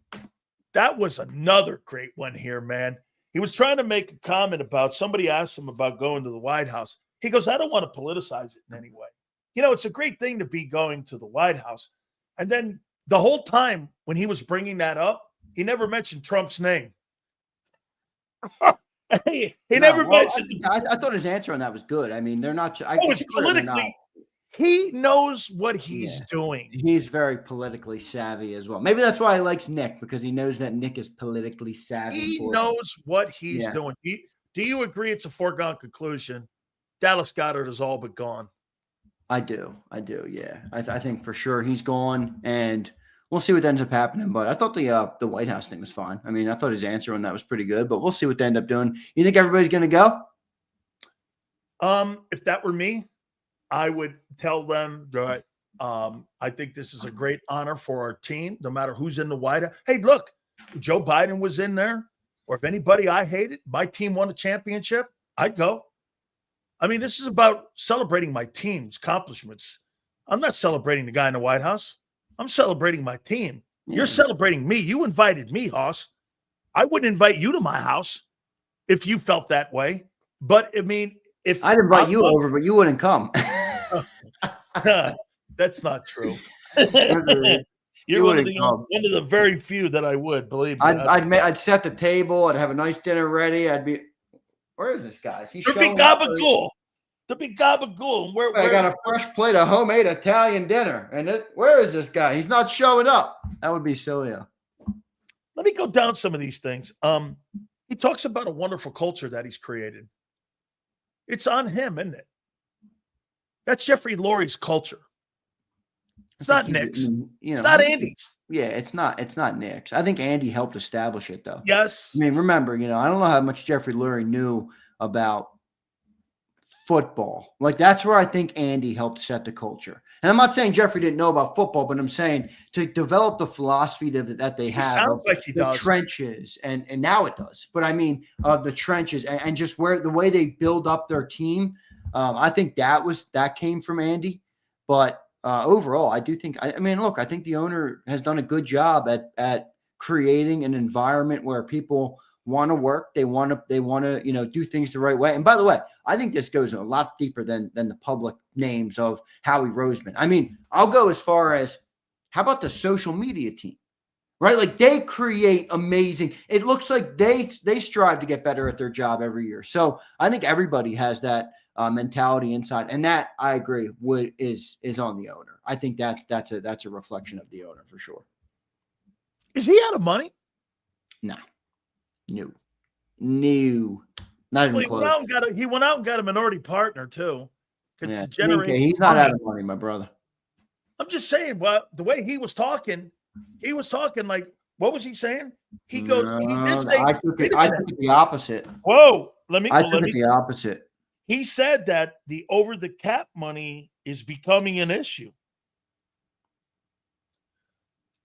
That was another great one here, man. He was trying to make a comment about somebody asked him about going to the White House. He goes, I don't want to politicize it in any way. It's a great thing to be going to the White House. And then the whole time when he was bringing that up, he never mentioned Trump's name. he never mentioned. I thought his answer on that was good. I mean, they're not. It's politically. He knows what he's doing. He's very politically savvy as well. Maybe that's why he likes Nick, because he knows that Nick is politically savvy. He knows what he's doing. Do you agree it's a foregone conclusion? Dallas Goedert is all but gone. I do. Yeah. I think for sure he's gone, and we'll see what ends up happening. But I thought the White House thing was fine. I mean, I thought his answer on that was pretty good, but we'll see what they end up doing. You think everybody's going to go? If that were me, I would tell them that I think this is a great honor for our team, no matter who's in the White House. Hey, look, if Joe Biden was in there, or if anybody I hated, my team won a championship, I'd go. I mean, this is about celebrating my team's accomplishments. I'm not celebrating the guy in the White House. I'm celebrating my team. You're celebrating me. You invited me, Hoss. I wouldn't invite you to my house if you felt that way. But, I mean, if I'd invite you over, but you wouldn't come. That's not true. You're one of the very few that I would, believe me. I'd set the table. I'd have a nice dinner ready. Where is this guy? He's showing up. The big gabagool. I got a fresh plate of homemade Italian dinner. And where is this guy? He's not showing up. That would be Sileo. Let me go down some of these things. He talks about a wonderful culture that he's created. It's on him, isn't it? That's Jeffrey Lurie's culture. It's not Nick's. It's not Andy's. Yeah, it's not Nick's. I think Andy helped establish it, though. Yes. I mean, remember, I don't know how much Jeffrey Lurie knew about football. Like, that's where I think Andy helped set the culture. And I'm not saying Jeffrey didn't know about football, but I'm saying to develop the philosophy that they have. Sounds like he does. Trenches, and now it does. But I mean, the trenches and just where the way they build up their team. I think that came from Andy. But overall, I do think. I mean, look, I think the owner has done a good job at creating an environment where people want to work. They want to, do things the right way. And by the way, I think this goes a lot deeper than the public names of Howie Roseman. I mean, I'll go as far as, how about the social media team, right? Like, they create amazing. It looks like they strive to get better at their job every year. So I think everybody has that mentality inside, and that, I agree, is on the owner. I think that's a reflection of the owner for sure. Is he out of money? No. Not even close. He went out and got a minority partner too. He's not out of money, my brother. I'm just saying, well, the way he was talking like, what was he saying? He goes, he did say, I took it the opposite. whoa, I took it the opposite. He said that the over the cap money is becoming an issue.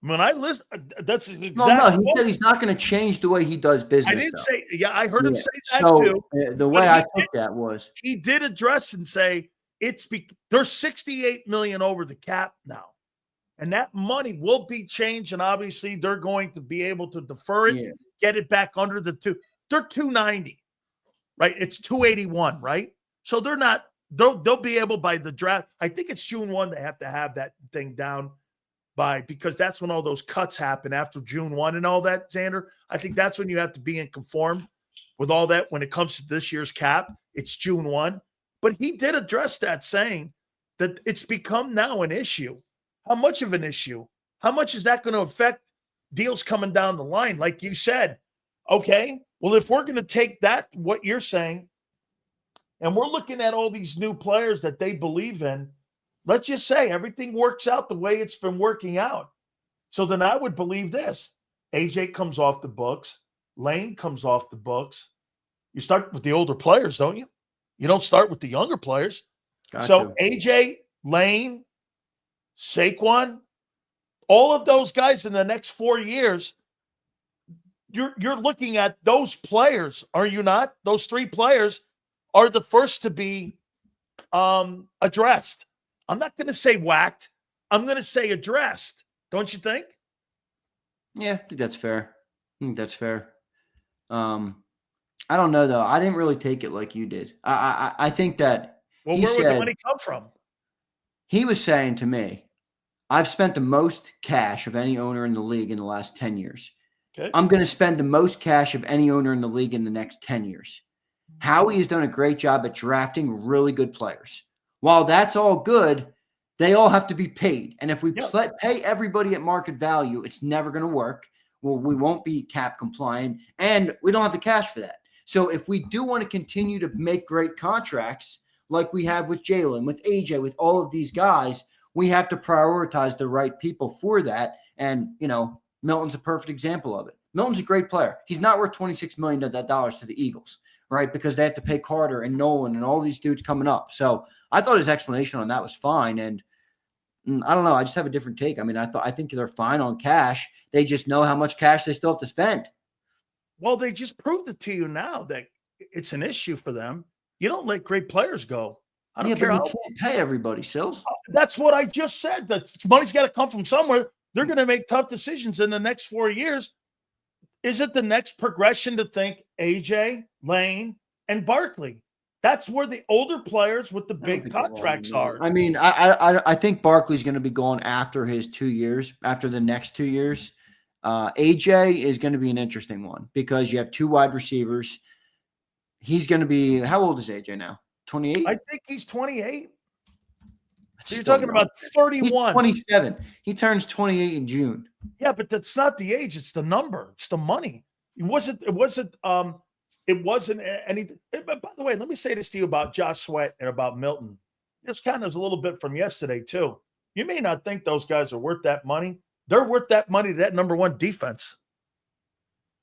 When I listen, that's exactly. No, he said he's not going to change the way he does business. I didn't say, yeah, I heard him say that so, too. The way I took that was he did address and say there's 68 million over the cap now, and that money will be changed, and obviously they're going to be able to defer it, get it back under the two. They're 290, right? It's 281, right? So they're not. They'll be able by the draft. I think it's June 1. They have to have that thing down. Because that's when all those cuts happen after June 1 and all that, Xander. I think that's when you have to be in conform with all that when it comes to this year's cap. It's June 1. But he did address that, saying that it's become now an issue. How much of an issue? How much is that going to affect deals coming down the line? Like you said, okay, well, if we're going to take that, what you're saying, and we're looking at all these new players that they believe in, let's just say everything works out the way it's been working out. So then I would believe this. AJ comes off the books. Lane comes off the books. You start with the older players, don't you? You don't start with the younger players. So AJ, Lane, Saquon, all of those guys in the next 4 years, you're looking at those players, are you not? Those three players are the first to be addressed. I'm not going to say whacked. I'm going to say addressed. Don't you think? Yeah, I think that's fair. I don't know, though. I didn't really take it like you did. I think that where would the money come from? He was saying to me, I've spent the most cash of any owner in the league in the last 10 years. Okay. I'm going to spend the most cash of any owner in the league in the next 10 years. Howie has done a great job at drafting really good players. While that's all good, they all have to be paid. And if we pay everybody at market value, it's never going to work. Well, we won't be cap compliant, and we don't have the cash for that. So if we do want to continue to make great contracts like we have with Jalen, with AJ, with all of these guys, we have to prioritize the right people for that. And, Milton's a perfect example of it. Milton's a great player. He's not worth $26 million of that dollars to the Eagles, right? Because they have to pay Carter and Nolan and all these dudes coming up. So I thought his explanation on that was fine. And I don't know. I just have a different take. I mean, I think they're fine on cash. They just know how much cash they still have to spend. Well, they just proved it to you now that it's an issue for them. You don't let great players go. I don't care. But you can't pay everybody, Sills. That's what I just said. That money's got to come from somewhere. They're going to make tough decisions in the next 4 years. Is it the next progression to think AJ, Lane, and Barkley? That's where the older players with the big contracts are. I mean, I think Barkley's going to be gone after his 2 years, after the next 2 years. AJ is going to be an interesting one because you have two wide receivers. He's going to be, how old is AJ now? 28? I think he's 28. So you're talking about 31. He's 27. He turns 28 in June. Yeah, but that's not the age. It's the number. It's the money. It wasn't anything. By the way, let me say this to you about Josh Sweat and about Milton. This kind of is a little bit from yesterday, too. You may not think those guys are worth that money. They're worth that money to that number one defense.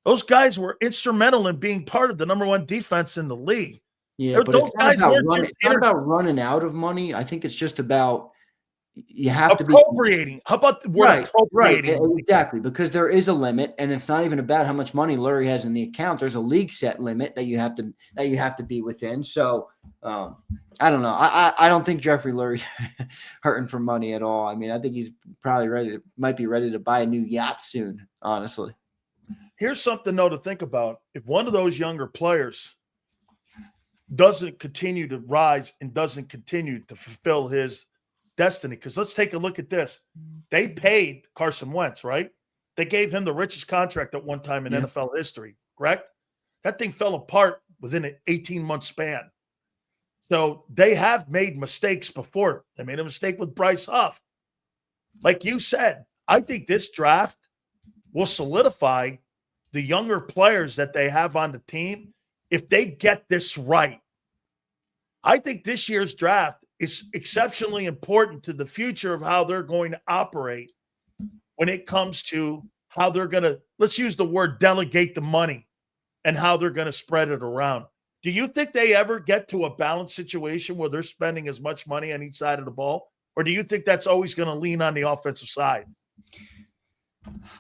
Those guys were instrumental in being part of the number one defense in the league. Yeah, but it's not about running out of money. I think it's just about you have appropriating. How about the word appropriating? Right, exactly, because there is a limit, and it's not even about how much money Lurie has in the account. There's a league set limit that you have to be within. So I don't know. I don't think Jeffrey Lurie's hurting for money at all. I mean, I think he's probably might be ready to buy a new yacht soon, honestly. Here's something, though, to think about. If one of those younger players doesn't continue to rise and doesn't continue to fulfill his destiny, because let's take a look at this. They paid Carson Wentz, right? They gave him the richest contract at one time in NFL history, correct? That thing fell apart within an 18-month span. So they have made mistakes before. They made a mistake with Bryce Huff. Like you said, I think this draft will solidify the younger players that they have on the team if they get this right. I think this year's draft is exceptionally important to the future of how they're going to operate when it comes to how they're going to, let's use the word delegate the money and how they're going to spread it around. Do you think they ever get to a balanced situation where they're spending as much money on each side of the ball? Or do you think that's always going to lean on the offensive side?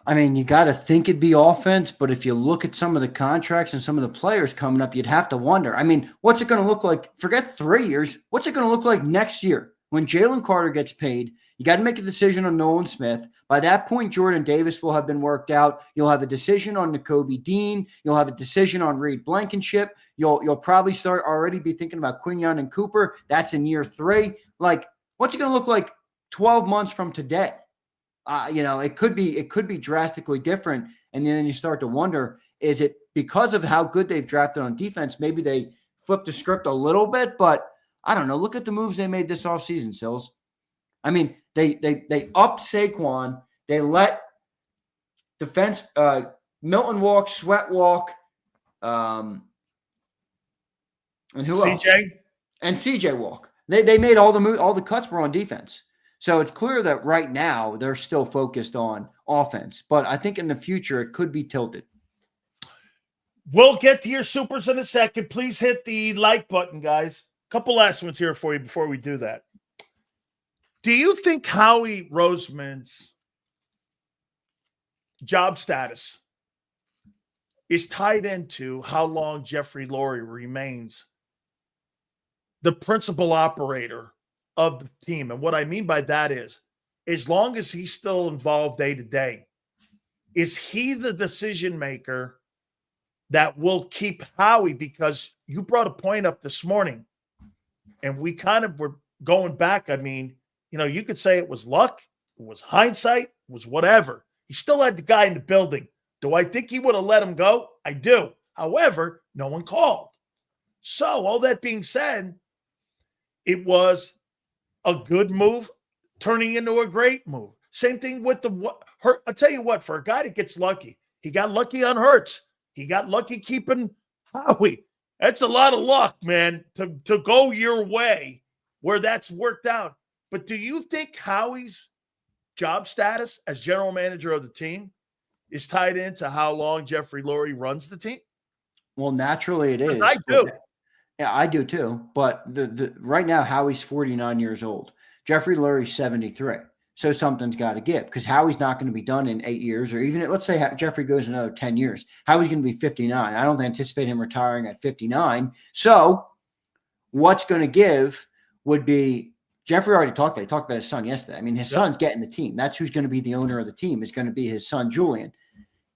I mean, you got to think it'd be offense, but if you look at some of the contracts and some of the players coming up, you'd have to wonder. I mean, what's it going to look like? Forget 3 years. What's it going to look like next year when Jalen Carter gets paid? You got to make a decision on Nolan Smith. By that point, Jordan Davis will have been worked out. You'll have a decision on Nakobe Dean. You'll have a decision on Reed Blankenship. You'll probably start already be thinking about Quinyon and Cooper. That's in year 3. Like, what's it going to look like 12 months from today? It could be drastically different. And then you start to wonder, is it because of how good they've drafted on defense? Maybe they flipped the script a little bit, but I don't know. Look at the moves they made this offseason, Sills. I mean, they upped Saquon. They let defense Milton walk, Sweat walk, and who else? CJ? And CJ walk. They made all the cuts were on defense. So it's clear that right now they're still focused on offense. But I think in the future it could be tilted. We'll get to your supers in a second. Please hit the like button, guys. A couple last ones here for you before we do that. Do you think Howie Roseman's job status is tied into how long Jeffrey Lurie remains the principal operator of the team? And what I mean by that is, as long as he's still involved day to day, is he the decision maker that will keep Howie? Because you brought a point up this morning, and we kind of were going back. I mean, you could say it was luck, it was hindsight, it was whatever. He still had the guy in the building. Do I think he would have let him go? I do. However, no one called. So all that being said, it was a good move turning into a great move. Same thing with I'll tell you what, for a guy that gets lucky, he got lucky on Hurts. He got lucky keeping Howie. That's a lot of luck, man, to go your way where that's worked out. But do you think Howie's job status as general manager of the team is tied into how long Jeffrey Lurie runs the team? Well, naturally it is. I do. Yeah, I do too. But the right now, Howie's 49 years old. Jeffrey Lurie's 73. So something's got to give, because Howie's not going to be done in 8 years, or even let's say Jeffrey goes another 10 years. Howie's going to be 59. I don't anticipate him retiring at 59. So what's going to give would be Jeffrey already talked about. He talked about his son yesterday. I mean, his son's getting the team. That's who's going to be the owner of the team. Is going to be his son, Julian.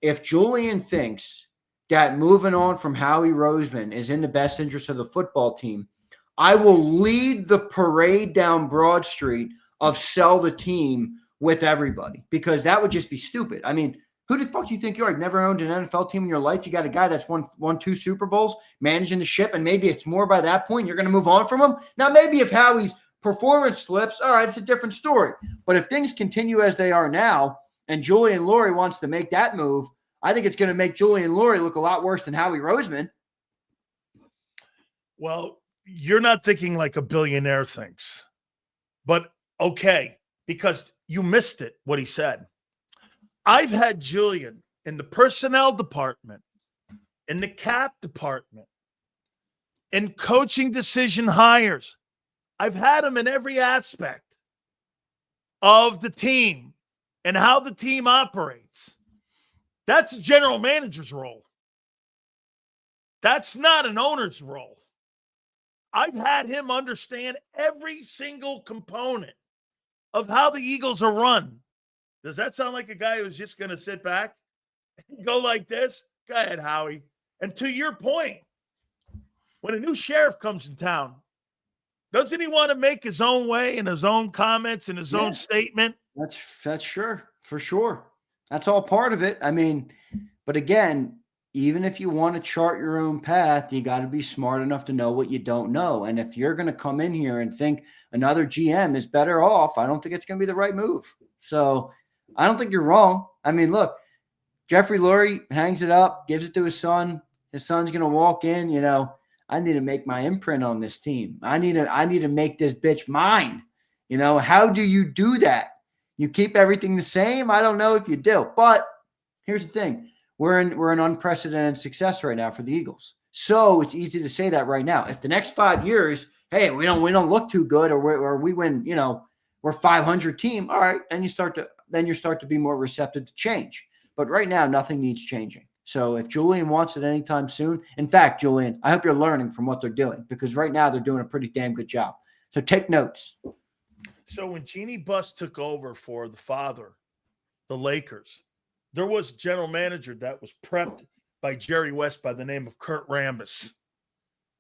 If Julian thinks that moving on from Howie Roseman is in the best interest of the football team, I will lead the parade down Broad Street of sell the team with everybody, because that would just be stupid. I mean, who the fuck do you think you are? You've never owned an NFL team in your life. You got a guy that's won 2 Super Bowls managing the ship, and maybe it's more by that point. You're going to move on from him. Now, maybe if Howie's performance slips, all right, it's a different story. But if things continue as they are now, and Julian Lurie wants to make that move, I think it's going to make Julian Lurie look a lot worse than Howie Roseman. Well, you're not thinking like a billionaire thinks. But okay, because you missed it, what he said. I've had Julian in the personnel department, in the cap department, in coaching decision hires. I've had him in every aspect of the team and how the team operates. That's a general manager's role. That's not an owner's role. I've had him understand every single component of how the Eagles are run. Does that sound like a guy who's just going to sit back and go like this? Go ahead, Howie. And to your point, when a new sheriff comes in town, doesn't he want to make his own way and his own comments and his own statement? That's sure, for sure. That's all part of it. I mean, but again, even if you want to chart your own path, you got to be smart enough to know what you don't know. And if you're going to come in here and think another GM is better off, I don't think it's going to be the right move. So I don't think you're wrong. I mean, look, Jeffrey Lurie hangs it up, gives it to his son. His son's going to walk in, I need to make my imprint on this team. I need to make this bitch mine. You know, how do you do that? You keep everything the same? I don't know if you do. But here's the thing. We're in unprecedented success right now for the Eagles. So it's easy to say that right now. If the next 5 years, hey, we don't look too good, or we win, you know, we're 500 team. All right, and you start to be more receptive to change. But right now, nothing needs changing. So if Julian wants it anytime soon, in fact, Julian, I hope you're learning from what they're doing, because right now they're doing a pretty damn good job. So take notes. So when Jeannie Buss took over for the father, the Lakers, there was a general manager that was prepped by Jerry West by the name of Kurt Rambis.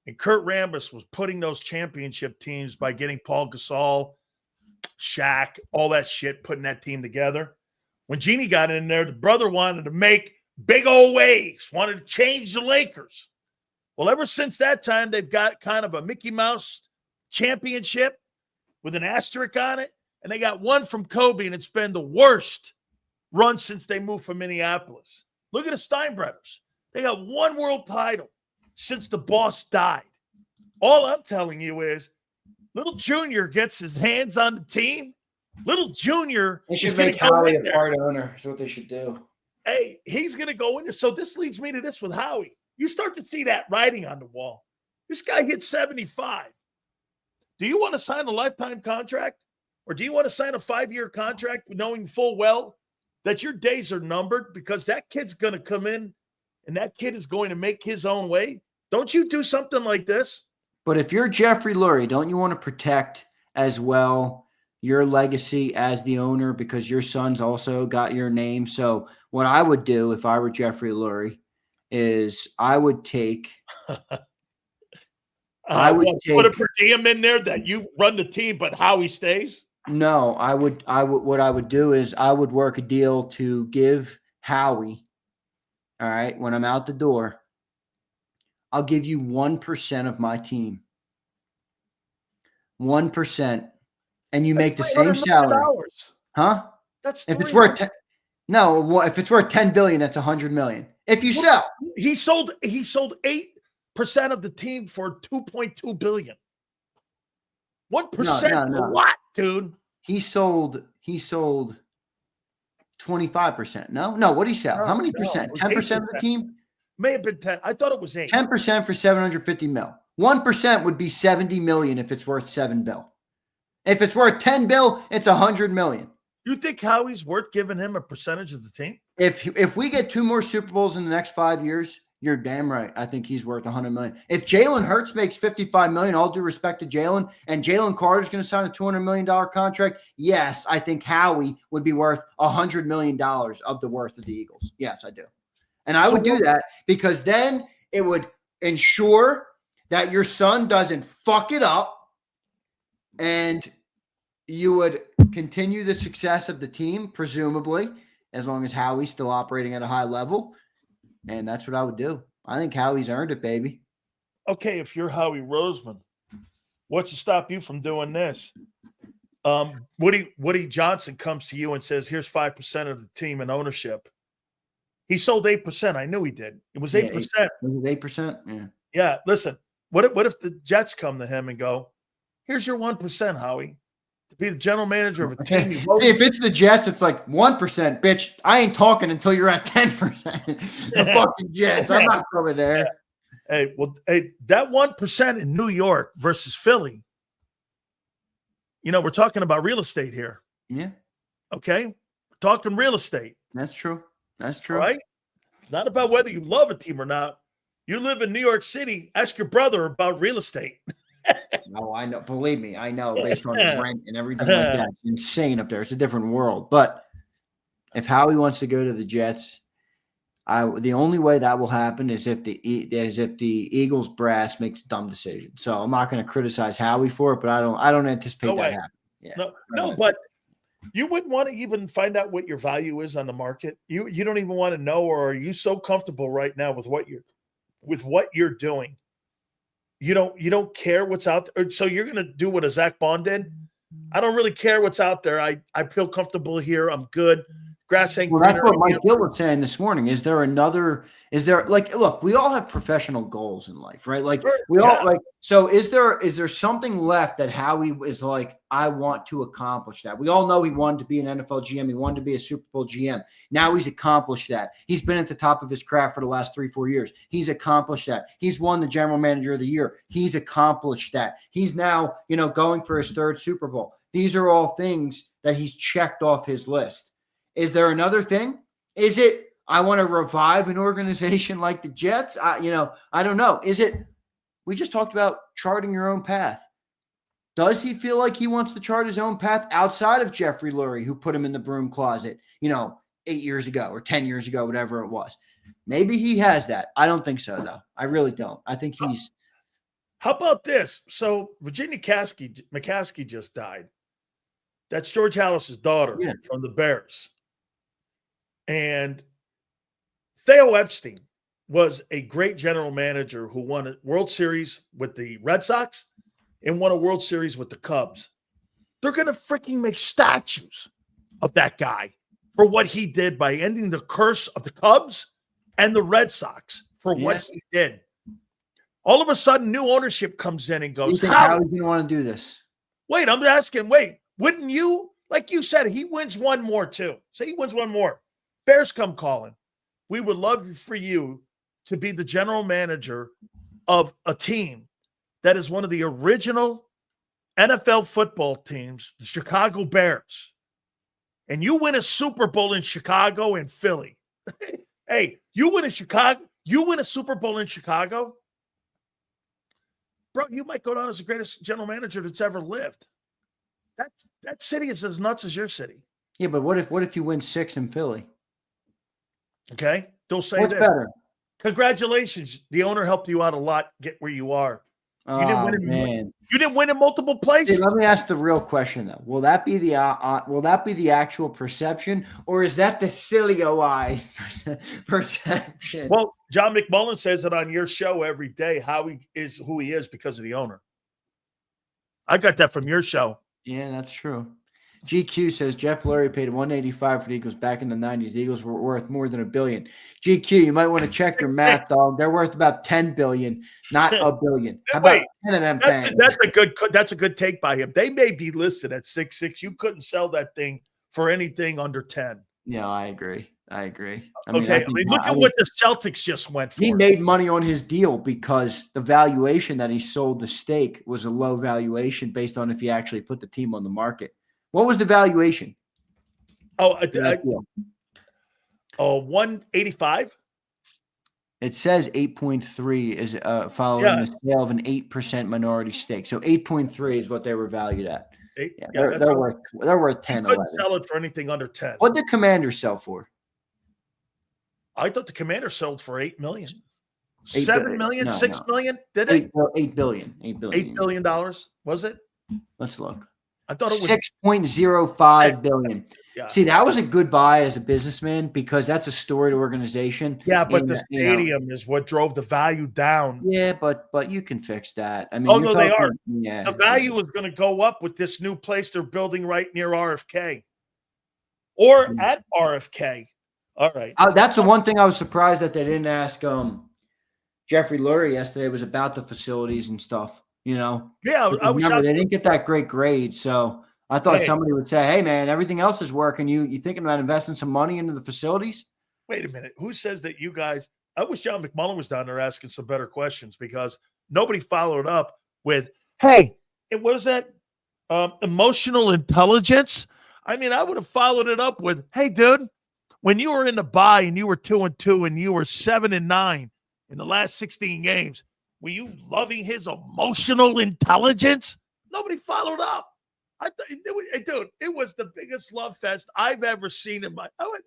And Kurt Rambis was putting those championship teams by getting Paul Gasol, Shaq, all that shit, putting that team together. When Jeannie got in there, the brother wanted to make big old waves, wanted to change the Lakers. Well, ever since that time, they've got kind of a Mickey Mouse championship with an asterisk on it, and they got one from Kobe, and it's been the worst run since they moved from Minneapolis. Look at the Steinbretters. They got one world title since the boss died. All I'm telling you is Little Junior gets his hands on the team. Little Junior They should make Howie a part owner. Is what they should do. Hey, he's going to go in there. So this leads me to this with Howie. You start to see that writing on the wall. This guy hit 75. Do you want to sign a lifetime contract? Or do you want to sign a 5-year contract knowing full well that your days are numbered, because that kid's going to come in and that kid is going to make his own way? Don't you do something like this? But if you're Jeffrey Lurie, don't you want to protect as well your legacy as the owner, because your son's also got your name? So what I would do if I were Jeffrey Lurie is I would take put a per diem in there that you run the team, but Howie stays. No, what I would do is I would work a deal to give Howie, all right, when I'm out the door, I'll give you 1% of my team. 1%. And you make the same salary. Huh? That's if it's worth if it's worth 10 billion, that's 100 million. If you sell. He sold 8% of the team for 2.2 billion. 1% for what, dude? He sold 25%. No, what did he sell? How many percent? 10% of the team? May have been 10. I thought it was 8. 10% for 750 mil. 1% would be 70 million if it's worth 7 bill. If it's worth 10 bill, it's 100 million. You think Howie's worth giving him a percentage of the team? If we get 2 more Super Bowls in the next 5 years, you're damn right. I think he's worth 100 million. If Jalen Hurts makes 55 million, all due respect to Jalen, and Jalen Carter's going to sign a $200 million contract, yes, I think Howie would be worth $100 million of the worth of the Eagles. Yes, I do. And I would do that because then it would ensure that your son doesn't fuck it up, and you would continue the success of the team, presumably, as long as Howie's still operating at a high level. And that's what I would do. I think Howie's earned it, baby. Okay, if you're Howie Roseman, what's to stop you from doing this? Woody Johnson comes to you and says, here's 5% of the team in ownership. He sold 8%. I knew he did. It was 8%. Was it 8%? Yeah. Yeah, listen, what if the Jets come to him and go, here's your 1%, Howie, to be the general manager of a team. See, if it's the Jets, it's like 1%, bitch. I ain't talking until you're at 10%. The fucking Jets. I'm not coming there. Hey, that 1% in New York versus Philly, we're talking about real estate here. Yeah. Okay? We're talking real estate. That's true. That's true. Right? It's not about whether you love a team or not. You live in New York City, ask your brother about real estate. No, I know. Believe me, I know. Based on the rent and everything like that, it's insane up there. It's a different world. But if Howie wants to go to the Jets, the only way that will happen is if the Eagles brass makes a dumb decision. So I'm not going to criticize Howie for it, but I don't anticipate that happening. Yeah. No, but you wouldn't want to even find out what your value is on the market. You don't even want to know, or are you so comfortable right now with what you're doing? You don't care what's out there. So you're going to do what a Zach Bond did. I don't really care what's out there. I feel comfortable here. I'm good. grass ain't Well, that's greener what on the Mike Gill was saying this morning. Is there like, look, we all have professional goals in life, right? Like Sure, we all yeah. like, so is there something left that Howie is like, I want to accomplish that? We all know he wanted to be an NFL GM. He wanted to be a Super Bowl GM. Now he's accomplished that. He's been at the top of his craft for the last 3-4 years. He's accomplished that. He's won the general manager of the year. He's accomplished that. He's now, going for his 3rd Super Bowl. These are all things that he's checked off his list. Is there another thing? Is it, I want to revive an organization like the Jets? I don't know. Is it, we just talked about charting your own path. Does he feel like he wants to chart his own path outside of Jeffrey Lurie, who put him in the broom closet, 8 years ago or 10 years ago, whatever it was? Maybe he has that. I don't think so, though. I really don't. I think he's. How about this? So Virginia McCaskey just died. That's George Halas's daughter from the Bears. And Theo Epstein was a great general manager who won a World Series with the Red Sox and won a World Series with the Cubs. They're going to freaking make statues of that guy for what he did by ending the curse of the Cubs and the Red Sox for what he did. All of a sudden, new ownership comes in and goes, how are you going to want to do this? Wait, I'm asking, wouldn't you, like you said, he wins one more too. Say he wins one more. Bears come calling. We would love for you to be the general manager of a team that is one of the original NFL football teams, the Chicago Bears. And you win a Super Bowl in Chicago and Philly. Hey, you win a Super Bowl in Chicago, bro, you might go down as the greatest general manager that's ever lived. That city is as nuts as your city. Yeah, but what if you win 6 in Philly? Okay, don't say What's this. better? Congratulations, the owner helped you out a lot. Get where you are. You didn't win in multiple places. Hey, let me ask the real question though. Will that be the actual perception, or is that the Sileo-ized perception? Well, John McMullen says it on your show every day. Howie is who he is because of the owner. I got that from your show. Yeah, that's true. GQ says Jeff Lurie paid $185 for the Eagles back in the 90s. The Eagles were worth more than $1 billion. GQ, you might want to check your math, dog. They're worth about $10 billion, not $1 billion. How about 10 of them? That's a good take by him. They may be listed at 6.6. You couldn't sell that thing for anything under 10. Yeah, I agree. Look at what the Celtics just went for. He made money on his deal because the valuation that he sold the stake was a low valuation based on if he actually put the team on the market. What was the valuation? 185. It says 8.3 is following the sale of an 8% minority stake. So 8.3 is what they were valued at. They're worth 10. You couldn't sell it for anything under 10. What did Commander sell for? I thought the Commander sold for $8 million. 8 $7 million, no, $6 million? Did it? $8 billion. $8 billion. Was it? Let's look. I thought it was $6.05 billion. Yeah. See, that was a good buy as a businessman because that's a storied organization. Yeah, but the stadium is what drove the value down. Yeah, but you can fix that. I mean, no, they are. Yeah, the value is going to go up with this new place they're building right near RFK or at RFK. All right. That's the one thing I was surprised that they didn't ask Jeffrey Lurie yesterday was about the facilities and stuff. Yeah, I was shocked. They didn't get that great grade, so I thought somebody would say, "Hey, man, everything else is working. You thinking about investing some money into the facilities?" Wait a minute. Who says that you guys? I wish John McMullen was down there asking some better questions because nobody followed up with, "Hey, it was that emotional intelligence." I mean, I would have followed it up with, "Hey, dude, when you were in the bye and you were 2-2 and you were 7-9 in the last 16 games." Were you loving his emotional intelligence? Nobody followed up. Dude, it was the biggest love fest I've ever seen in my. Oh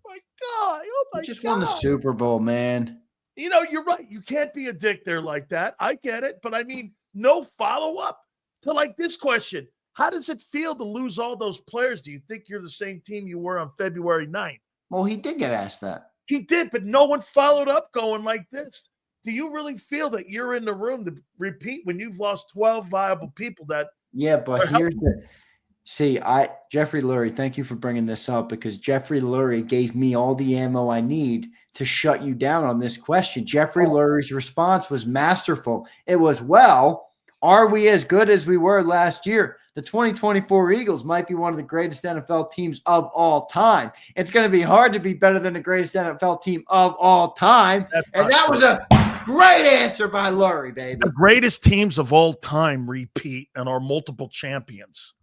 my God! You just won the Super Bowl, man. You're right. You can't be a dick there like that. I get it, but I mean, no follow up to like this question. How does it feel to lose all those players? Do you think you're the same team you were on February 9th? Well, he did get asked that. He did, but no one followed up going like this. Do you really feel that you're in the room to repeat when you've lost 12 viable people that? Yeah, but See, Jeffrey Lurie, thank you for bringing this up because Jeffrey Lurie gave me all the ammo I need to shut you down on this question. Jeffrey Lurie's response was masterful. It was, well, are we as good as we were last year? The 2024 Eagles might be one of the greatest NFL teams of all time. It's going to be hard to be better than the greatest NFL team of all time. And that was a great answer by Lurie, baby. The greatest teams of all time repeat and are multiple champions.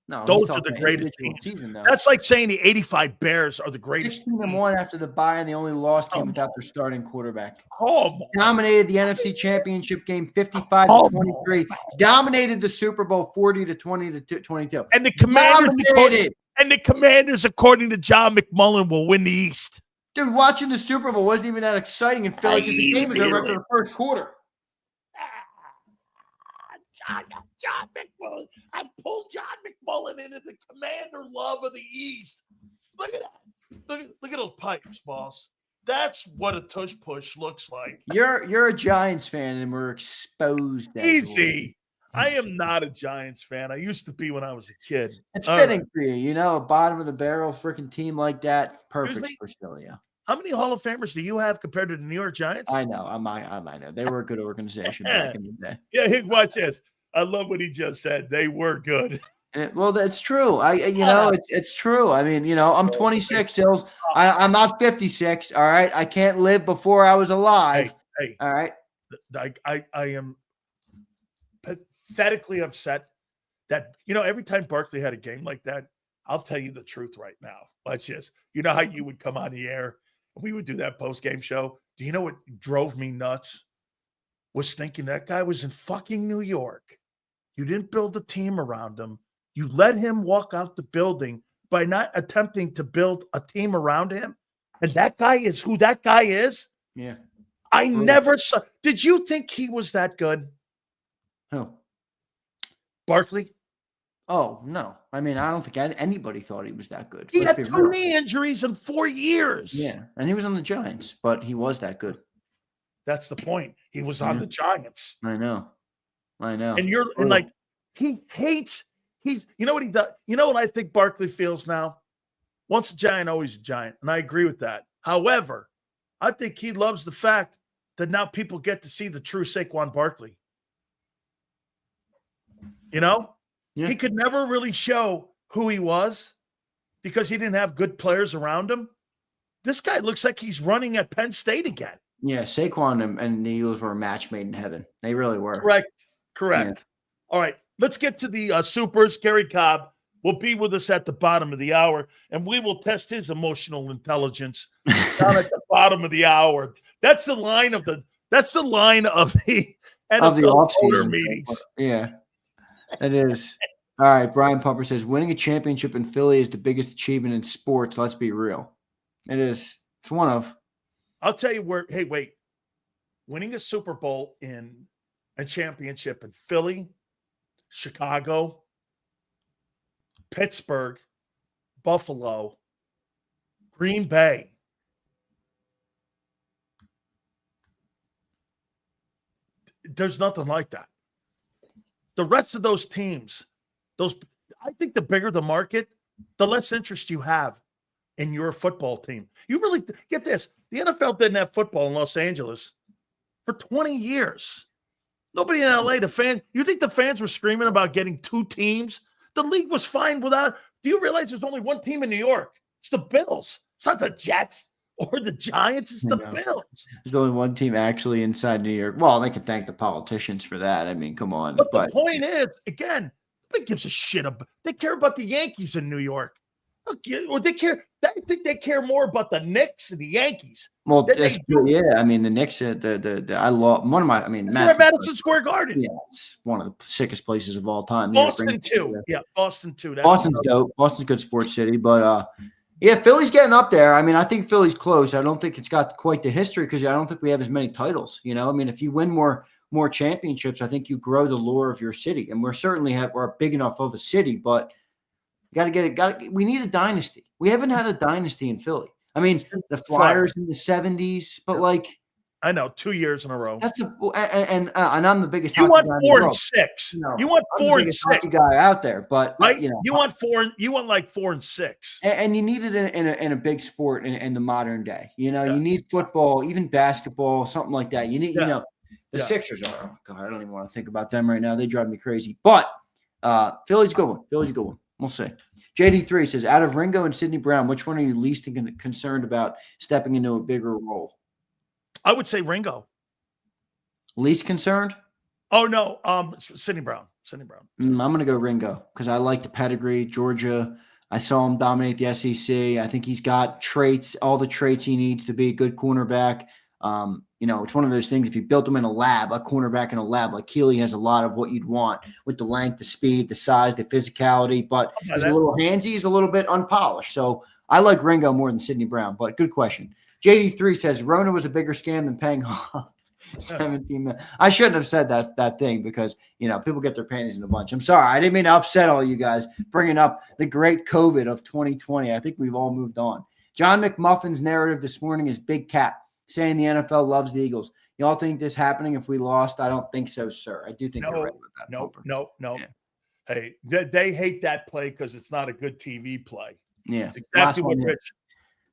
No, those are the greatest teams. Season, that's like saying the 85 Bears are the greatest. 16-1 after the bye, and the only loss came without their starting quarterback. Oh, dominated the NFC Championship game 55-23. Dominated the Super Bowl 40-20-22. And the Commanders, according to John McMullen, will win the East. Dude, watching the Super Bowl wasn't even that exciting in Philly because the game was over after the first quarter. John McMullen. I pulled John McMullen into the Commander love of the East. Look at that. Look at those pipes, boss. That's what a tush push looks like. You're a Giants fan, and we're exposed. Easy. I am not a Giants fan. I used to be when I was a kid. It's fitting for you. You know, a bottom of the barrel freaking team like that. Perfect for Sileo. How many Hall of Famers do you have compared to the New York Giants? I know. I know. They were a good organization back in the day. Yeah, watch this. I love what he just said. They were good. Well, that's true. It's true. I mean, I'm 26, Hills. I'm not 56. All right. I can't live before I was alive. Hey. All right. I am pathetically upset that, every time Barkley had a game like that, I'll tell you the truth right now. Watch this. You know how you would come on the air and we would do that post-game show? Do you know what drove me nuts? Was thinking that guy was in fucking New York. You didn't build a team around him. You let him walk out the building by not attempting to build a team around him. And that guy is who that guy is. Yeah. I never saw. Did you think he was that good? Who? Barkley? Oh, no. I mean, I don't think anybody thought he was that good. He had 2 knee injuries in 4 years. Yeah. And he was on the Giants, but he was that good. That's the point. He was on the Giants. I know. And he hates. You know what he does? You know what I think Barkley feels now? Once a Giant, always a Giant. And I agree with that. However, I think he loves the fact that now people get to see the true Saquon Barkley. Yeah. He could never really show who he was because he didn't have good players around him. This guy looks like he's running at Penn State again. Yeah, Saquon and the Eagles were a match made in heaven. They really were. Correct. Yeah. All right, let's get to the Supers. Gary Cobb will be with us at the bottom of the hour, and we will test his emotional intelligence down at the bottom of the hour. That's the line of the NFL owner meetings. Yeah, it is. All right, Brian Pumper says, winning a championship in Philly is the biggest achievement in sports. Let's be real. It is. It's one of. I'll tell you where. Hey, wait. Winning a Super Bowl in a championship in Philly, Chicago, Pittsburgh, Buffalo, Green Bay. There's nothing like that. The rest of those teams, I think the bigger the market, the less interest you have in your football team. You really get this. The NFL didn't have football in Los Angeles for 20 years. Nobody in LA, you think the fans were screaming about getting 2 teams? The league was fine without. Do you realize there's only one team in New York? It's the Bills. It's not the Jets or the Giants. It's the Bills. There's only one team actually inside New York. Well, they can thank the politicians for that. I mean, come on. But the point is, again, nobody gives a shit about. They care about the Yankees in New York. Or they care. I think they care more about the Knicks and the Yankees. Well, yeah. I mean, the Knicks. I love one of my. I mean, Madison Square Garden. Yeah, it's one of the sickest places of all time. Boston too. Yeah, Boston too. Boston's dope. Boston's a good sports city, but yeah, Philly's getting up there. I mean, I think Philly's close. I don't think it's got quite the history because I don't think we have as many titles. I mean, if you win more championships, I think you grow the lore of your city, and we're big enough of a city, but. Got to get it. We need a dynasty. We haven't had a dynasty in Philly. I mean, the Flyers in the 70s, but I know, 2 years in a row. That's and I'm the biggest. You want guy 4 in the and 6. No, You want I'm 4 the and biggest 6 hockey guy out there, but right? you know, You want 4. You want like 4 and 6. And you need it in a big sport in the modern day. You know, Yeah. you need football, even basketball, something like that. You need, Yeah. you know, the Yeah. Sixers are. Oh God, I don't even want to think about them right now. They drive me crazy. But Philly's a good one. Philly's a good one. We'll see. JD3 says, out of Ringo and Sidney Brown, which one are you least concerned about stepping into a bigger role? I would say Ringo. Least concerned? Oh no, Sidney Brown. Sidney Brown. I'm going to go Ringo because I like the pedigree. Georgia. I saw him dominate the SEC. I think he's got traits, all the traits he needs to be a good cornerback. You know, it's one of those things. If you built him in a lab, a cornerback in a lab, like Keeley has a lot of what you'd want with the length, the speed, the size, the physicality, but he's a little handsy, he's a little bit unpolished. So I like Ringo more than Sidney Brown, but good question. JD3 says Rona was a bigger scam than paying 17 million. I shouldn't have said that thing because, you know, people get their panties in a bunch. I'm sorry. I didn't mean to upset all you guys bringing up the great COVID of 2020. I think we've all moved on. John McMuffin's narrative this morning is Big Cat saying the NFL loves the Eagles. Y'all think this happening if we lost? I don't think so, sir. I do think you're right with that. No. Yeah. Hey, they hate that play because it's not a good TV play. Yeah. It's exactly what Rich.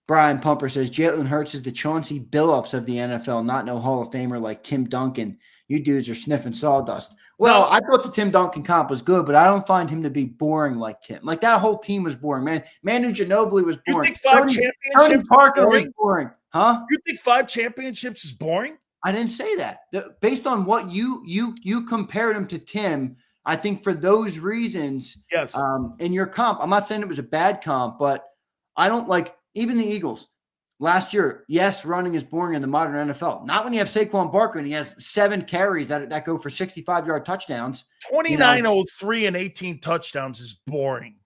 Brian Pumper says Jalen Hurts is the Chauncey Billups of the NFL, not no Hall of Famer like Tim Duncan. You dudes are sniffing sawdust. Well, I thought the Tim Duncan comp was good, but I don't find him to be boring like Tim. Like that whole team was boring, man. Manu Ginobili was boring. You think 5 championships? Tony Parker was boring, huh? You think 5 championships is boring? I didn't say that. Based on what you compared him to Tim, I think for those reasons, yes. In your comp, I'm not saying it was a bad comp, but I don't like. Even the Eagles last year, yes, running is boring in the modern NFL. Not when you have Saquon Barkley and he has 7 carries that go for 65-yard touchdowns. 29-03 and 18 touchdowns is boring.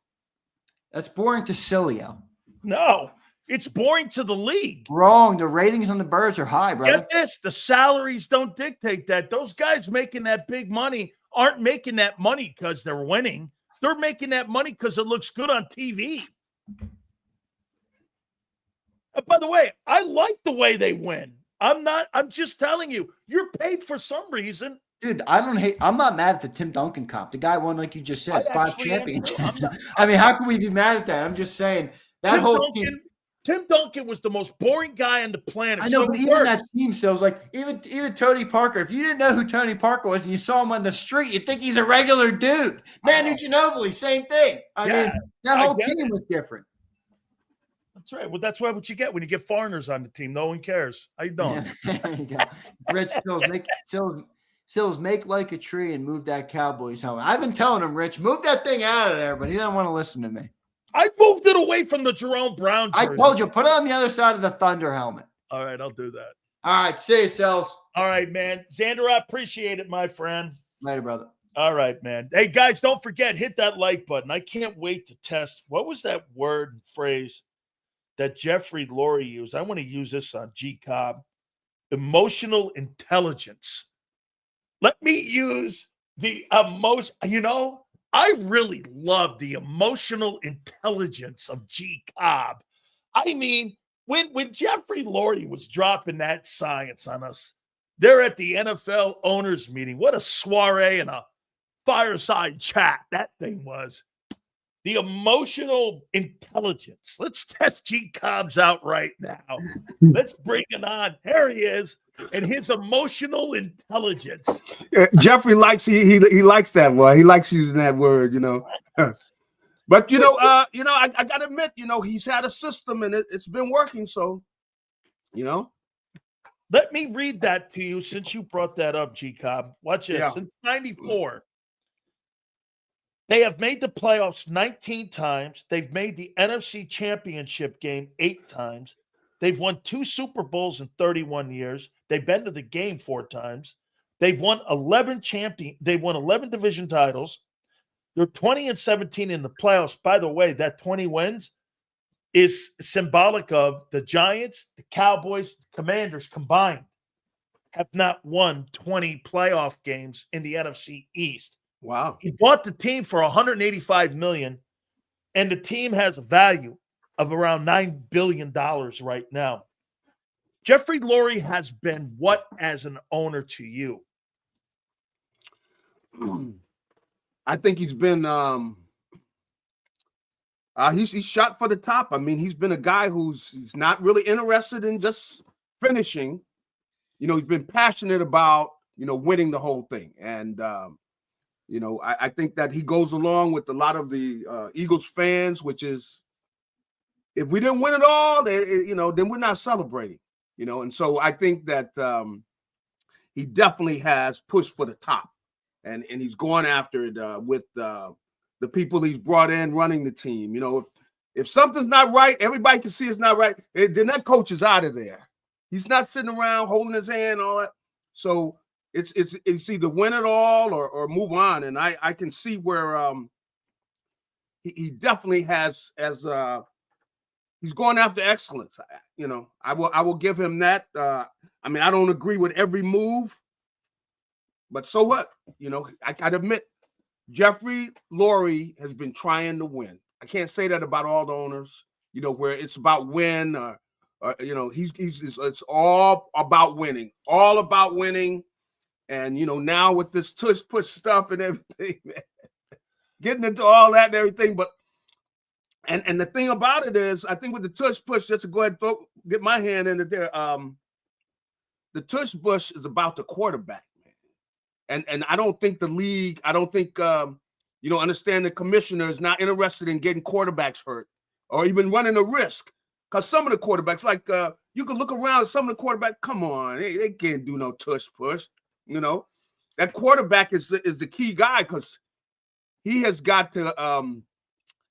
That's boring to Sileo. No, it's boring to the league. Wrong. The ratings on the Birds are high, brother. Get this. The salaries don't dictate that. Those guys making that big money aren't making that money because they're winning. They're making that money because it looks good on TV. By the way, I like the way they win. I'm just telling you, you're paid for some reason. Dude, I'm not mad at the Tim Duncan comp. The guy won, like you just said, 5 championships. I mean, how can we be mad at that? I'm just saying that team. Tim Duncan was the most boring guy on the planet. I know, but even that team sells like even Tony Parker. If you didn't know who Tony Parker was and you saw him on the street, you'd think he's a regular dude. Manu Ginobili, same thing. I mean, that whole team was different. That's right. Well, that's what you get when you get foreigners on the team. No one cares. How you doing? Yeah, there you go. Rich Sills, make like a tree and move that Cowboys home. I've been telling him, Rich, move that thing out of there, but he doesn't want to listen to me. I moved it away from the Jerome Brown jersey. I told you, put it on the other side of the Thunder helmet. All right, I'll do that. All right, see you, Sills. All right, man. Xander, I appreciate it, my friend. Later, brother. All right, man. Hey, guys, don't forget, hit that like button. I can't wait to test. What was that word and phrase that Jeffrey Lurie used? I want to use this on JAKIB. Emotional intelligence. Let me use the emotion. You know, I really love the emotional intelligence of JAKIB. I mean, when Jeffrey Lurie was dropping that science on us, they're at the NFL owners meeting. What a soiree and a fireside chat that thing was. The emotional intelligence. Let's test JAKIB's out right now. Let's bring it on. Here he is, and his emotional intelligence. Jeffrey likes he likes that word. He likes using that word, you know. But I gotta admit, he's had a system and it's been working. So, let me read that to you since you brought that up, JAKIB. Watch this. Yeah. Since '94. They have made the playoffs 19 times. They've made the NFC Championship game 8 times. They've won 2 Super Bowls in 31 years. They've been to the game 4 times. They've won 11 division titles. They're 20-17 in the playoffs. By the way, that 20 wins is symbolic of the Giants, the Cowboys, the Commanders combined have not won 20 playoff games in the NFC East. Wow. He bought the team for $185 million, and the team has a value of around $9 billion right now. Jeffrey Lurie has been what as an owner to you? I think he's been he's shot for the top. I mean, he's been a guy he's not really interested in just finishing. You know, he's been passionate about, you know, winning the whole thing. And you know, I think that he goes along with a lot of the Eagles fans, which is, if we didn't win it all, you know, then we're not celebrating, you know. And so I think that he definitely has pushed for the top, and he's going after it with the people he's brought in running the team. You know, if something's not right, everybody can see it's not right, then that coach is out of there. He's not sitting around holding his hand, all that. So it's either win it all or move on. And I can see where he definitely has, as he's going after excellence. You know, I will give him that. I mean, I don't agree with every move, but so what? You know, I gotta admit, Jeffrey Lurie has been trying to win. I can't say that about all the owners, you know, where it's about win or you know, it's all about winning, all about winning. And, you know, now with this tush push stuff and everything, man, getting into all that and everything. But, and the thing about it is, I think with the tush push, just to go ahead and get my hand in it there, the tush push is about the quarterback, man. And I don't think the league, I don't think, you know, understand the commissioner is not interested in getting quarterbacks hurt or even running a risk. Because some of the quarterbacks, like you can look around, some of the quarterbacks, come on, they can't do no tush push. You know, that quarterback is the key guy, because he has got to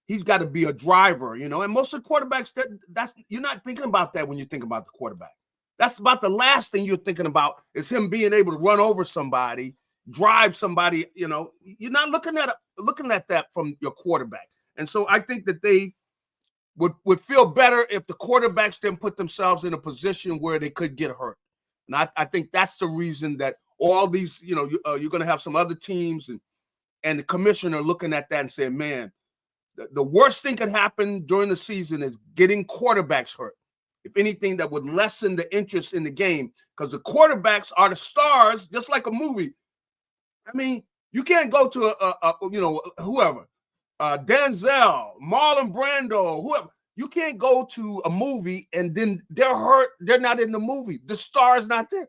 he's got to be a driver, you know. And most of the quarterbacks, that's you're not thinking about that when you think about the quarterback. That's about the last thing you're thinking about, is him being able to run over somebody, drive somebody. You know, you're not looking at that from your quarterback. And so I think that they would feel better if the quarterbacks didn't put themselves in a position where they could get hurt. And I think that's the reason that all these, you know, you're going to have some other teams and the commissioner looking at that and saying, man, the worst thing could happen during the season is getting quarterbacks hurt. If anything, that would lessen the interest in the game, because the quarterbacks are the stars, just like a movie. I mean, you can't go to you know, whoever, Denzel, Marlon Brando, whoever. You can't go to a movie and then they're hurt. They're not in the movie. The star's not there.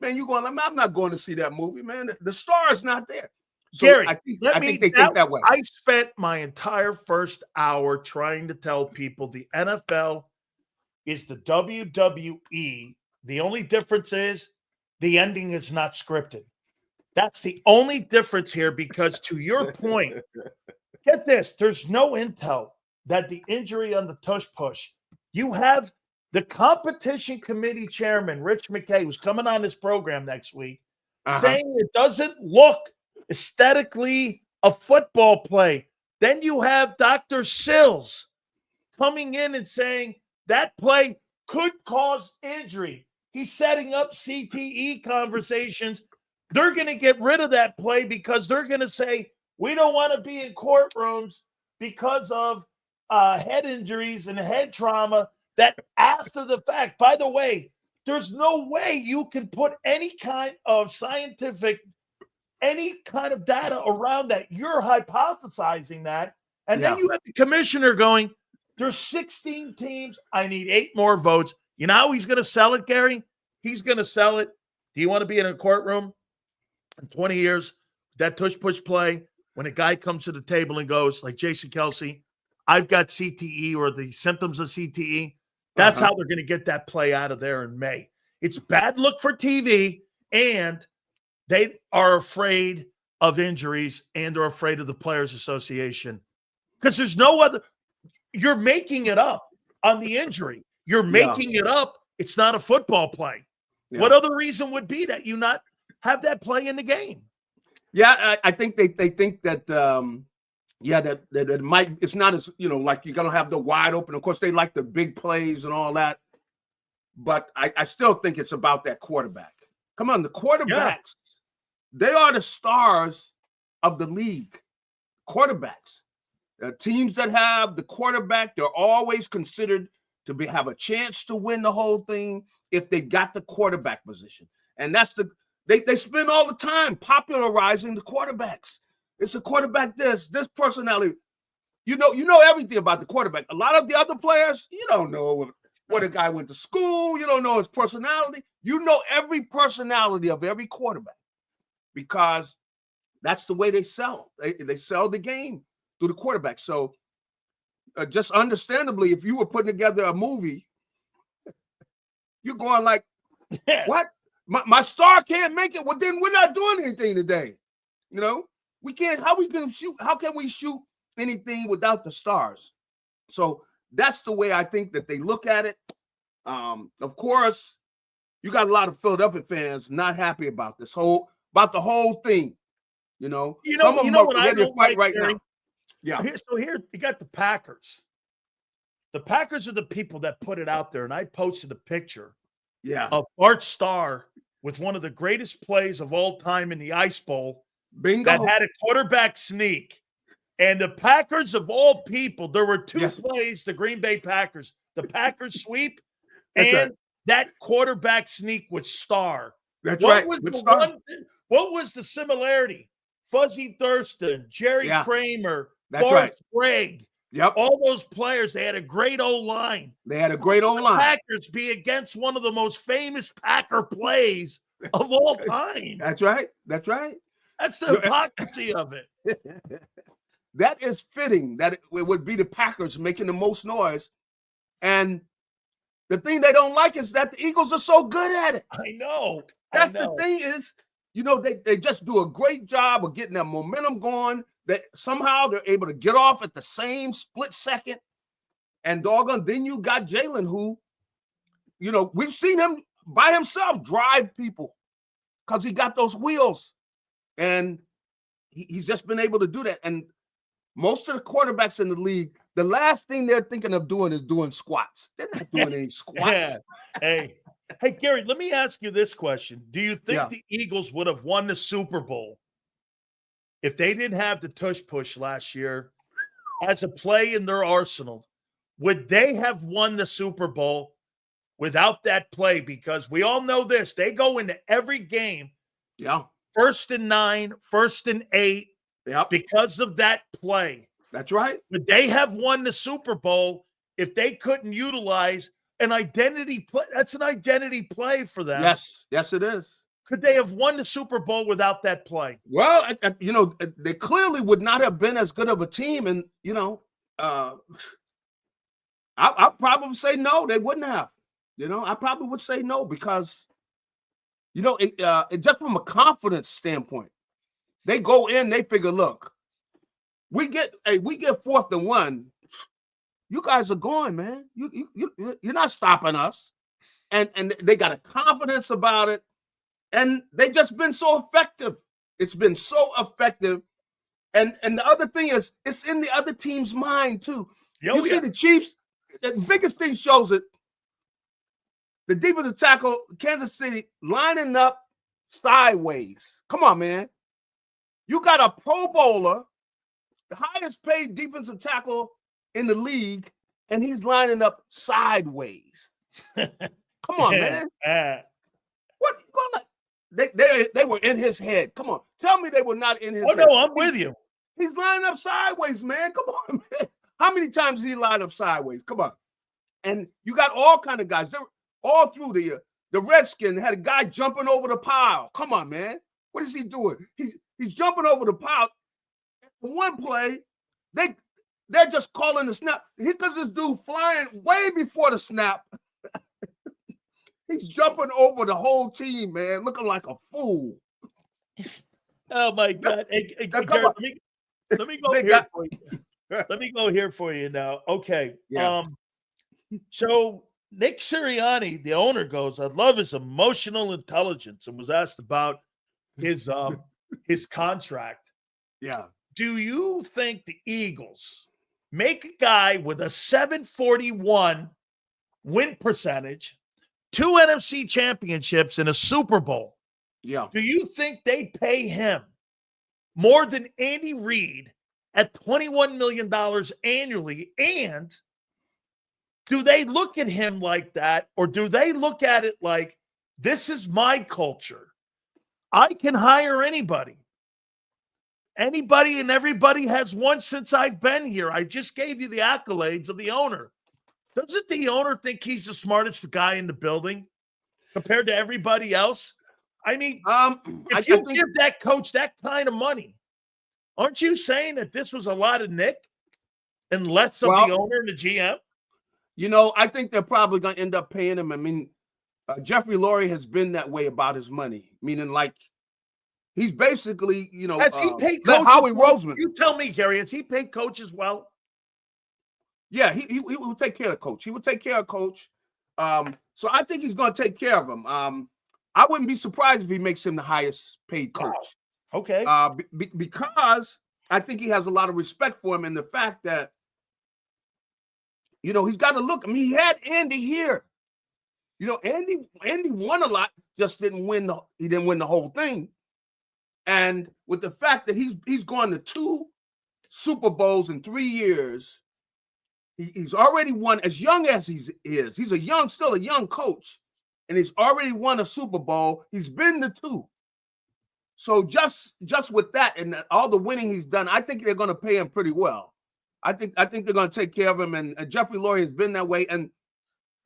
Man, you going, I'm not going to see that movie, man. The star is not there. So Gary, I think they think that way. I spent my entire first hour trying to tell people the NFL is the WWE. The only difference is the ending is not scripted. That's the only difference here, because to your point, get this, there's no intel that the injury on the tush push, you have the competition committee chairman, Rich McKay, who's coming on this program next week, saying it doesn't look aesthetically a football play. Then you have Dr. Sills coming in and saying that play could cause injury. He's setting up CTE conversations. They're going to get rid of that play because they're going to say, we don't want to be in courtrooms because of head injuries and head trauma. That after the fact, by the way, there's no way you can put any kind of scientific, any kind of data around that. You're hypothesizing that. And then you have the commissioner going, there's 16 teams. I need 8 more votes. You know how he's going to sell it, Gary? He's going to sell it. Do you want to be in a courtroom in 20 years, that tush push play, when a guy comes to the table and goes, like Jason Kelsey, I've got CTE or the symptoms of CTE. That's how they're going to get that play out of there in May. It's bad look for TV, and they are afraid of injuries, and they're afraid of the Players Association, because there's no other. You're making it up on the injury. You're making it up. It's not a football play. Yeah. What other reason would be that you not have that play in the game? Yeah, I think they think that that it might, it's not as, you know, like you're gonna have the wide open. Of course, they like the big plays and all that, but I still think it's about that quarterback. Come on, the quarterbacks, they are the stars of the league. Quarterbacks, teams that have the quarterback, they're always considered to have a chance to win the whole thing. if they got the quarterback position. And that's they spend all the time popularizing the quarterbacks. It's a quarterback this personality. You know everything about the quarterback. A lot of the other players, you don't know where the guy went to school. You don't know his personality. You know every personality of every quarterback because that's the way they sell. They sell the game through the quarterback. So just understandably, if you were putting together a movie, you're going like, what? My star can't make it. Well, then we're not doing anything today. You know, we can't. How can we shoot anything without the stars? So that's the way I think that they look at it. Of course, you got a lot of Philadelphia fans not happy about the whole thing. Some of them are ready to fight right now. Yeah. So here you got the Packers. The Packers are the people that put it out there, and I posted a picture of Bart Starr with one of the greatest plays of all time in the Ice Bowl. Bingo. That had a quarterback sneak. And the Packers, of all people, there were two plays, the Green Bay Packers, the Packers sweep and that quarterback sneak with Starr. That's what right. What was the similarity? Fuzzy Thurston, Jerry Kramer, Forrest Gregg. Yep. All those players, they had a great O-line. Packers be against one of the most famous Packer plays of all time. That's right. That's right. That's the hypocrisy of it. That is fitting that it would be the Packers making the most noise. And the thing they don't like is that the Eagles are so good at it. I know. That's the thing is, they just do a great job of getting that momentum going. That somehow they're able to get off at the same split second. And doggone, then you got Jalen who, we've seen him by himself drive people because he got those wheels. And he's just been able to do that. And most of the quarterbacks in the league, the last thing they're thinking of doing is doing squats. They're not doing any squats. Hey, Gary, let me ask you this question. Do you think the Eagles would have won the Super Bowl if they didn't have the tush push last year as a play in their arsenal? Would they have won the Super Bowl without that play? Because we all know this. They go into every game. Yeah. 1st and 9, 1st and 8. Yep. Because of that play. That's right. Would they have won the Super Bowl if they couldn't utilize an identity play? That's an identity play for them. Yes, it is. Could they have won the Super Bowl without that play? Well, they clearly would not have been as good of a team. And, I'll probably say no, they wouldn't have. I probably would say no because, it just from a confidence standpoint, they go in, they figure, look, we get 4th and 1. You guys are going, man. You're not stopping us. And they got a confidence about it. And they just been so effective. It's been so effective. And the other thing is, it's in the other team's mind, too. You see the Chiefs, the biggest thing shows it. The defensive tackle, Kansas City, lining up sideways. Come on, man. You got a Pro Bowler, the highest paid defensive tackle in the league, and he's lining up sideways. Come on, man. What? They were in his head. Come on. Tell me they were not in his head. Oh, no, I'm with you. He's lining up sideways, man. Come on, man. How many times did he line up sideways? Come on. And you got all kind of guys. They're all through the Redskin had a guy jumping over the pile. Come on, man. What is he doing? He's jumping over the pile. One play, they're just calling the snap. Because this dude flying way before the snap. He's jumping over the whole team, man, looking like a fool. Oh my God! Hey, Garrett, let me go here for you. Let me go here for you now. Okay. Yeah. So Nick Sirianni, the owner, goes, "I love his emotional intelligence," and was asked about his contract. Yeah. Do you think the Eagles make a guy with a 741 win percentage, 2 NFC championships, and a Super Bowl? Yeah. Do you think they pay him more than Andy Reid at $21 million annually? And do they look at him like that, or do they look at it like, this is my culture? I can hire anybody. Anybody and everybody has won since I've been here. I just gave you the accolades of the owner. Doesn't the owner think he's the smartest guy in the building compared to everybody else? I mean, if you give that coach that kind of money, aren't you saying that this was a lot of Nick and less of the owner and the GM? You know, I think they're probably going to end up paying him. I mean, Jeffrey Lurie has been that way about his money, meaning like he's basically, you know, has he paid coaches? Howie Roseman. You tell me, Gary, has he paid coaches well? Yeah, he will take care of coach. He will take care of coach. So I think he's going to take care of him. I wouldn't be surprised if he makes him the highest paid coach. Wow. Okay. Because I think he has a lot of respect for him, and the fact that, you know, he's got to look. I mean, he had Andy here. You know, Andy won a lot, just didn't win he didn't win the whole thing. And with the fact that he's gone to 2 Super Bowls in 3 years, he's already won. As young as he's still a young coach, and he's already won a Super Bowl. He's been to 2. So just with that and all the winning he's done, I think they're going to pay him pretty well. I think they're going to take care of him, and Jeffrey Lurie has been that way. And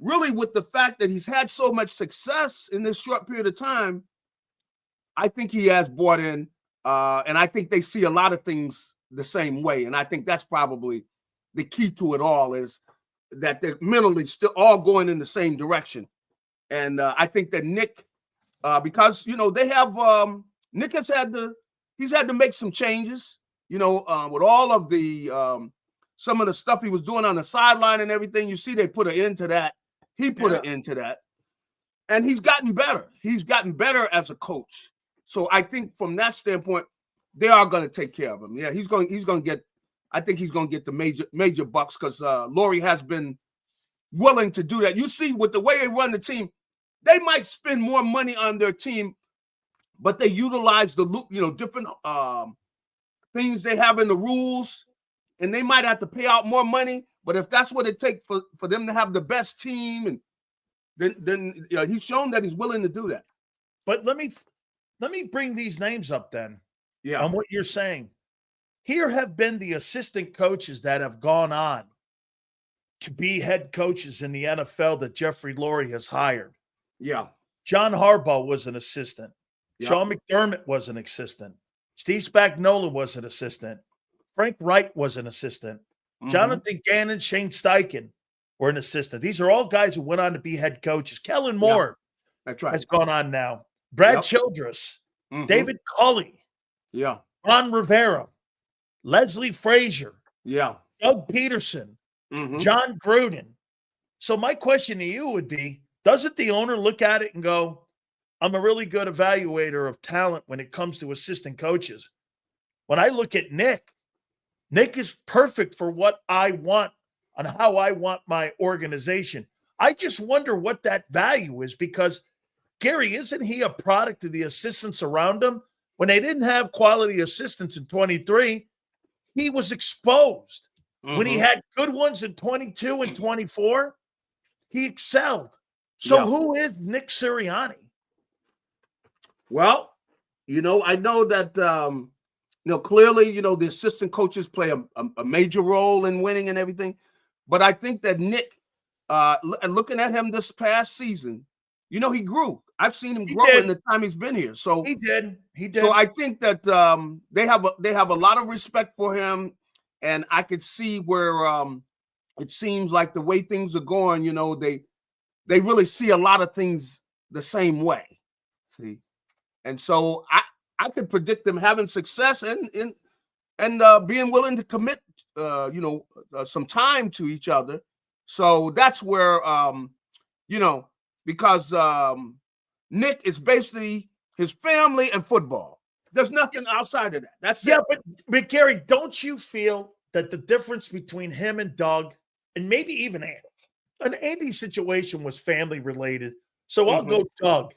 really, with the fact that he's had so much success in this short period of time, I think he has bought in, and I think they see a lot of things the same way. And I think that's probably the key to it all, is that they're mentally still all going in the same direction. And I think that Nick, because, you know, they have Nick has had to make some changes, you know, with all of the some of the stuff he was doing on the sideline and everything. You see, they put an end to that. He put an end to that, and he's gotten better. He's gotten better as a coach. So I think from that standpoint, they are going to take care of him. Yeah, he's going to get. I think he's going to get the major bucks, because Lurie has been willing to do that. You see, with the way they run the team, they might spend more money on their team, but they utilize the, you know, different things they have in the rules, and they might have to pay out more money. But if that's what it takes for them to have the best team, and then you know, he's shown that he's willing to do that. But let me bring these names up then. Yeah, on what you're saying. Here have been the assistant coaches that have gone on to be head coaches in the NFL that Jeffrey Lurie has hired. Yeah. John Harbaugh was an assistant. Yeah. Sean McDermott was an assistant. Steve Spagnuolo was an assistant. Frank Wright was an assistant. Mm-hmm. Jonathan Gannon, Shane Steichen were an assistant. These are all guys who went on to be head coaches. Kellen Moore that's right. has gone on now. Brad Childress, David Culley, Ron Rivera, Leslie Frazier, Doug Peterson, John Gruden. So my question to you would be, doesn't the owner look at it and go, I'm a really good evaluator of talent when it comes to assistant coaches? When I look at Nick is perfect for what I want and how I want my organization. I just wonder what that value is, because, Gary, isn't he a product of the assistants around him? When they didn't have quality assistants in 23, he was exposed. When he had good ones in 22 and 24, he excelled. So who is Nick Sirianni? Well, you know, I know that, you know, clearly, you know, the assistant coaches play a major role in winning and everything. But I think that Nick, looking at him this past season, you know, he grew. I've seen him grow in the time he's been here. So he did. So I think that they have a lot of respect for him, and I could see where it seems like the way things are going, you know, they really see a lot of things the same way. See, and so I could predict them having success and being willing to commit, you know, some time to each other. So that's where, you know, because Nick is basically his family and football. There's nothing outside of that. That's it. But Gary, don't you feel that the difference between him and Doug, and maybe even Andy, and Andy's situation was family related, so I'll go Doug.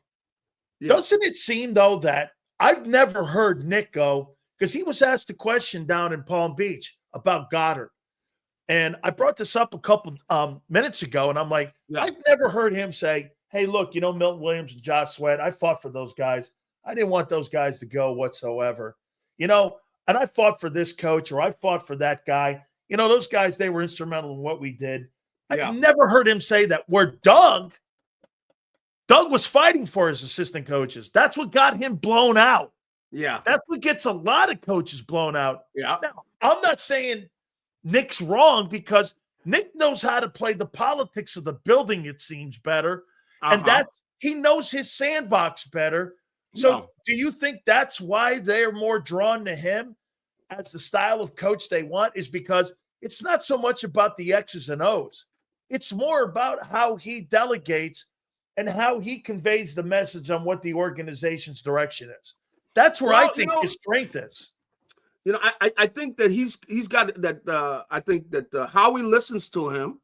Doesn't it seem, though, that I've never heard Nick go, because he was asked a question down in Palm Beach about Goddard. And I brought this up a couple minutes ago, and I'm like, Yeah. I've never heard him say, hey, look, Milton Williams and Josh Sweat, I fought for those guys. I didn't want those guys to go whatsoever. And I fought for this coach, or I fought for that guy. Those guys, they were instrumental in what we did. Yeah. I've never heard him say that. Where Doug was fighting for his assistant coaches. That's what got him blown out. Yeah. That's what gets a lot of coaches blown out. Yeah. Now, I'm not saying Nick's wrong, because Nick knows how to play the politics of the building, it seems, better. And he knows his sandbox better. So do you think that's why they're more drawn to him as the style of coach they want, is because it's not so much about the X's and O's. It's more about how he delegates and how he conveys the message on what the organization's direction is. That's where I think his strength is. I think that he's got that. I think that Howie listens to him.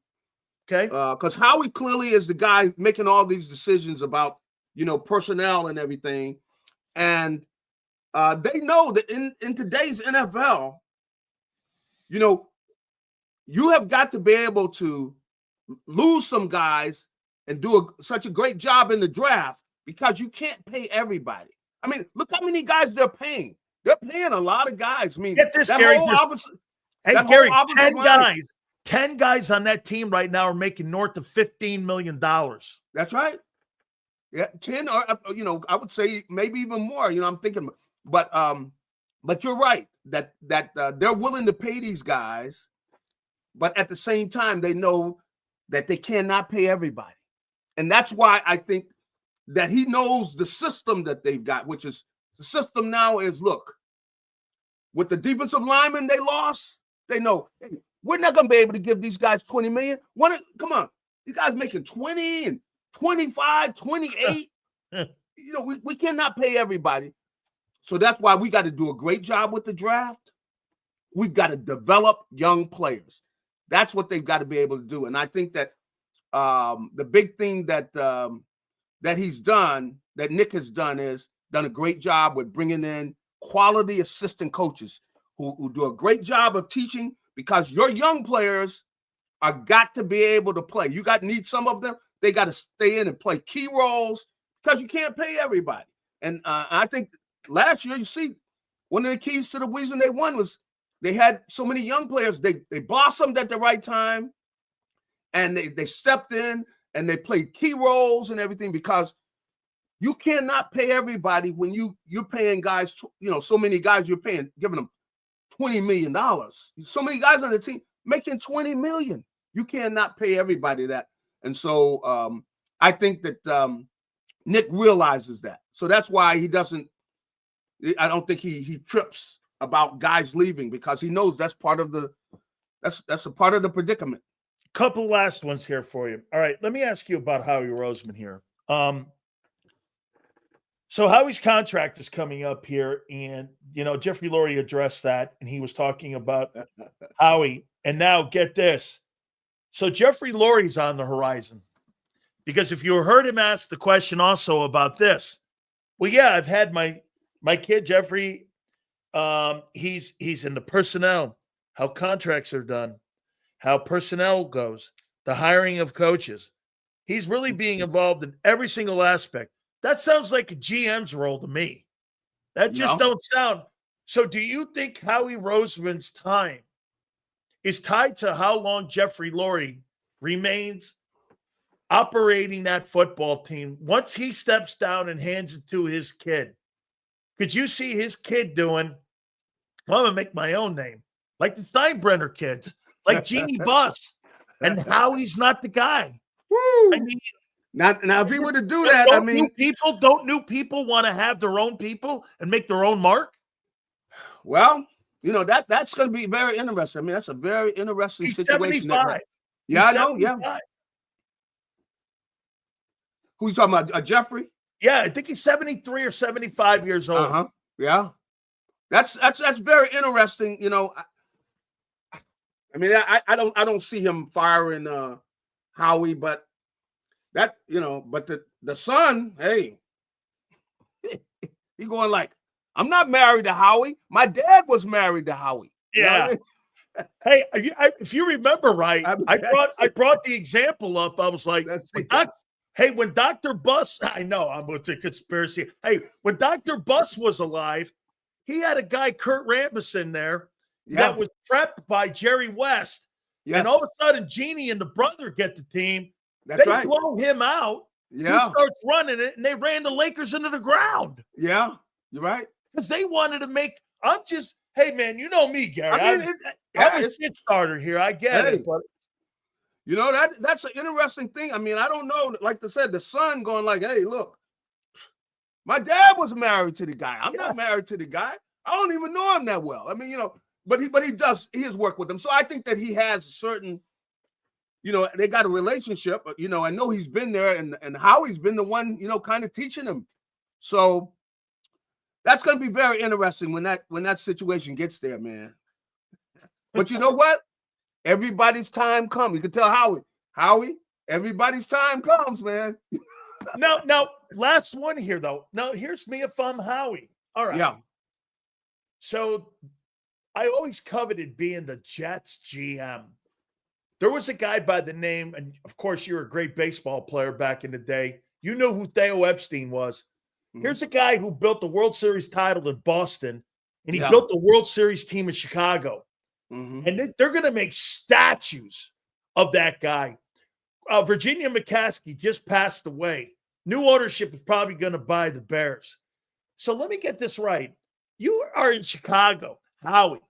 Okay. Because Howie clearly is the guy making all these decisions about, personnel and everything. And they know that in today's NFL, you have got to be able to lose some guys and do such a great job in the draft, because you can't pay everybody. I mean, look how many guys they're paying. They're paying a lot of guys. I mean, get this, Gary. Gary, 10 guys on that team right now are making north of $15 million. That's right. Yeah, 10 or I would say maybe even more. I'm thinking, but you're right that they're willing to pay these guys, but at the same time they know that they cannot pay everybody, and that's why I think that he knows the system that they've got, which is the system now is, look, with the defensive linemen they lost, they know, hey, we're not going to be able to give these guys $20 million. Come on, these guys making 20 and 25, 28. We cannot pay everybody. So that's why we got to do a great job with the draft. We've got to develop young players. That's what they've got to be able to do. And I think that the big thing that he's done, that Nick has done, is done a great job with bringing in quality assistant coaches who do a great job of teaching, because your young players are got to be able to play. You need some of them. They got to stay in and play key roles, because you can't pay everybody. And I think last year, you see, one of the keys to the reason they won was they had so many young players. They blossomed at the right time, and they stepped in and they played key roles and everything, because you cannot pay everybody when you're paying guys, so many guys you're paying, giving them $20 million. So many guys on the team making $20 million. You cannot pay everybody that. And so I think that Nick realizes that. So that's why I don't think he trips about guys leaving, because he knows that's part of that's a part of the predicament. Couple last ones here for you. All right, let me ask you about Howie Roseman here. So Howie's contract is coming up here, and Jeffrey Lurie addressed that, and he was talking about Howie. And now get this. So Jeffrey Lurie's on the horizon, because if you heard him ask the question also about this, well, yeah, I've had my kid Jeffrey. He's in the personnel, how contracts are done, how personnel goes, the hiring of coaches. He's really being involved in every single aspect. That sounds like a GM's role to me. That just don't sound. So do you think Howie Roseman's time is tied to how long Jeffrey Lurie remains operating that football team once he steps down and hands it to his kid? Could you see his kid doing, well, I'm going to make my own name, like the Steinbrenner kids, like Jeannie Buss, and Howie's not the guy? Woo. I mean, now if he were to do that, don't new people want to have their own people and make their own mark? Well, that's going to be very interesting. I mean, that's a very interesting situation. 75. Yeah, I know. Yeah. Who you talking about? Jeffrey? Yeah, I think he's 73 or 75 years old. Yeah. That's very interesting. I mean, I don't see him firing Howie, but that, but the son, hey, he going like, I'm not married to Howie. My dad was married to Howie. Yeah. You know Hey, if you remember right, I brought the example up. I was like, when Dr. Buss, I know I'm with the conspiracy. Hey, when Dr. Buss was alive, he had a guy, Kurt Rambis, in there that was prepped by Jerry West. Yes. And all of a sudden, Jeannie and the brother get the team. They blow him out. Yeah. He starts running it, and they ran the Lakers into the ground. Yeah, you're right. Because they wanted to make – hey, man, you know me, Gary. I'm a shit starter here. I get it. But you know, that's an interesting thing. I mean, I don't know. Like I said, the son going like, hey, look, my dad was married to the guy. I'm not married to the guy. I don't even know him that well. I mean, you know, but he has worked with him. So I think that he has a certain, you know, they got a relationship. You know, I know he's been there, and Howie's been the one, you know, kind of teaching him. So that's going to be very interesting when that situation gets there, man. But you know what? Everybody's time comes. You can tell Howie, everybody's time comes, man. Now, last one here, though. Now, here's me if I'm Howie. All right. Yeah. So I always coveted being the Jets GM. There was a guy by the name, and of course, you're a great baseball player back in the day. You know who Theo Epstein was. Mm-hmm. Here's a guy who built the World Series title in Boston, and he built the World Series team in Chicago. Mm-hmm. And they're going to make statues of that guy. Virginia McCaskey just passed away. New ownership is probably going to buy the Bears. So let me get this right. You are in Chicago, Howie.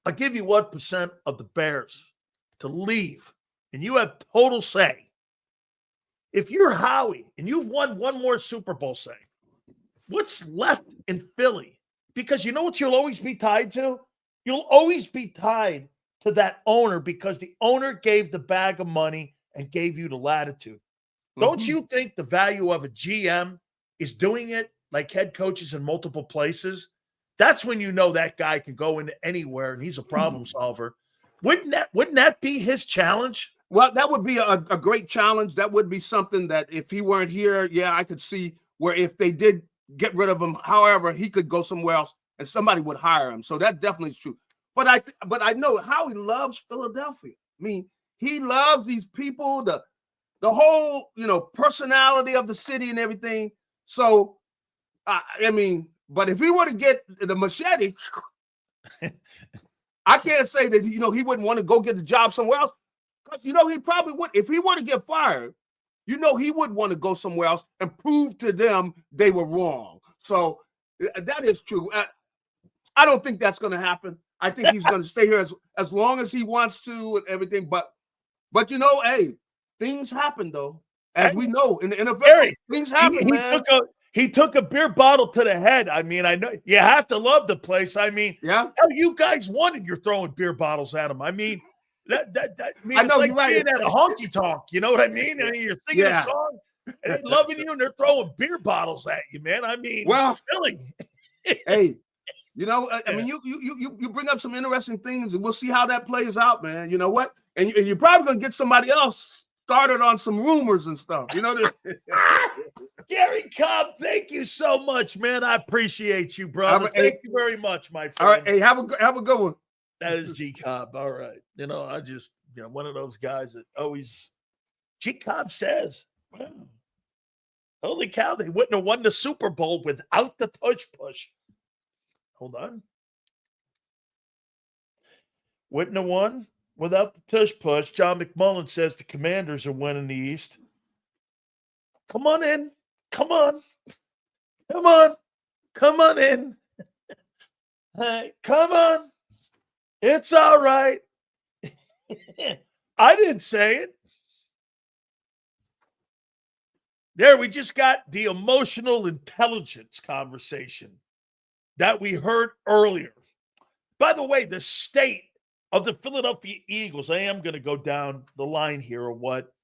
I'll give you 1% of the Bears to leave, and you have total say. If you're Howie and you've won one more Super Bowl, say, what's left in Philly? Because you know what you'll always be tied to? You'll always be tied to that owner because the owner gave the bag of money and gave you the latitude. Mm-hmm. Don't you think the value of a GM is doing it like head coaches in multiple places? That's when you know that guy can go into anywhere and he's a problem solver. Wouldn't that be his challenge? Well, that would be a great challenge. That would be something that if he weren't here, I could see where if they did get rid of him, however, he could go somewhere else and somebody would hire him. So that definitely is true. But I know how he loves Philadelphia. I mean, he loves these people, the whole, you know, personality of the city and everything. So, I mean, but if he were to get the machete, I can't say that, you know, he wouldn't want to go get the job somewhere else. Because, you know, he probably would. If he were to get fired, you know, he would want to go somewhere else and prove to them they were wrong. So that is true. I don't think that's going to happen. I think he's going to stay here as long as he wants to and everything. But you know, hey, things happen, though. As we know, in the NFL, things happen, man. He took a beer bottle to the head. I mean, I know you have to love the place. I mean, hell, you guys won and you're throwing beer bottles at him. I mean, I mean, it's like being at a honky tonk. You know what I mean? I mean, you're singing a song and they're loving you and they're throwing beer bottles at you, man. I mean, well, Philly. Hey, you know, I mean, you bring up some interesting things and we'll see how that plays out, man. You know what? And you're probably going to get somebody else started on some rumors and stuff. You know, Gary Cobb, thank you so much, man. I appreciate you, brother. Thank you very much, my friend. All right, hey, have a good one. That is G Cobb. All right, you know, I just one of those guys that always G Cobb says, "Wow, holy cow, they wouldn't have won the Super Bowl without the tush push." Hold on, wouldn't have won without the tush push. John McMullen says the Commanders are winning the East. Come on in. Come on. Come on. Come on in. Hey, come on. It's all right. I didn't say it. There, we just got the emotional intelligence conversation that we heard earlier. By the way, the state of the Philadelphia Eagles, I am going to go down the line here of what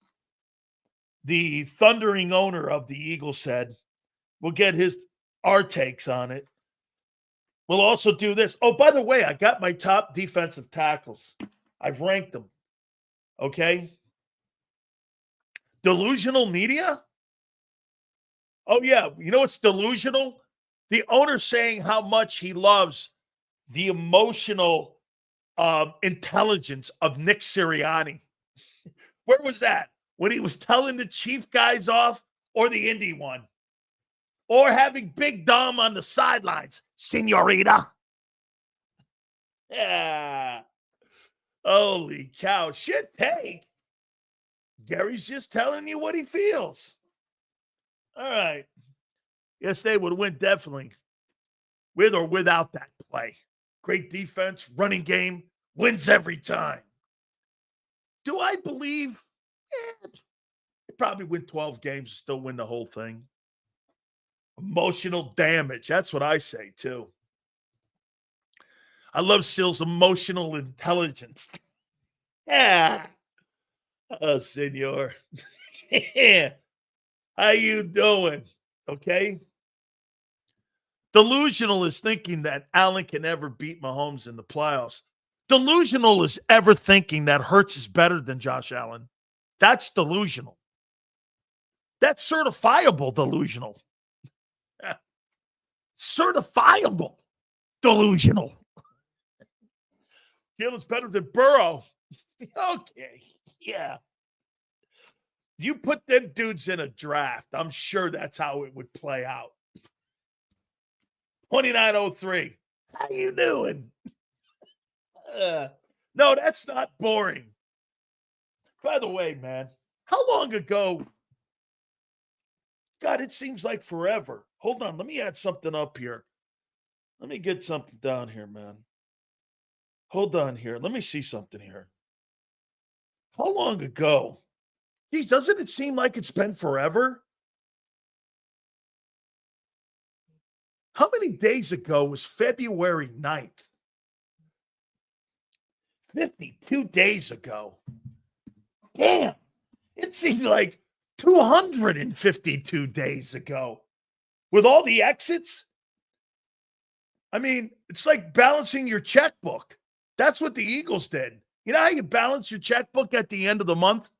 the thundering owner of the Eagles said. We'll get our takes on it. We'll also do this. Oh, by the way, I got my top defensive tackles. I've ranked them. Okay. Delusional media? Oh, yeah. You know what's delusional? The owner saying how much he loves the emotional intelligence of Nick Sirianni. Where was that? When he was telling the Chief guys off or the Indy one? Or having Big Dom on the sidelines, senorita. Yeah. Holy cow. Shit take. Gary's just telling you what he feels. All right. Yes, they would win definitely. With or without that play. Great defense, running game, wins every time. Do I believe? They probably win 12 games and still win the whole thing. Emotional damage. That's what I say, too. I love Sil's emotional intelligence. Yeah. Oh, senor. How you doing? Okay. Delusional is thinking that Allen can ever beat Mahomes in the playoffs. Delusional is ever thinking that Hurts is better than Josh Allen. That's delusional. That's certifiable delusional. Certifiable delusional. Jalen's better than Burrow. Okay, yeah. You put them dudes in a draft, I'm sure that's how it would play out. 2903. How you doing? No, that's not boring. By the way, man, how long ago? God, it seems like forever. Hold on. Let me add something up here. Let me get something down here, man. Hold on here. Let me see something here. How long ago? Geez, doesn't it seem like it's been forever? How many days ago was February 9th? 52 days ago. Damn. It seemed like 252 days ago. With all the exits? I mean, it's like balancing your checkbook. That's what the Eagles did. You know how you balance your checkbook at the end of the month?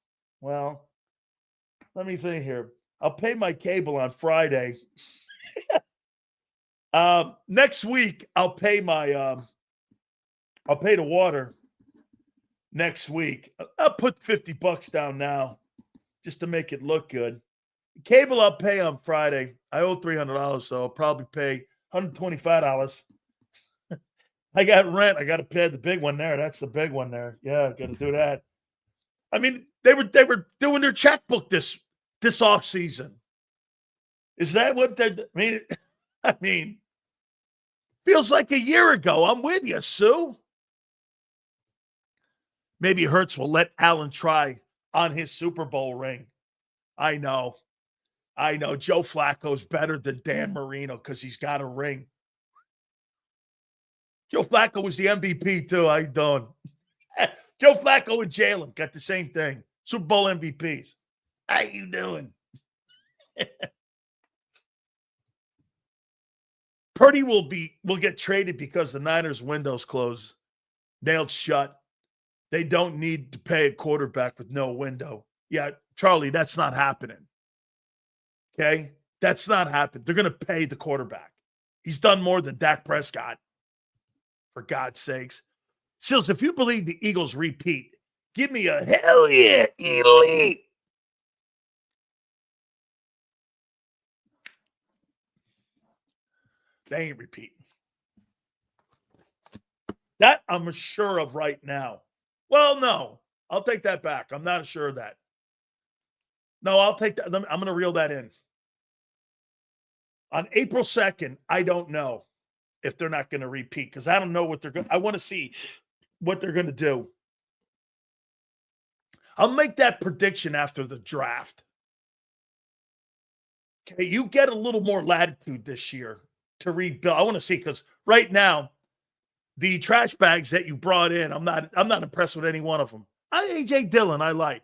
Well, let me think here. I'll pay my cable on Friday. Next week, I'll pay the water next week. I'll put $50 down now just to make it look good. Cable I'll pay on Friday. I owe $300, so I'll probably pay $125. I got rent. I got to pay the big one there. That's the big one there. Yeah, got to do that. I mean, they were doing their checkbook this off season. Is that what they're? I mean, feels like a year ago. I'm with you, Sue. Maybe Hurts will let Allen try on his Super Bowl ring. I know. Joe Flacco's better than Dan Marino because he's got a ring. Joe Flacco was the MVP, too. How you doing? Joe Flacco and Jalen got the same thing. Super Bowl MVPs. How you doing? Purdy will get traded because the Niners' window's closed. Nailed shut. They don't need to pay a quarterback with no window. Yeah, Charlie, that's not happening. Okay? That's not happening. They're going to pay the quarterback. He's done more than Dak Prescott. For God's sakes. Sills, if you believe the Eagles repeat, give me a hell yeah, elite. They ain't repeating. That I'm sure of right now. Well, no. I'll take that back. I'm not sure of that. No, I'll take that. I'm going to reel that in. On April 2nd, I don't know if they're not going to repeat because I don't know what they're going to. I want to see what they're going to do. I'll make that prediction after the draft. Okay, you get a little more latitude this year to rebuild. I want to see because right now, the trash bags that you brought in, I'm not impressed with any one of them. AJ Dillon, I like.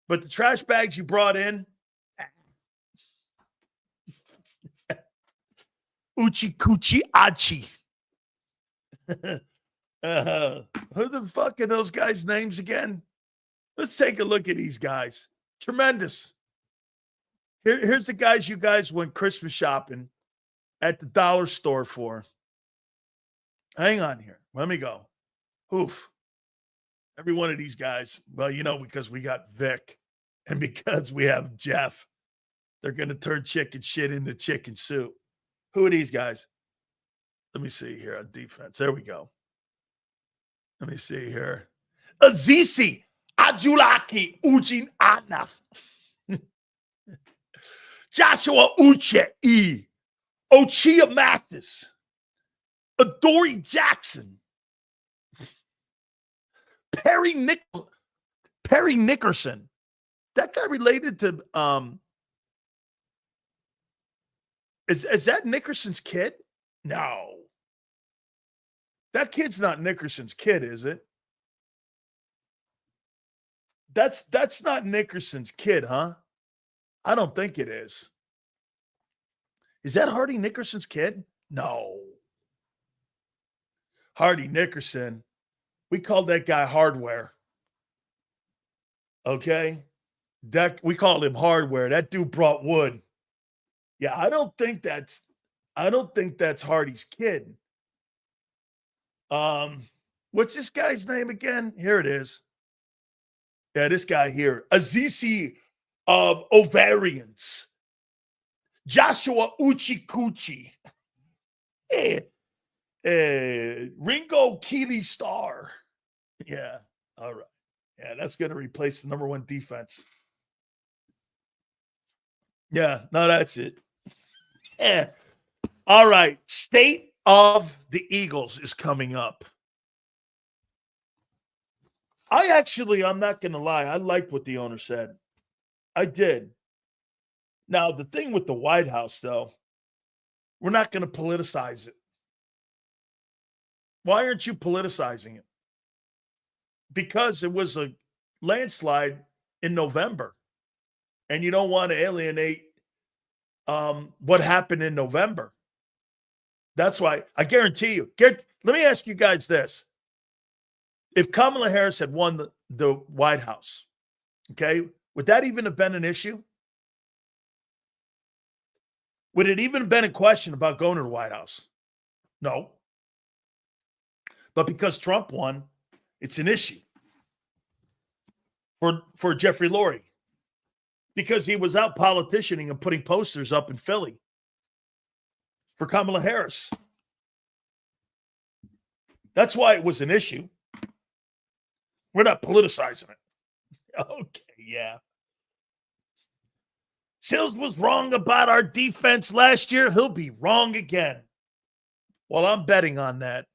But the trash bags you brought in, Uchi Coochie Achi. Who the fuck are those guys' names again? Let's take a look at these guys. Tremendous. Here's the guys you guys went Christmas shopping at the dollar store for. Hang on here. Let me go. Oof. Every one of these guys, well, because we got Vic and because we have Jeff, they're going to turn chicken shit into chicken soup. Who are these guys? Let me see here on defense. There we go. Let me see here. Azizi Ajulaki Ujin Anna. Joshua Uche E. Ochia Mathis. Adoree Jackson. Perry Nickerson. That guy related to is that Nickerson's kid? No. That kid's not Nickerson's kid, is it? That's not Nickerson's kid, huh? I don't think it is. Is that Hardy Nickerson's kid? No. Hardy Nickerson. We called that guy Hardware. Okay? We called him Hardware. That dude brought wood. Yeah, I don't think that's Hardy's kid. What's this guy's name again? Here it is. Yeah, this guy here. Azizi Ovarians. Joshua Uchikuchi. Ringo Keeley Star. Yeah. All right. Yeah, that's going to replace the number one defense. Yeah, no, that's it. Yeah. All right. State of the Eagles is coming up. I'm not going to lie. I liked what the owner said. I did. Now, the thing with the White House, though, we're not going to politicize it. Why aren't you politicizing it? Because it was a landslide in November. And you don't want to alienate what happened in November. That's why I guarantee you. Let me ask you guys this. If Kamala Harris had won the White House, okay, would that even have been an issue? Would it even have been a question about going to the White House? No. But because Trump won, it's an issue for Jeffrey Lurie. Because he was out politicianing and putting posters up in Philly for Kamala Harris. That's why it was an issue. We're not politicizing it. Okay, yeah. Sills was wrong about our defense last year. He'll be wrong again. Well, I'm betting on that.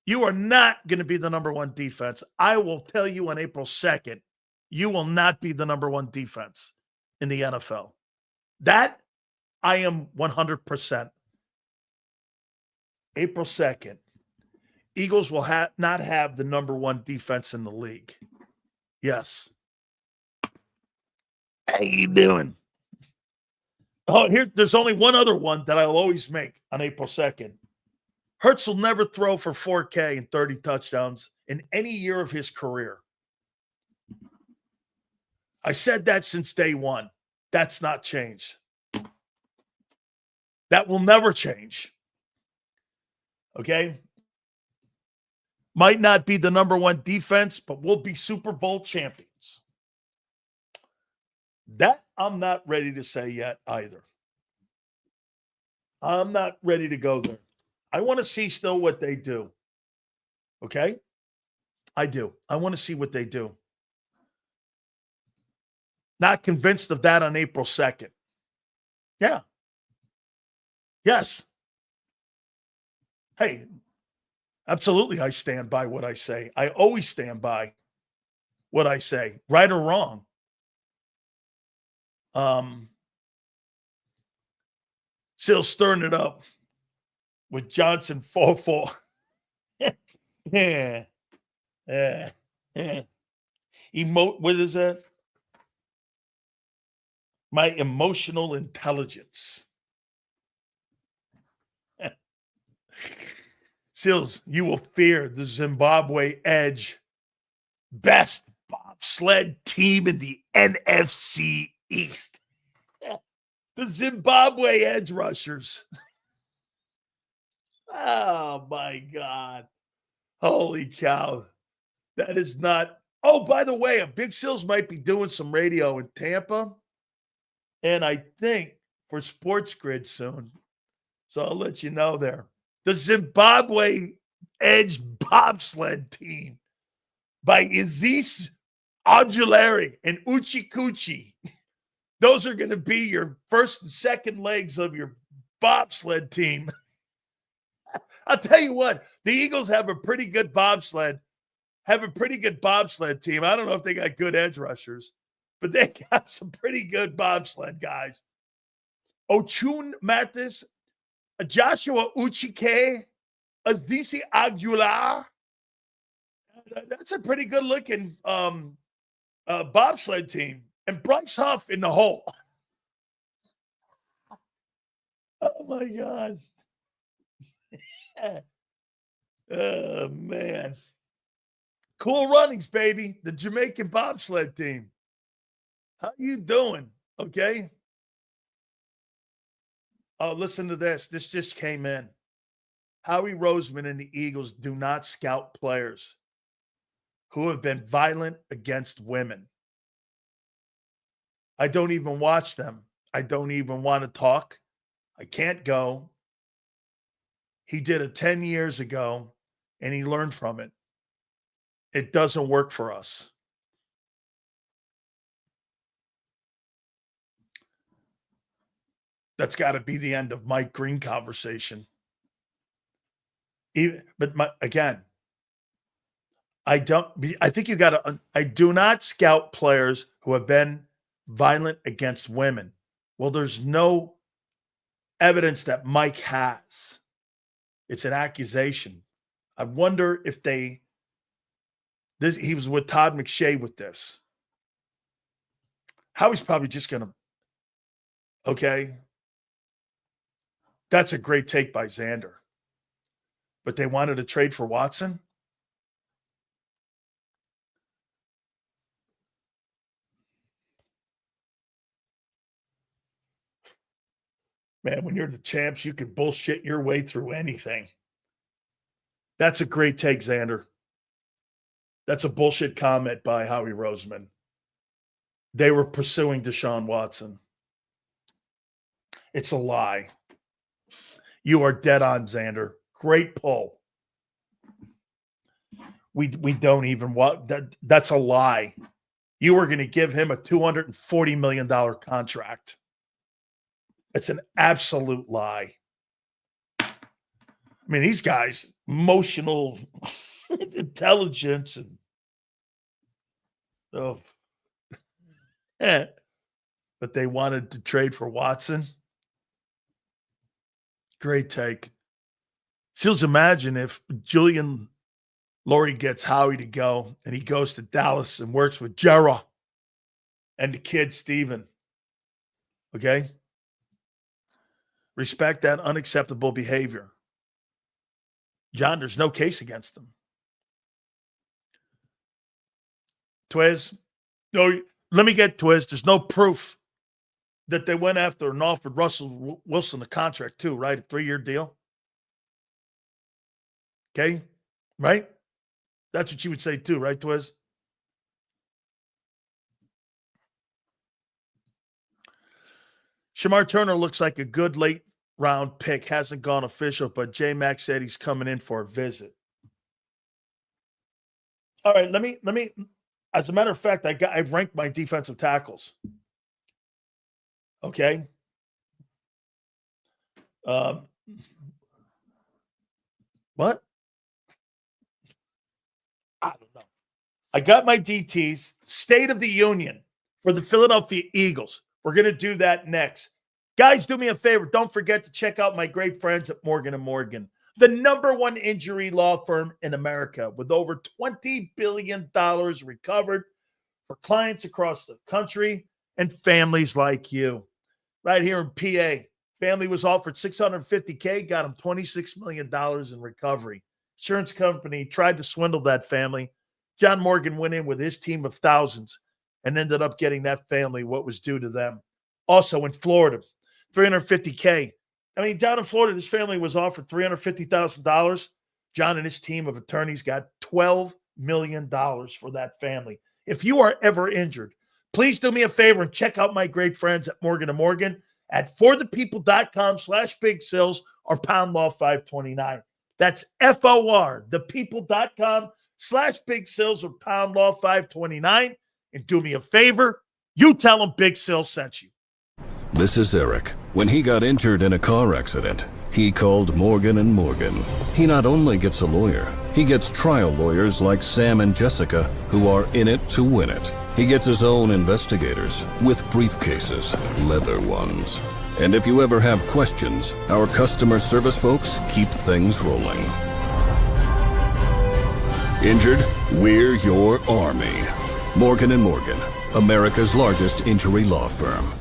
You are not going to be the number one defense. I will tell you on April 2nd, you will not be the number one defense in the NFL. That I am 100%. April 2nd, Eagles will not have the number one defense in the league. Yes. How you doing? Oh, there's only one other one that I'll always make on April 2nd. Hurts will never throw for 4K and 30 touchdowns in any year of his career. I said that since day one. That's not changed. That will never change. Okay? Might not be the number one defense, but we'll be Super Bowl champions. That I'm not ready to say yet either. I'm not ready to go there. I want to see still what they do. Okay? I do. I want to see what they do. Not convinced of that on April 2nd. Yeah. Yes. Hey, absolutely, I stand by what I say. I always stand by what I say, right or wrong. Still stirring it up with Johnson Fofo. Yeah. What is that? My emotional intelligence. Sills, you will fear the Zimbabwe Edge. Best bobsled team in the NFC East. The Zimbabwe Edge Rushers. Oh, my God. Holy cow. That is not. Oh, by the way, a Big Sills might be doing some radio in Tampa. And I think for Sports Grid soon. So I'll let you know there. The Zimbabwe Edge bobsled team by Izis Adulari and Uchi Kuchi. Those are going to be your first and second legs of your bobsled team. I'll tell you what, the Eagles have a pretty good bobsled team. I don't know if they got good edge rushers, but they got some pretty good bobsled guys. Ochun Mathis, Joshua Uchike, Azisi Aguilar. That's a pretty good looking bobsled team. And Bryce Huff in the hole. Oh, my God. Oh, man. Cool runnings, baby. The Jamaican bobsled team. How you doing? Okay. Oh, listen to this. This just came in. Howie Roseman and the Eagles do not scout players who have been violent against women. I don't even watch them. I don't even want to talk. I can't go. He did it 10 years ago, and he learned from it. It doesn't work for us. That's got to be the end of Mike Green conversation. Again, I do not scout players who have been violent against women. Well, there's no evidence that Mike has. It's an accusation. I wonder if he was with Todd McShay with this. Howie's probably just going to, okay. That's a great take by Xander. But they wanted to trade for Watson? Man, when you're the champs, you can bullshit your way through anything. That's a great take, Xander. That's a bullshit comment by Howie Roseman. They were pursuing Deshaun Watson. It's a lie. You are dead on, Xander. Great pull. We don't even want that. That's a lie. You were going to give him a $240 million contract. It's an absolute lie. I mean, these guys, emotional intelligence and but they wanted to trade for Watson. Great take. Just imagine if Julian Lurie gets Howie to go and he goes to Dallas and works with Jera and the kid Steven. Okay? Respect that unacceptable behavior. John, there's no case against them. Twiz, no, let me get Twiz. There's no proof that they went after and offered Russell Wilson a contract too, right? A 3-year deal. Okay? Right? That's what you would say too, right, Twiz? Shamar Turner looks like a good late round pick. Hasn't gone official, but J-Mac said he's coming in for a visit. All right, let me. As a matter of fact, I've ranked my defensive tackles. Okay. What? I don't know. I got my DTs. State of the Union for the Philadelphia Eagles. We're going to do that next. Guys, do me a favor. Don't forget to check out my great friends at Morgan & Morgan, the #1 injury law firm in America with over $20 billion recovered for clients across the country and families like you. Right here in PA, family was offered $650K, got him $26 million in recovery. Insurance company tried to swindle that family. John Morgan went in with his team of thousands and ended up getting that family what was due to them. Also in Florida, $350K. I mean, down in Florida, this family was offered $350,000. John and his team of attorneys got $12 million for that family. If you are ever injured, please do me a favor and check out my great friends at Morgan & Morgan at forthepeople.com/Big Sills or pound law 529. That's FOR, thepeople.com/Big Sills or pound law 529. And do me a favor, you tell them Big Sills sent you. This is Eric. When he got injured in a car accident, he called Morgan & Morgan. He not only gets a lawyer, he gets trial lawyers like Sam and Jessica who are in it to win it. He gets his own investigators with briefcases, leather ones. And if you ever have questions, our customer service folks keep things rolling. Injured? We're your army. Morgan & Morgan, America's largest injury law firm.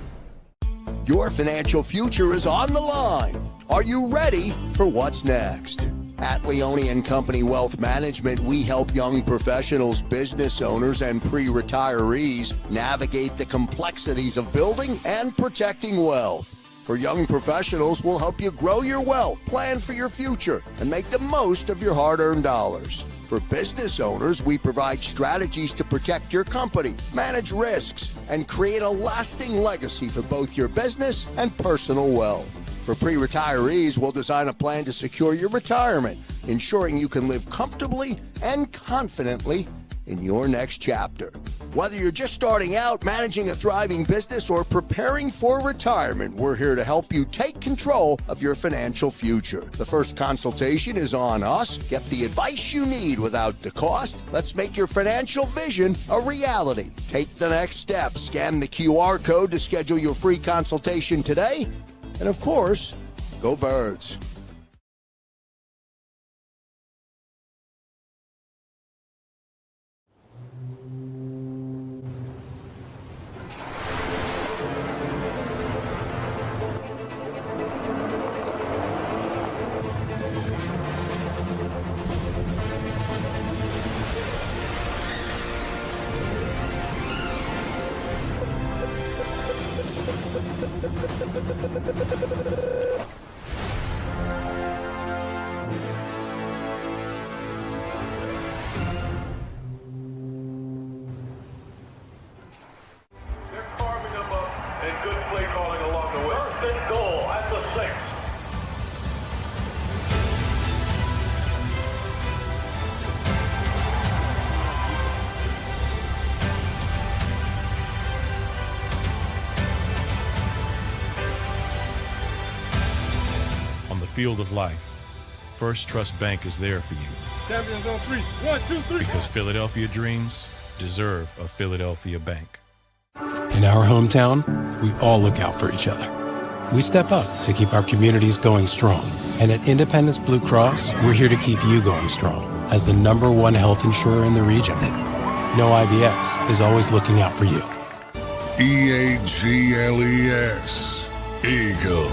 Your financial future is on the line. Are you ready for what's next? At Leone & Company Wealth Management, we help young professionals, business owners, and pre-retirees navigate the complexities of building and protecting wealth. For young professionals, we'll help you grow your wealth, plan for your future, and make the most of your hard-earned dollars. For business owners, we provide strategies to protect your company, manage risks, and create a lasting legacy for both your business and personal wealth. For pre-retirees, we'll design a plan to secure your retirement, ensuring you can live comfortably and confidently in your next chapter. Whether you're just starting out, managing a thriving business, or preparing for retirement, we're here to help you take control of your financial future. The first consultation is on us. Get the advice you need without the cost. Let's make your financial vision a reality. Take the next step. Scan the QR code to schedule your free consultation today. And of course, go Birds. Field of life, First Trust Bank is there for you. Champions on 3. 1, 2, 3. Because Philadelphia dreams deserve a Philadelphia bank. In our hometown, we all look out for each other. We step up to keep our communities going strong. And at Independence Blue Cross, we're here to keep you going strong as the #1 health insurer in the region. No IBX is always looking out for you. EAGLES, Eagles.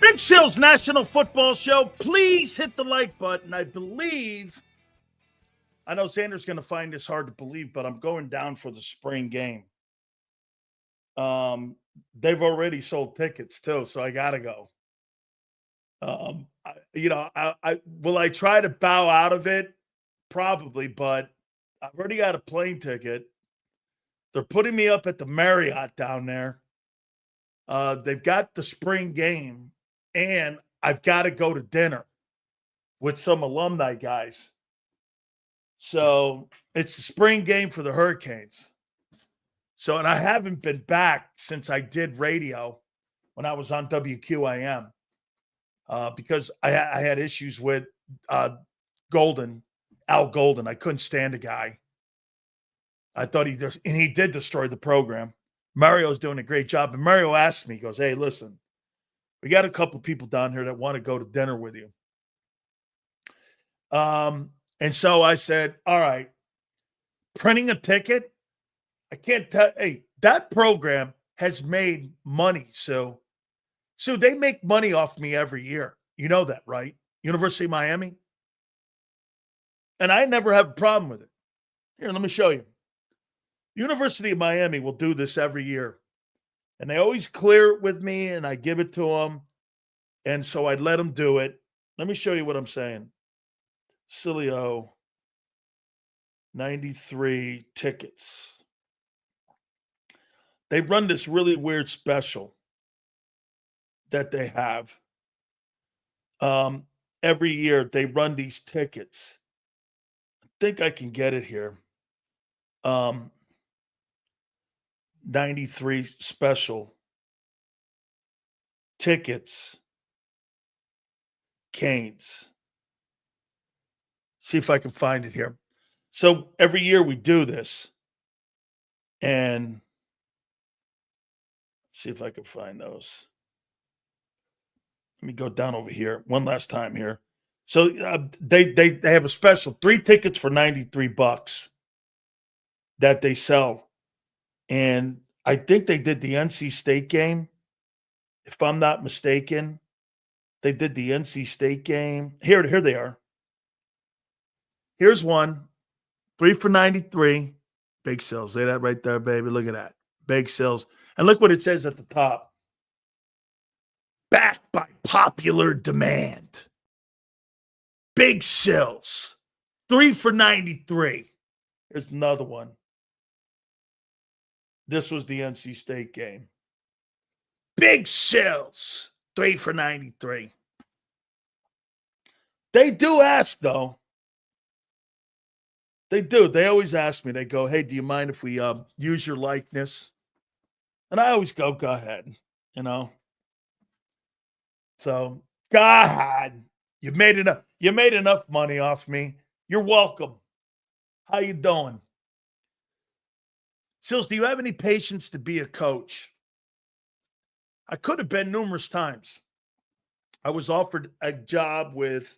Big Sills National Football Show. Please hit the like button. I know Xander's going to find this hard to believe, but I'm going down for the spring game. They've already sold tickets too, so I got to go. Will I try to bow out of it? Probably, but I've already got a plane ticket. They're putting me up at the Marriott down there. They've got the spring game. And I've got to go to dinner with some alumni guys. So it's the spring game for the Hurricanes. And I haven't been back since I did radio when I was on WQIM because I had issues with Al Golden. I couldn't stand the guy. I thought he did destroy the program. Mario's doing a great job. And Mario asked me, he goes, "Hey, listen, we got a couple people down here that want to go to dinner with you." And so I said, all right, printing a ticket, I can't tell. Hey, that program has made money. So they make money off me every year. You know that, right? University of Miami. And I never have a problem with it. Here, let me show you. University of Miami will do this every year. And they always clear it with me, and I give it to them. And so I'd let them do it. Let me show you what I'm saying. Sileo, 93 tickets. They run this really weird special that they have. Every year they run these tickets. I think I can get it here. 93 special tickets. Canes. See if I can find it here. So every year we do this. And see if I can find those. Let me go down over here one last time here. So they have a special 3 tickets for $93 that they sell. And I think they did the NC State game. If I'm not mistaken, they did the NC State game. Here they are. Here's one. 3 for $93. Big sales. See that right there, baby? Look at that. Big sales. And look what it says at the top. Backed by popular demand. Big sales. 3 for $93. Here's another one. This was the NC State game. Big sales. 3 for $93. They do ask, though. They do. They always ask me. They go, hey, do you mind if we use your likeness? And I always go ahead, you know. So, God, you made enough money off me. You're welcome. How you doing? Sills, do you have any patience to be a coach? I could have been numerous times. I was offered a job with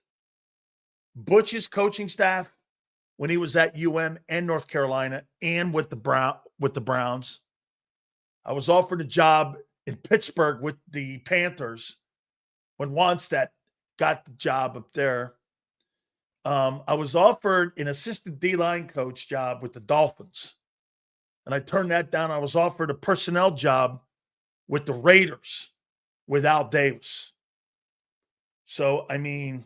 Butch's coaching staff when he was at UM and North Carolina and with the Browns. I was offered a job in Pittsburgh with the Panthers when Wannstedt got the job up there. I was offered an assistant D-line coach job with the Dolphins, and I turned that down. I was offered a personnel job with the Raiders with Al Davis. So, I mean,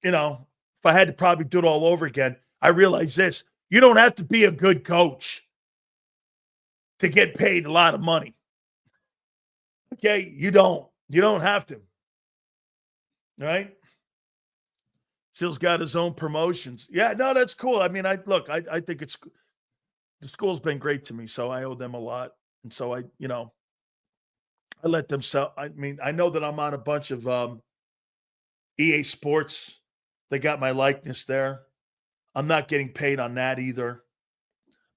you know, if I had to probably do it all over again, I realize this. You don't have to be a good coach to get paid a lot of money. Okay? You don't. You don't have to. All right? Steele's got his own promotions. Yeah, no, that's cool. I mean, I think the school's been great to me, so I owe them a lot. And so I let them sell. I mean, I know that I'm on a bunch of EA Sports. They got my likeness there. I'm not getting paid on that either.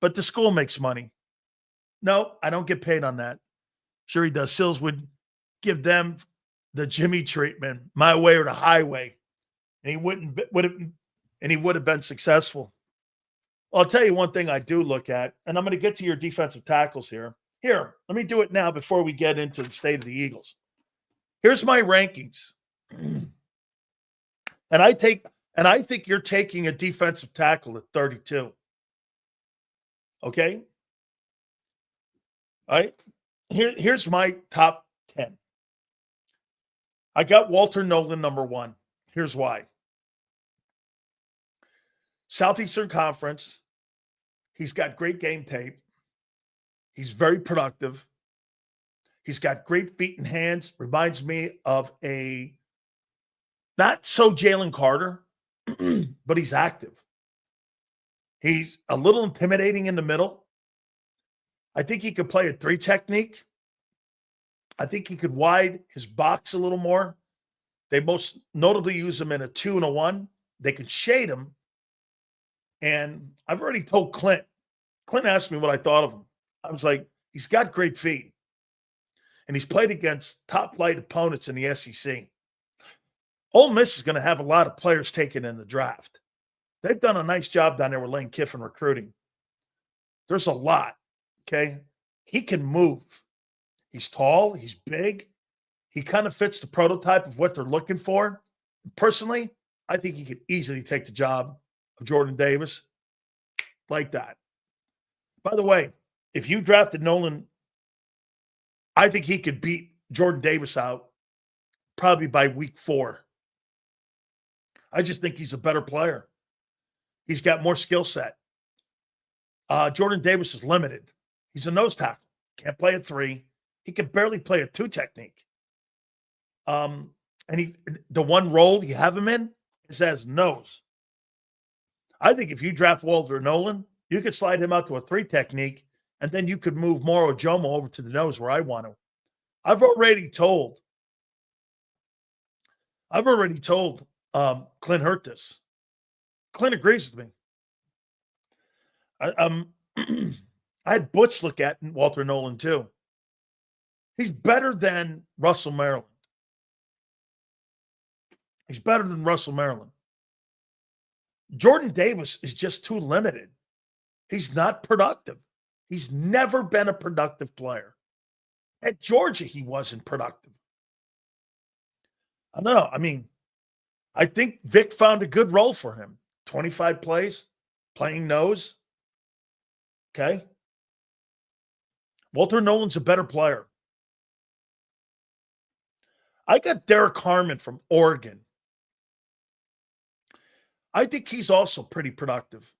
But the school makes money. No, I don't get paid on that. Sure he does. Sills would give them the Jimmy treatment, my way or the highway. And he would have been successful. Well, I'll tell you one thing I do look at, and I'm going to get to your defensive tackles here. Here, let me do it now before we get into the state of the Eagles. Here's my rankings. And I think you're taking a defensive tackle at 32. Okay? All right. Here's my top 10. I got Walter Nolan number 1. Here's why. Southeastern Conference. He's got great game tape. He's very productive. He's got great feet and hands. Reminds me of a not so Jalen Carter, but he's active. He's a little intimidating in the middle. I think he could play a 3 technique. I think he could wide his box a little more. They most notably use him in a 2 and a 1. They could shade him. And I've already told Clint. Clint asked me what I thought of him. I was like, he's got great feet. And he's played against top-flight opponents in the SEC. Ole Miss is going to have a lot of players taken in the draft. They've done a nice job down there with Lane Kiffin recruiting. There's a lot, okay? He can move. He's tall. He's big. He kind of fits the prototype of what they're looking for. Personally, I think he could easily take the job of Jordan Davis like that. By the way, if you drafted Nolan I think he could beat Jordan Davis out probably by week 4. I just think he's a better player. He's got more skill set. Jordan Davis is limited. He's a nose tackle. Can't play a 3. He can barely play a 2 technique. And the one role you have him in is as nose. I think if you draft Walter Nolan, you could slide him out to a 3 technique, and then you could move Moro Jomo over to the nose where I want him. I've already told Clint Hurt this. Clint agrees with me. I had Butch look at Walter Nolan too. He's better than Russell Maryland. He's better than Russell Maryland. Jordan Davis is just too limited. He's not productive. He's never been a productive player. At Georgia, he wasn't productive. I don't know. I mean, I think Vic found a good role for him. 25 plays, playing nose. Okay. Walter Nolan's a better player. I got Derek Harmon from Oregon. I think he's also pretty productive.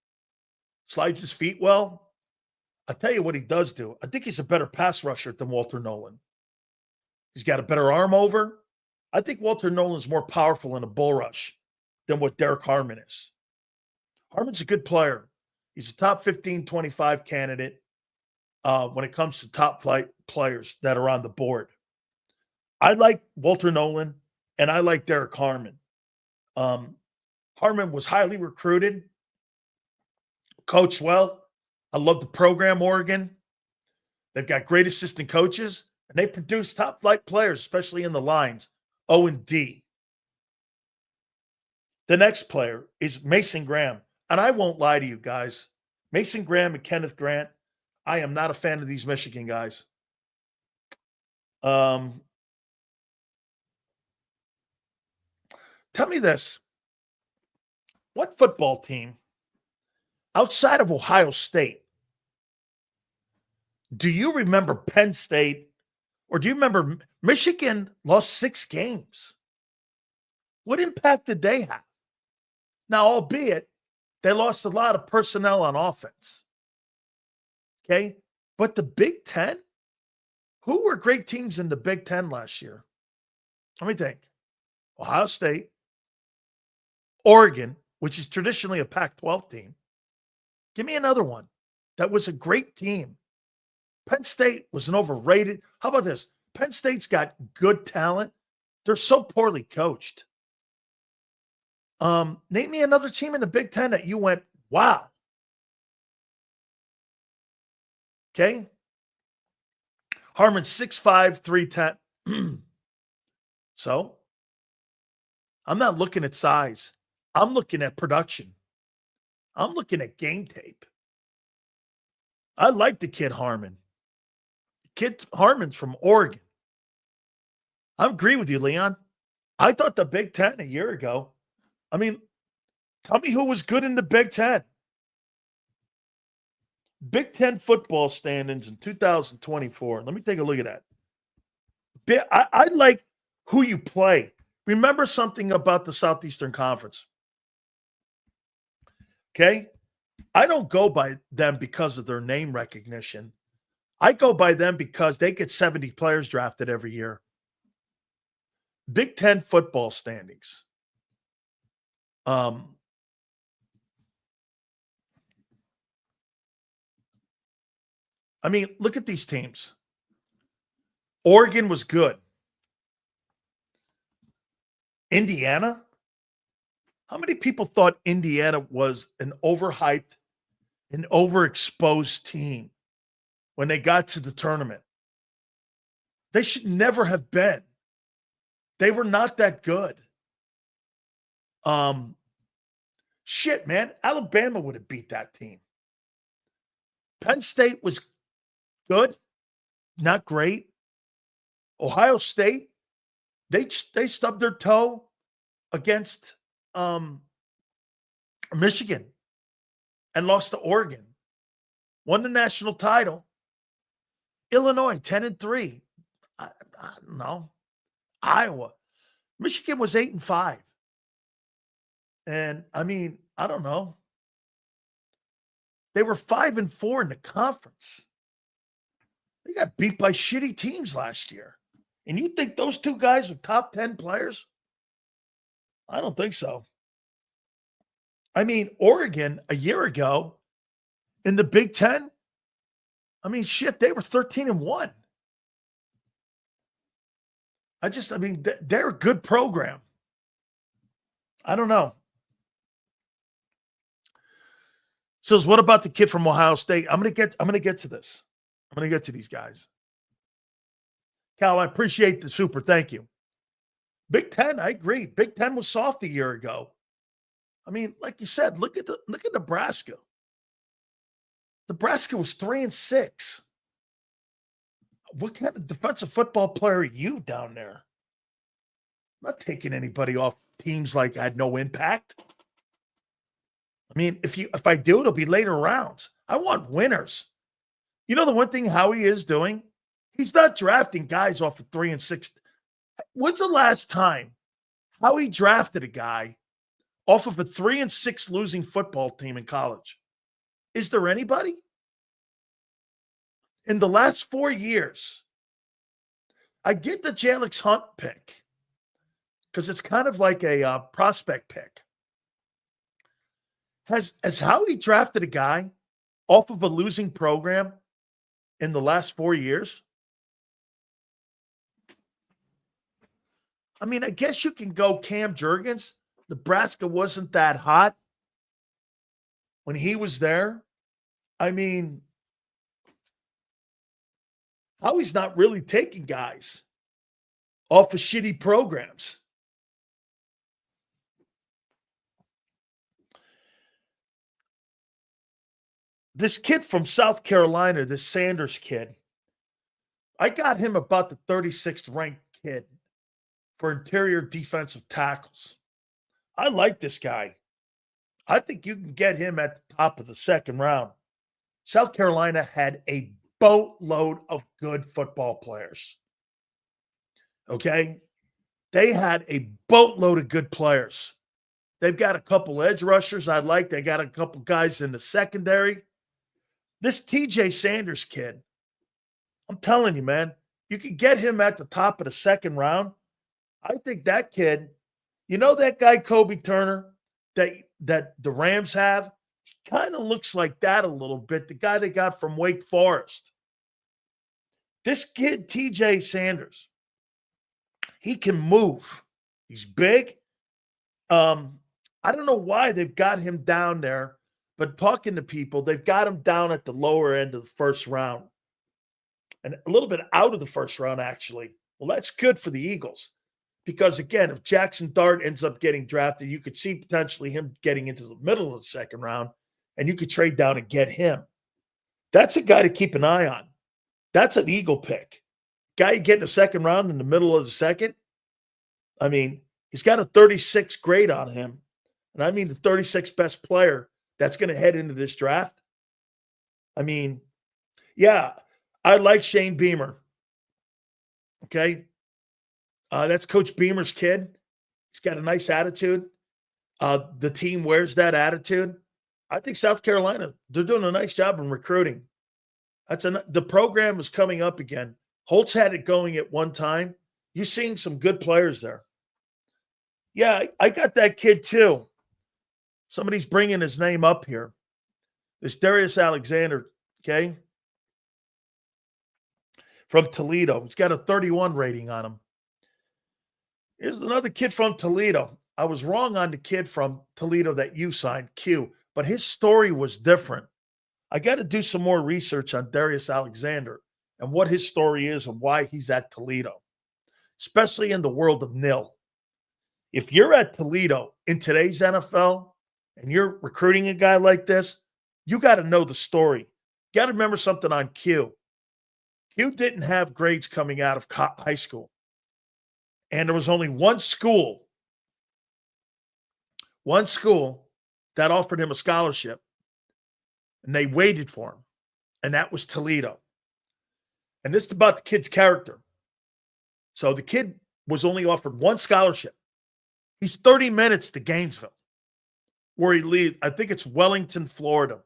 Slides his feet well. I'll tell you what he does do. I think he's a better pass rusher than Walter Nolan. He's got a better arm over. I think Walter Nolan's more powerful in a bull rush than what Derek Harmon is. Harmon's a good player. He's a top 15, 25 candidate when it comes to top flight players that are on the board. I like Walter Nolan, and I like Derek Harmon. Harmon was highly recruited, coached well. I love the program, Oregon. They've got great assistant coaches, and they produce top flight players, especially in the lines, O and D. The next player is Mason Graham. And I won't lie to you guys. Mason Graham and Kenneth Grant, I am not a fan of these Michigan guys. Tell me this. What football team outside of Ohio State do you remember Penn State, or do you remember Michigan lost 6 games? What impact did they have? Now, albeit they lost a lot of personnel on offense. Okay? But the Big Ten, who were great teams in the Big Ten last year? Let me think. Ohio State, Oregon, which is traditionally a Pac-12 team. Give me another one that was a great team. Penn State was an overrated. How about this? Penn State's got good talent. They're so poorly coached. Name me another team in the Big Ten that you went, wow. Okay. Harmon 6'5", 310. So I'm not looking at size. I'm looking at production. I'm looking at game tape. I like the kid Harmon. Kid Harmon's from Oregon. I agree with you, Leon. I thought the Big Ten a year ago. I mean, tell me who was good in the Big Ten. Big Ten football standings in 2024. Let me take a look at that. I like who you play. Remember something about the Southeastern Conference. Okay? I don't go by them because of their name recognition. I go by them because they get 70 players drafted every year. Big Ten football standings. I mean, look at these teams. Oregon was good. Indiana? How many people thought Indiana was an overhyped, an overexposed team when they got to the tournament? They should never have been. They were not that good. Shit, man. Alabama would have beat that team. Penn State was good, not great. Ohio State, they stubbed their toe against Michigan and lost to Oregon. Won the national title. Illinois, 10-3. I don't know. Iowa. Michigan was 8-5. And I mean, I don't know. They were 5-4 in the conference. They got beat by shitty teams last year. And you think those two guys are top 10 players? I don't think so. I mean, Oregon a year ago in the Big Ten, I mean, shit, they were 13-1. I mean, they're a good program. I don't know. So what about the kid from Ohio State? I'm gonna get to this. I'm gonna get to these guys. Cal, I appreciate the super. Thank you. Big Ten, I agree. Big Ten was soft a year ago. I mean, like you said, look at Nebraska. Nebraska was 3-6. What kind of defensive football player are you down there? I'm not taking anybody off teams like had no impact. I mean, if I do, it'll be later rounds. I want winners. You know the one thing Howie is doing? He's not drafting guys off of 3-6. When's the last time Howie drafted a guy off of a 3-6 losing football team in college? Is there anybody? In the last 4 years, I get the Jalix Hunt pick because it's kind of like a prospect pick. Has Howie drafted a guy off of a losing program in the last 4 years? I mean, I guess you can go Cam Jurgens. Nebraska wasn't that hot when he was there. I mean, Howie's not really taking guys off of shitty programs. This kid from South Carolina, this Sanders kid, I got him about the 36th ranked kid for interior defensive tackles. I like this guy. I think you can get him at the top of the second round. South Carolina had a boatload of good football players. Okay? They had a boatload of good players. They've got a couple edge rushers I like. They got a couple guys in the secondary. This TJ Sanders kid, I'm telling you, man, you can get him at the top of the second round. I think that kid, you know that guy Kobe Turner that the Rams have? He kind of looks like that a little bit, the guy they got from Wake Forest. This kid, TJ Sanders, he can move. He's big. I don't know why they've got him down there, but talking to people, they've got him down at the lower end of the first round and a little bit out of the first round, actually. Well, that's good for the Eagles because, again, if Jackson Dart ends up getting drafted, you could see potentially him getting into the middle of the second round, and you could trade down and get him. That's a guy to keep an eye on. That's an Eagle pick. Guy you get in the second round in the middle of the second, I mean, he's got a 36 grade on him, and I mean the 36th best player that's going to head into this draft. I mean, yeah, I like Shane Beamer. Okay. That's Coach Beamer's kid. He's got a nice attitude. The team wears that attitude. I think South Carolina, they're doing a nice job in recruiting. The program is coming up again. Holtz had it going at one time. You're seeing some good players there. Yeah, I got that kid too. Somebody's bringing his name up here. It's Darius Alexander, okay? From Toledo. He's got a 31 rating on him. Here's another kid from Toledo. I was wrong on the kid from Toledo that you signed, Q, but his story was different. I got to do some more research on Darius Alexander and what his story is and why he's at Toledo, especially in the world of nil. If you're at Toledo in today's NFL and you're recruiting a guy like this, you got to know the story. You got to remember something on Q. Q didn't have grades coming out of high school. And there was only one school that offered him a scholarship. And they waited for him. And that was Toledo. And this is about the kid's character. So the kid was only offered one scholarship. He's 30 minutes to Gainesville, where he leaves. I think it's Wellington, Florida.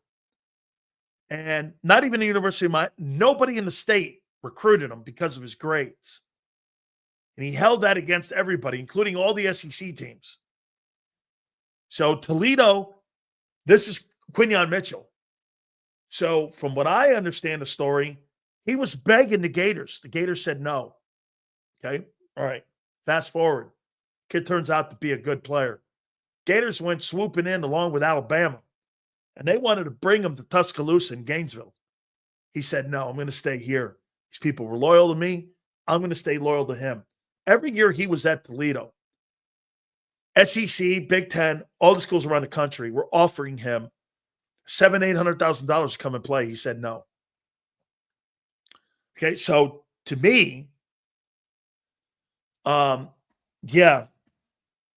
And not even the University of Miami. Nobody in the state recruited him because of his grades. And he held that against everybody, including all the SEC teams. So Toledo, this is Quinyon Mitchell. So from what I understand the story, he was begging the Gators. The Gators said no. Okay. All right. Fast forward. Kid turns out to be a good player. Gators went swooping in along with Alabama, and they wanted to bring him to Tuscaloosa in Gainesville. He said, no, I'm going to stay here. These people were loyal to me. I'm going to stay loyal to him. Every year he was at Toledo. SEC, Big Ten, all the schools around the country were offering him $700,000-$800,000 to come and play. He said no. Okay, so to me, yeah,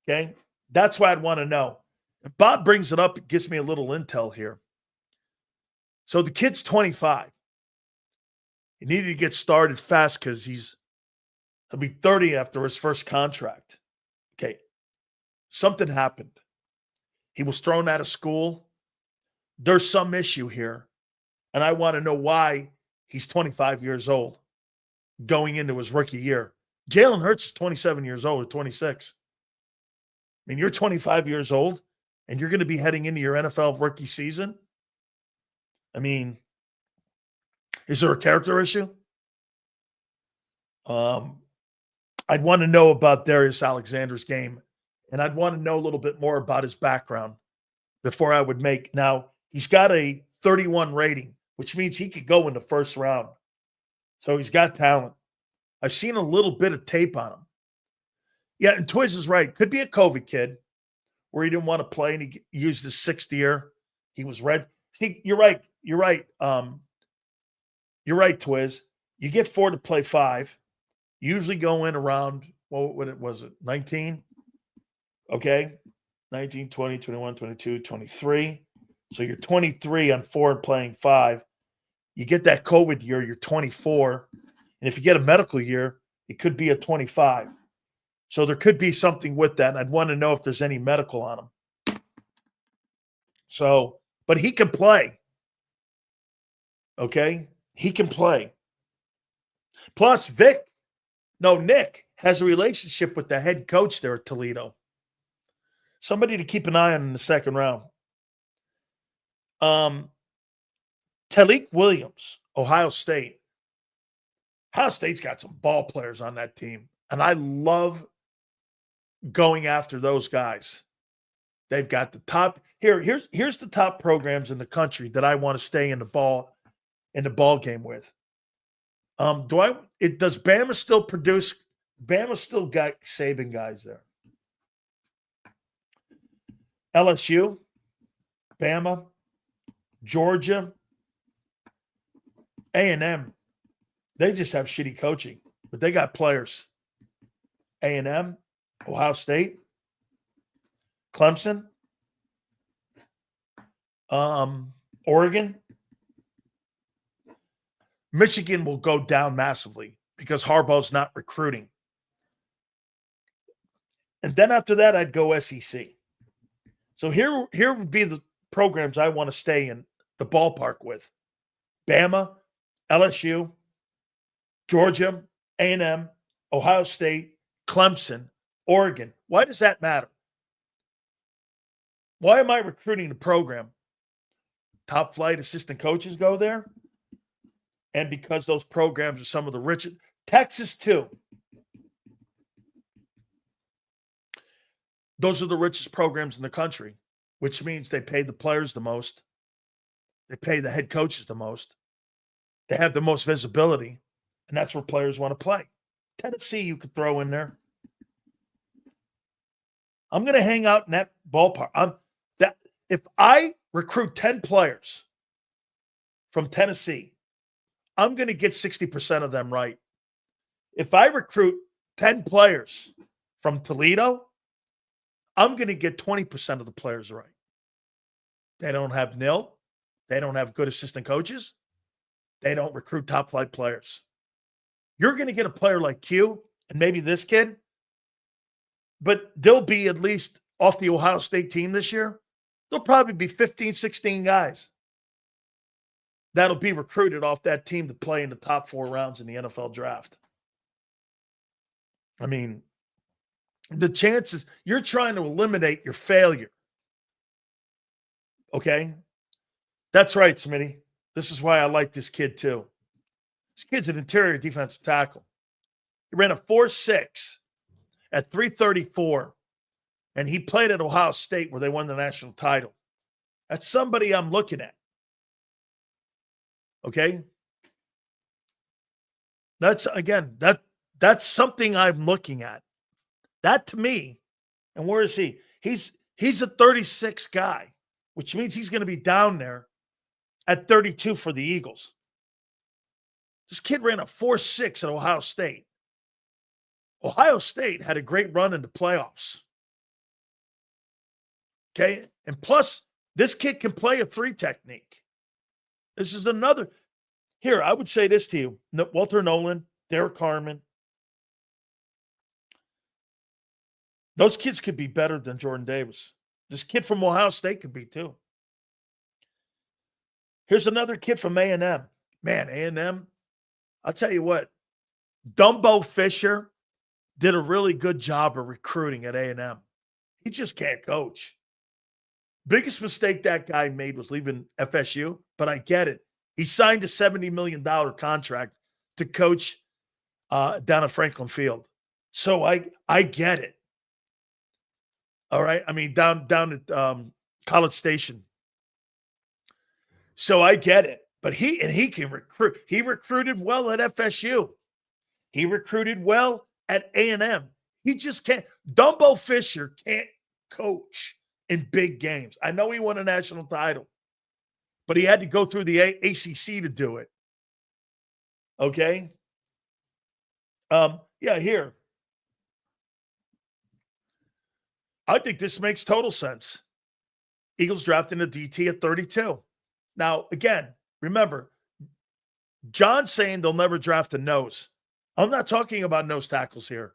okay, that's why I'd want to know. And Bob brings it up. It gives me a little intel here. So the kid's 25. He needed to get started fast because he'll be 30 after his first contract. Okay, something happened. He was thrown out of school. There's some issue here, and I want to know why he's 25 years old going into his rookie year. Jalen Hurts is 27 years old or 26. I mean, you're 25 years old, and you're going to be heading into your NFL rookie season. I mean, is there a character issue? I'd want to know about Darius Alexander's game, and I'd want to know a little bit more about his background before I would make. Now, he's got a 31 rating, which means he could go in the first round. So he's got talent. I've seen a little bit of tape on him. Yeah, and Twiz is right. Could be a COVID kid where he didn't want to play and he used his sixth year. He was red. See, you're right. You're right. You're right, Twiz. You get 4 to play 5. You usually go in around, what was it, 19? Okay. 19, 20, 21, 22, 23. So you're 23 on 4 and playing 5. You get that COVID year, you're 24. And if you get a medical year, it could be a 25. So there could be something with that. And I'd want to know if there's any medical on him. So, but he can play. Okay? He can play. Plus, Nick has a relationship with the head coach there at Toledo. Somebody to keep an eye on in the second round. Talik Williams, Ohio State. Ohio State's got some ball players on that team, and I love going after those guys. They've got the top. Here's the top programs in the country that I want to stay in the ball game with. Does Bama still produce? Bama still got Saban guys there. LSU, Bama, Georgia, A&M. They just have shitty coaching, but they got players. A&M, Ohio State, Clemson, Oregon. Michigan will go down massively because Harbaugh's not recruiting. And then after that, I'd go SEC. So here would be the programs I want to stay in the ballpark with. Bama, LSU, Georgia, A&M, Ohio State, Clemson, Oregon. Why does that matter? Why am I recruiting the program? Top flight assistant coaches go there. And because those programs are some of the richest. Texas, too. Those are the richest programs in the country, which means they pay the players the most. They pay the head coaches the most. They have the most visibility, and that's where players want to play. Tennessee, you could throw in there. I'm going to hang out in that ballpark. If I recruit 10 players from Tennessee, I'm going to get 60% of them right. If I recruit 10 players from Toledo, I'm going to get 20% of the players right. They don't have nil. They don't have good assistant coaches. They don't recruit top flight players. You're going to get a player like Q. and maybe this kid, but they'll be at least off the Ohio State team this year. There'll probably be 15, 16 guys that'll be recruited off that team to play in the top 4 rounds in the NFL draft. I mean, the chances, you're trying to eliminate your failure. Okay? That's right, Smitty. This is why I like this kid too. This kid's an interior defensive tackle. He ran a 4.6 at 334, and he played at Ohio State where they won the national title. That's somebody I'm looking at. Okay? That's, again, that's something I'm looking at. That to me, and where is he? He's a 36 guy, which means he's going to be down there at 32 for the Eagles. This kid ran a 4.6 at Ohio State. Ohio State had a great run in the playoffs. Okay? And plus, this kid can play a 3 technique. This is another. Here, I would say this to you. Walter Nolan, Derek Harmon. Those kids could be better than Jordan Davis. This kid from Ohio State could be too. Here's another kid from A&M. Man, A&M, I'll tell you what. Dumbo Fisher did a really good job of recruiting at A&M. He just can't coach. Biggest mistake that guy made was leaving FSU, but I get it. He signed a $70 million contract to coach down at Franklin Field. So I get it. All right. I mean, down at College Station. So I get it. But he can recruit. He recruited well at FSU. He recruited well at A&M. He just can't. Dumbo Fisher can't coach in big games. I know he won a national title, but he had to go through the ACC to do it. Okay? Yeah, here. I think this makes total sense. Eagles drafting a DT at 32. Now, again, remember, John's saying they'll never draft a nose. I'm not talking about nose tackles here.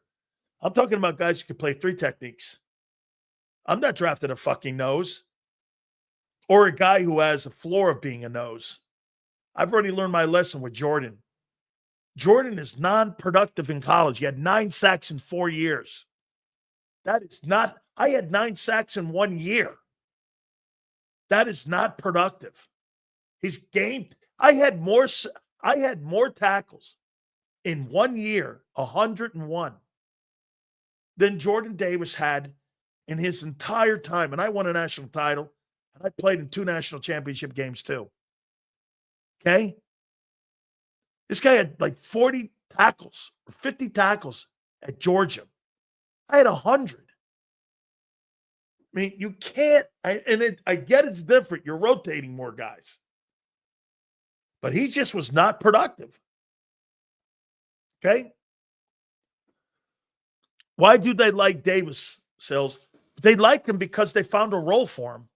I'm talking about guys who can play 3 techniques. I'm not drafting a fucking nose or a guy who has a floor of being a nose. I've already learned my lesson with Jordan. Jordan is non-productive in college. He had 9 sacks in 4 years. That is not, I had 9 sacks in 1 year. That is not productive. His game, I had more tackles in 1 year, 101, than Jordan Davis had in his entire time. And I won a national title, and I played in 2 national championship games too. Okay? This guy had like 40 tackles or 50 tackles at Georgia. I had 100. I mean, you can't, I get it's different. You're rotating more guys. But he just was not productive. Okay? Why do they like Davis, Sills? They like him because they found a role for him.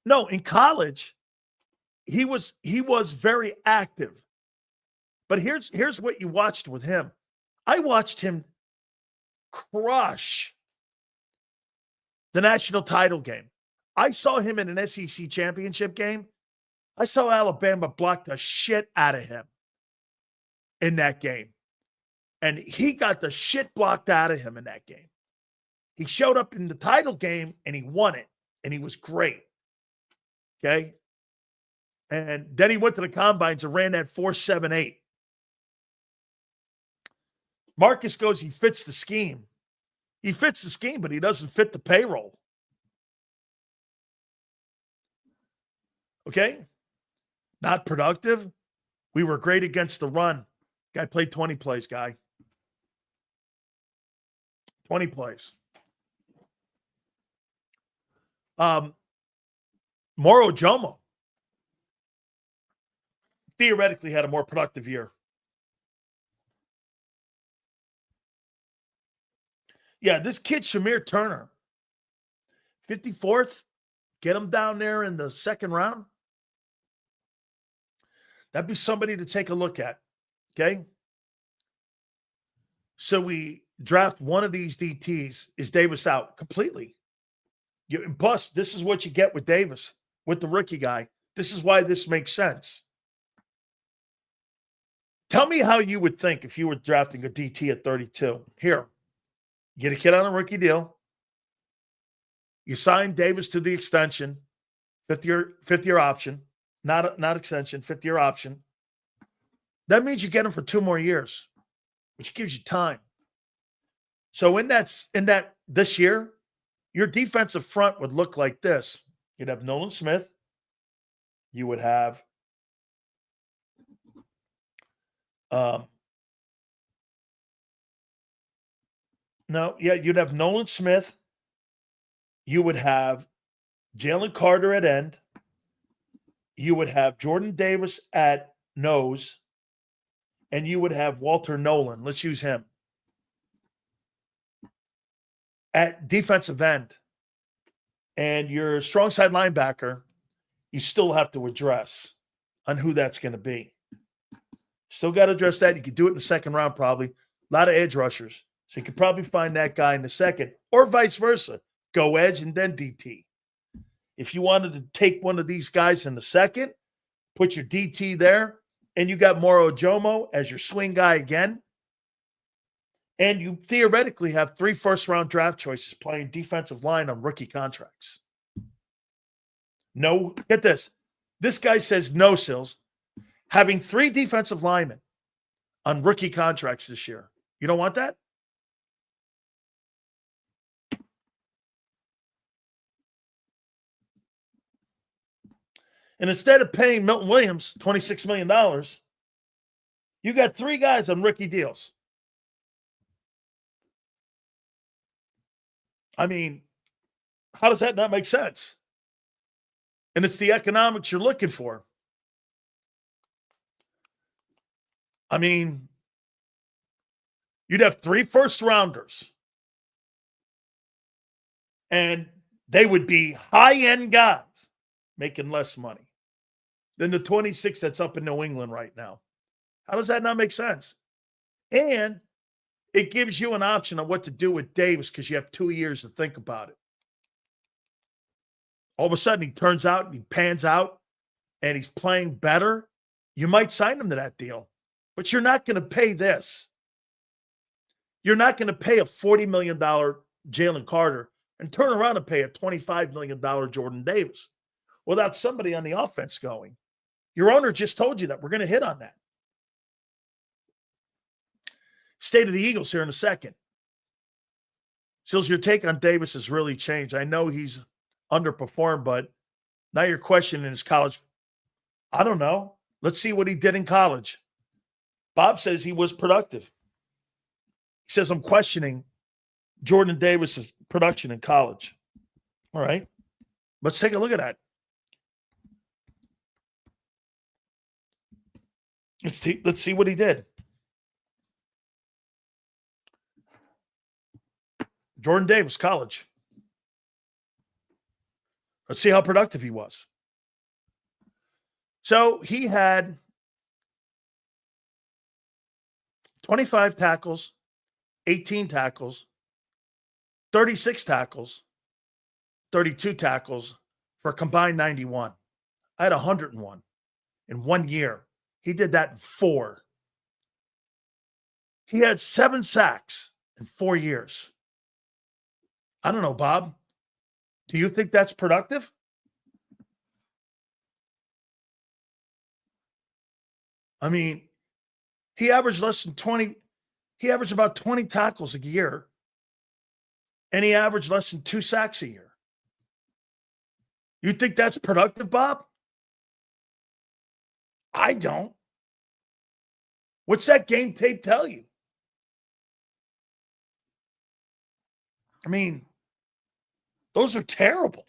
No, in college, he was very active. But here's what you watched with him. I watched him crush the national title game. I saw him in an SEC championship game. I saw Alabama block the shit out of him in that game. And he got the shit blocked out of him in that game. He showed up in the title game and he won it. And he was great. Okay? And then he went to the combines and ran that 4.78. Marcus goes, he fits the scheme. He fits the scheme, but he doesn't fit the payroll. Okay? Not productive. We were great against the run. Guy played 20 plays, guy. 20 plays. Moro Jomo theoretically had a more productive year. Yeah, this kid, Shamir Turner, 54th, get him down there in the second round. That'd be somebody to take a look at, okay? So we draft one of these DTs. Is Davis out completely? Plus, this is what you get with Davis, with the rookie guy. This is why this makes sense. Tell me how you would think if you were drafting a DT at 32. Here, you get a kid on a rookie deal. You sign Davis to the extension, fifth-year option, not extension, fifth-year option. That means you get him for 2 more years, which gives you time. So in that this year, your defensive front would look like this. You'd have Nolan Smith. You would have you'd have Nolan Smith. You would have Jalen Carter at end. You would have Jordan Davis at nose. And you would have Walter Nolan. Let's use him. At defensive end. And your strong side linebacker, you still have to address on who that's going to be. Still got to address that. You could do it in the second round probably. A lot of edge rushers. So you could probably find that guy in the second or vice versa. Go edge and then DT. If you wanted to take one of these guys in the second, put your DT there, and you got Moro Jomo as your swing guy again, and you theoretically have 3 first-round draft choices playing defensive line on rookie contracts. No, get this. This guy says no, Sills. Having 3 defensive linemen on rookie contracts this year. You don't want that? And instead of paying Milton Williams $26 million, you got 3 guys on rookie deals. I mean, how does that not make sense? And it's the economics you're looking for. I mean, you'd have 3 first-rounders. And they would be high-end guys making less money than the 26 that's up in New England right now. How does that not make sense? And it gives you an option on what to do with Davis because you have 2 years to think about it. All of a sudden, he turns out and he pans out and he's playing better. You might sign him to that deal, but you're not going to pay this. You're not going to pay a $40 million Jalen Carter and turn around and pay a $25 million Jordan Davis without somebody on the offense going. Your owner just told you that. We're going to hit on that. State of the Eagles here in a second. Sills, your take on Davis has really changed. I know he's underperformed, but now you're questioning his college. I don't know. Let's see what he did in college. Bob says he was productive. He says, I'm questioning Jordan Davis's production in college. All right. Let's take a look at that. Let's see what he did. Jordan Davis, college. Let's see how productive he was. So he had 25 tackles, 18 tackles, 36 tackles, 32 tackles for a combined 91. I had 101 in 1 year. He did that in 4. He had 7 sacks in 4 years. I don't know, Bob. Do you think that's productive? I mean, he averaged less than 20. He averaged about 20 tackles a year, and he averaged less than 2 sacks a year. You think that's productive, Bob? I don't. What's that game tape tell you? I mean, those are terrible.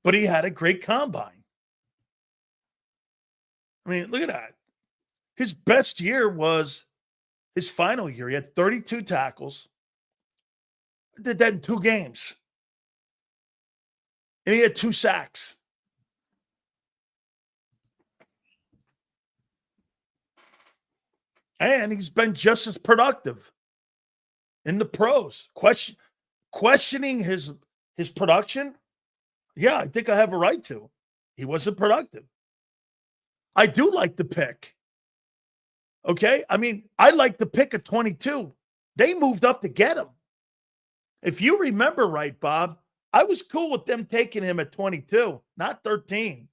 But he had a great combine. I mean, look at that. His best year was his final year. He had 32 tackles. He did that in 2 games. And he had 2 sacks. And he's been just as productive in the pros. Questioning his production? Yeah, I think I have a right to. He wasn't productive. I do like the pick. Okay? I mean, I like the pick at 22. They moved up to get him. If you remember right, Bob, I was cool with them taking him at 22, not 13.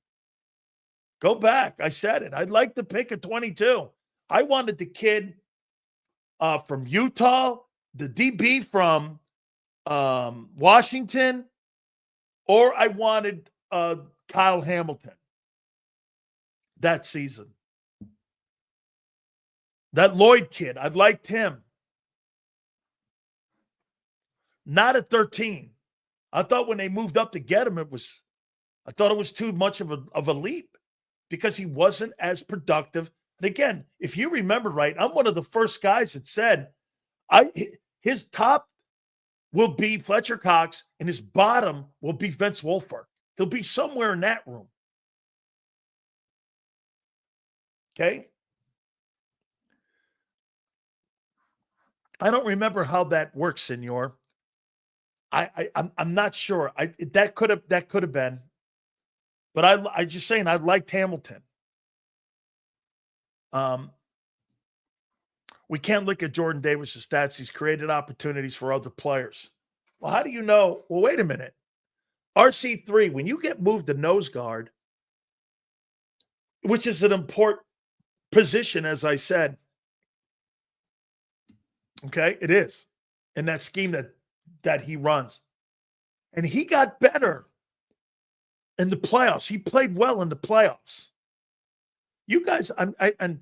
Go back. I said it. I'd like the pick at 22. I wanted the kid from Utah, the DB from Washington, or I wanted Kyle Hamilton that season. That Lloyd kid, I liked him. Not at 13. I thought when they moved up to get him, I thought it was too much of a leap because he wasn't as productive. And again, if you remember right, I'm one of the first guys that said his top will be Fletcher Cox and his bottom will be Vince Wilfork. He'll be somewhere in that room. Okay? I don't remember how that works, Senor. I'm not sure. That could have been. But I just saying I liked Hamilton. We can't look at Jordan Davis' stats. He's created opportunities for other players. Well, how do you know? Well, wait a minute. RC3, when you get moved to nose guard, which is an important position, as I said, okay, it is in that scheme that he runs. And he got better in the playoffs. He played well in the playoffs. You guys, and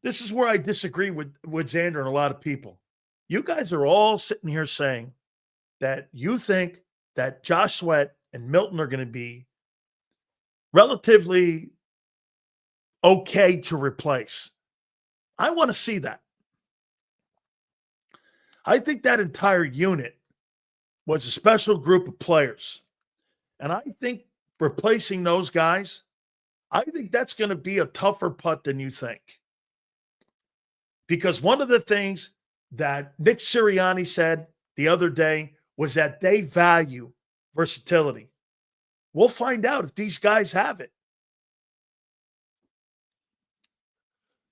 this is where I disagree with Xander and a lot of people. You guys are all sitting here saying that you think that Josh Sweat and Milton are going to be relatively okay to replace. I want to see that. I think that entire unit was a special group of players. And I think replacing those guys, I think that's going to be a tougher putt than you think. Because one of the things that Nick Sirianni said the other day was that they value versatility. We'll find out if these guys have it.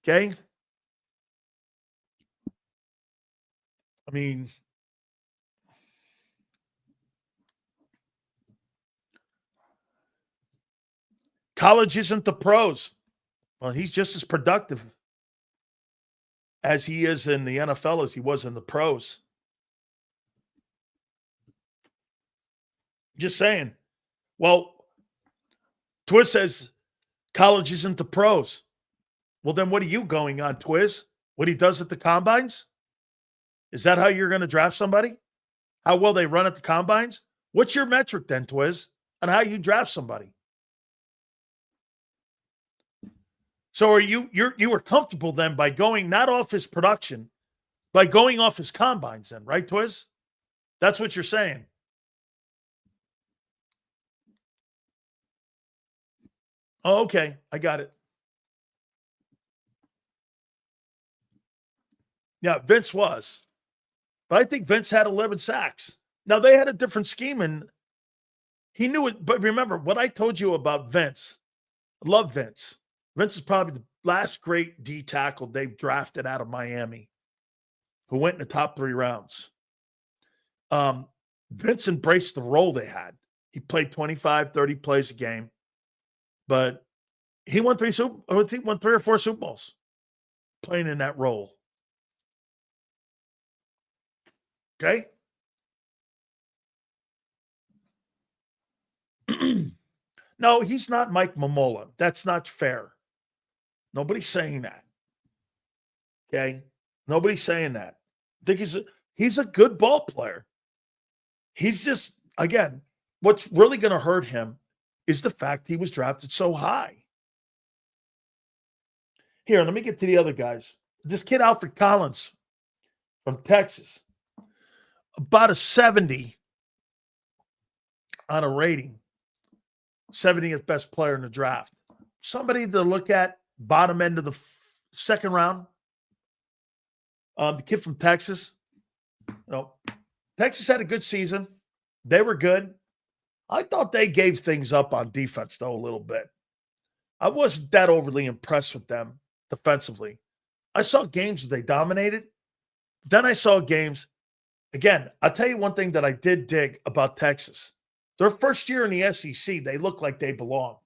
Okay? I mean, college isn't the pros. Well, he's just as productive as he is in the NFL as he was in the pros. Just saying. Well, Twiz says college isn't the pros. Well, then what are you going on, Twiz? What he does at the combines? Is that how you're going to draft somebody? How well they run at the combines? What's your metric then, Twiz, on how you draft somebody? So are you were comfortable then by going not off his production, by going off his combines then, right, Twiz? That's what you're saying. Oh, okay. I got it. Yeah, Vince was. But I think Vince had 11 sacks. Now, they had a different scheme, and he knew it. But remember, what I told you about Vince, I love Vince. Vince is probably the last great D tackle they've drafted out of Miami who went in the top 3 rounds. Vince embraced the role they had. He played 25, 30 plays a game. But he won 3 or 4 Super Bowls playing in that role. Okay? No, he's not Mike Momola. That's not fair. Nobody's saying that. Okay? Nobody's saying that. I think he's a good ball player. He's just, again, what's really going to hurt him is the fact he was drafted so high. Here, let me get to the other guys. This kid, Alfred Collins from Texas, about a 70 on a rating. 70th best player in the draft. Somebody to look at, bottom end of the second round. The kid from Texas. Texas had a good season. They were good. I thought they gave things up on defense, though, a little bit. I wasn't that overly impressed with them defensively. I saw games where they dominated. Then I saw games. Again, I'll tell you one thing that I did dig about Texas. Their first year in the SEC, they looked like they belonged.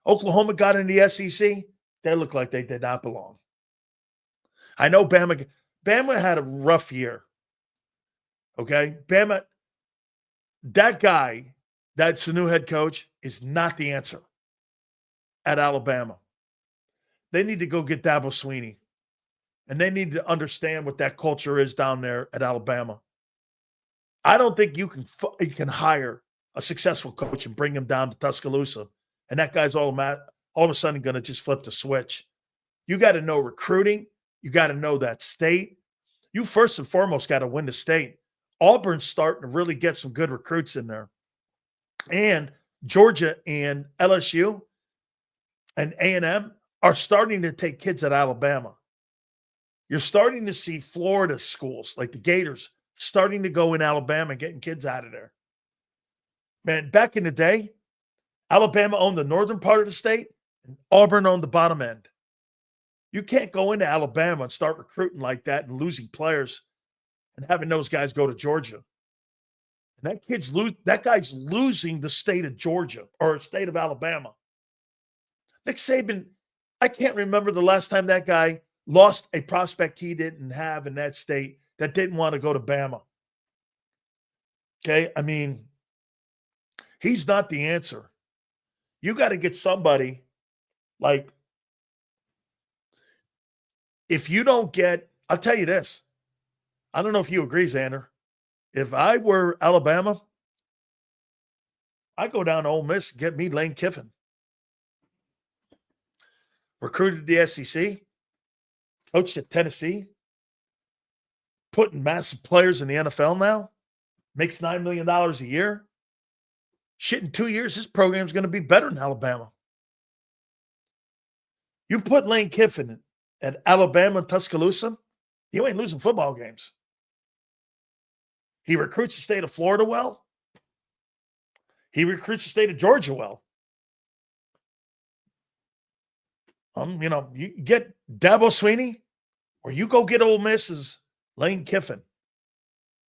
Oklahoma got in the SEC, they looked like they did not belong. I know Bama had a rough year. Okay? Bama, that guy, that's the new head coach, is not the answer at Alabama. They need to go get Dabo Swinney. And they need to understand what that culture is down there at Alabama. I don't think you can hire a successful coach and bring him down to Tuscaloosa, and that guy's all of a sudden going to just flip the switch. You got to know recruiting. You got to know that state. You first and foremost got to win the state. Auburn's starting to really get some good recruits in there. And Georgia and LSU and A&M are starting to take kids at Alabama. You're starting to see Florida schools like the Gators starting to go in Alabama and getting kids out of there. Man, back in the day, Alabama owned the northern part of the state and Auburn owned the bottom end. You can't go into Alabama and start recruiting like that and losing players and having those guys go to Georgia. And that guy's losing the state of Georgia or state of Alabama. Nick Saban, I can't remember the last time that guy lost a prospect he didn't have in that state that didn't want to go to Bama. Okay? I mean, he's not the answer. You got to get somebody like, if you don't get, I'll tell you this. I don't know if you agree, Xander. If I were Alabama, I'd go down to Ole Miss and get me Lane Kiffin. Recruited the SEC. Coached at Tennessee, putting massive players in the NFL now, makes $9 million a year. Shit, in 2 years, this program's going to be better than Alabama. You put Lane Kiffin at Alabama and Tuscaloosa, you ain't losing football games. He recruits the state of Florida well. He recruits the state of Georgia well. You get Dabo Swinney, or you go get Ole Miss's Lane Kiffin.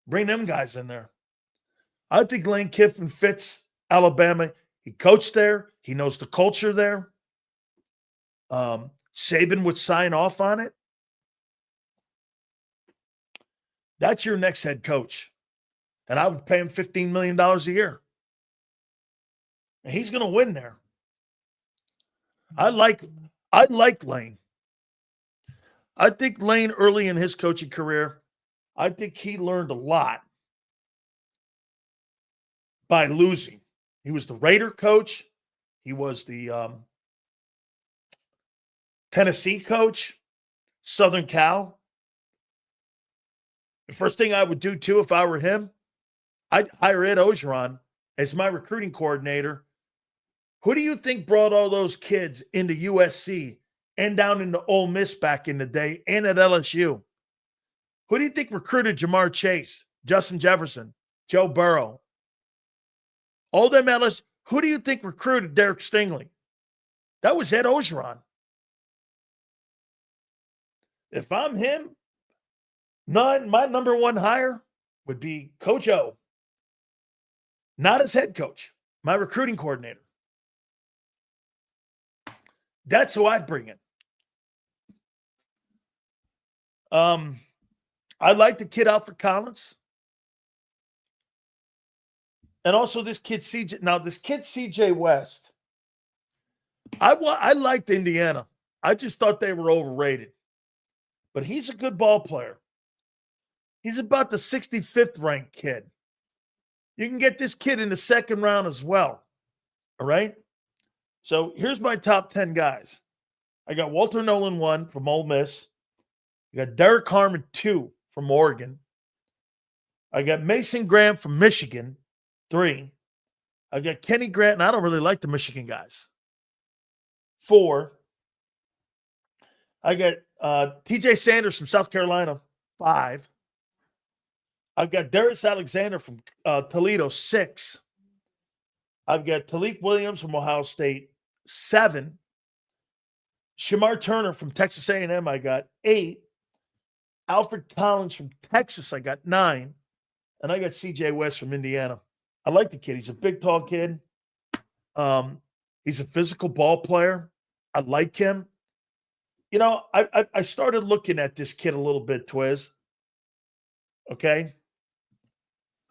Bring them guys in there. I think Lane Kiffin fits Alabama. He coached there. He knows the culture there. Saban would sign off on it. That's your next head coach. And I would pay him $15 million a year. And he's going to win there. I like Lane. I think Lane, early in his coaching career, I think he learned a lot by losing. He was the Raider coach. He was the Tennessee coach, Southern Cal. The first thing I would do, too, if I were him, I'd hire Ed Ogeron as my recruiting coordinator. Who do you think brought all those kids into USC and down into Ole Miss back in the day and at LSU? Who do you think recruited Jamar Chase, Justin Jefferson, Joe Burrow? All them LSU. Who do you think recruited Derek Stingley? That was Ed Ogeron. If I'm him, my number one hire would be Coach O. Not as head coach, my recruiting coordinator. That's who I'd bring in. I like the kid Alfred Collins. And also this kid CJ. Now, this kid CJ West. I liked Indiana. I just thought they were overrated. But he's a good ball player. He's about the 65th ranked kid. You can get this kid in the second round as well. All right? So here's my top 10 guys. I got Walter Nolan 1 from Ole Miss. I got Derek Harmon 2 from Oregon. I got Mason Graham from Michigan 3. I got Kenny Grant, and I don't really like the Michigan guys. 4. I got TJ Sanders from South Carolina, 5. I've got Darius Alexander from Toledo, 6. I've got Talik Williams from Ohio State, 7. Shamar Turner from Texas A&M, I got 8. Alfred Collins from Texas, I got 9. And I got CJ West from Indiana. I like the kid. He's a big, tall kid. He's a physical ball player. I like him. You know, I started looking at this kid a little bit, Twiz. Okay?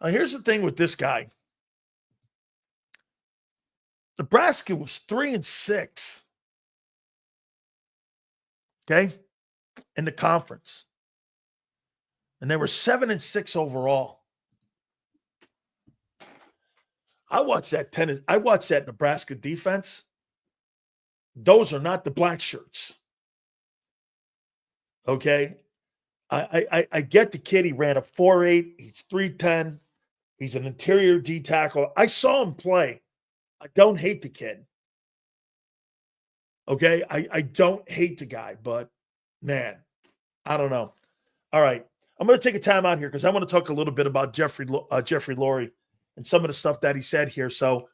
Now, here's the thing with this guy. Nebraska was 3-6. Okay? In the conference. And they were 7-6 overall. I watched that Nebraska defense. Those are not the black shirts. Okay? I get the kid. He ran a 4.8. He's 310. He's an interior D tackle. I saw him play. I don't hate the kid. Okay? I don't hate the guy, but man, I don't know. All right. I'm going to take a time out here because I want to talk a little bit about Jeffrey Lurie and some of the stuff that he said here. So,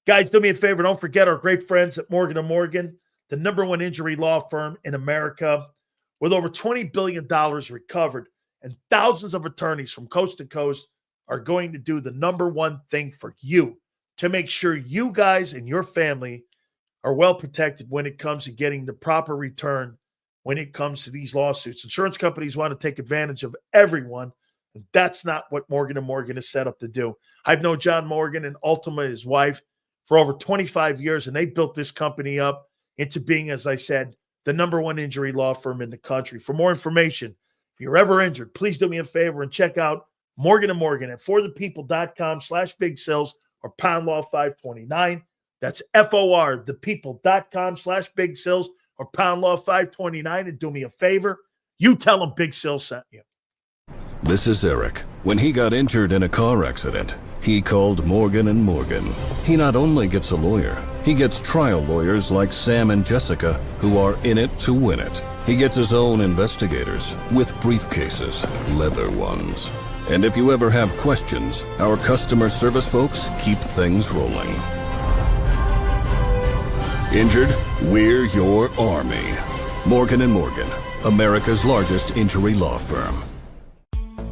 guys, do me a favor. Don't forget our great friends at Morgan & Morgan, the #1 injury law firm in America, with over $20 billion recovered, and thousands of attorneys from coast to coast are going to do the #1 thing for you to make sure you guys and your family are well protected when it comes to getting the proper return when it comes to these lawsuits. Insurance companies want to take advantage of everyone, and that's not what Morgan & Morgan is set up to do. I've known John Morgan and Ultima, his wife, for over 25 years, and they built this company up into being, as I said, the #1 injury law firm in the country. For more information, if you're ever injured, please do me a favor and check out Morgan & Morgan at forthepeople.com/big sales or pound law 529. That's FORthepeople.com/big sales or pound law 529. And do me a favor, you tell them Big Sales sent you. This is Eric. When he got injured in a car accident, he called Morgan & Morgan. He not only gets a lawyer, he gets trial lawyers like Sam and Jessica who are in it to win it. He gets his own investigators with briefcases, leather ones. And if you ever have questions, our customer service folks keep things rolling. Injured? We're your army. Morgan & Morgan, America's largest injury law firm.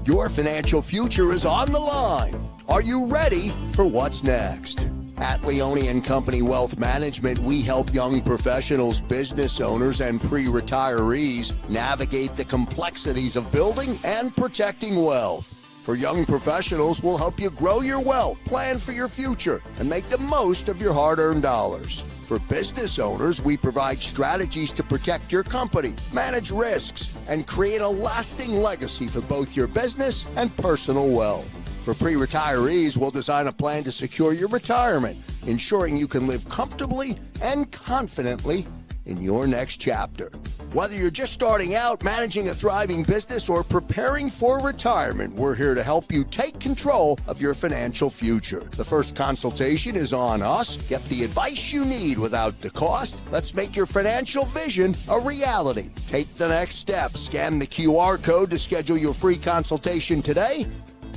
Your financial future is on the line. Are you ready for what's next? At Leone & Company Wealth Management, we help young professionals, business owners, and pre-retirees navigate the complexities of building and protecting wealth. For young professionals, we'll help you grow your wealth, plan for your future, and make the most of your hard-earned dollars. For business owners, we provide strategies to protect your company, manage risks, and create a lasting legacy for both your business and personal wealth. For pre-retirees, we'll design a plan to secure your retirement, ensuring you can live comfortably and confidently in your next chapter. Whether you're just starting out, managing a thriving business, or preparing for retirement, we're here to help you take control of your financial future. The first consultation is on us. Get the advice you need without the cost. Let's make your financial vision a reality. Take the next step. Scan the QR code to schedule your free consultation today.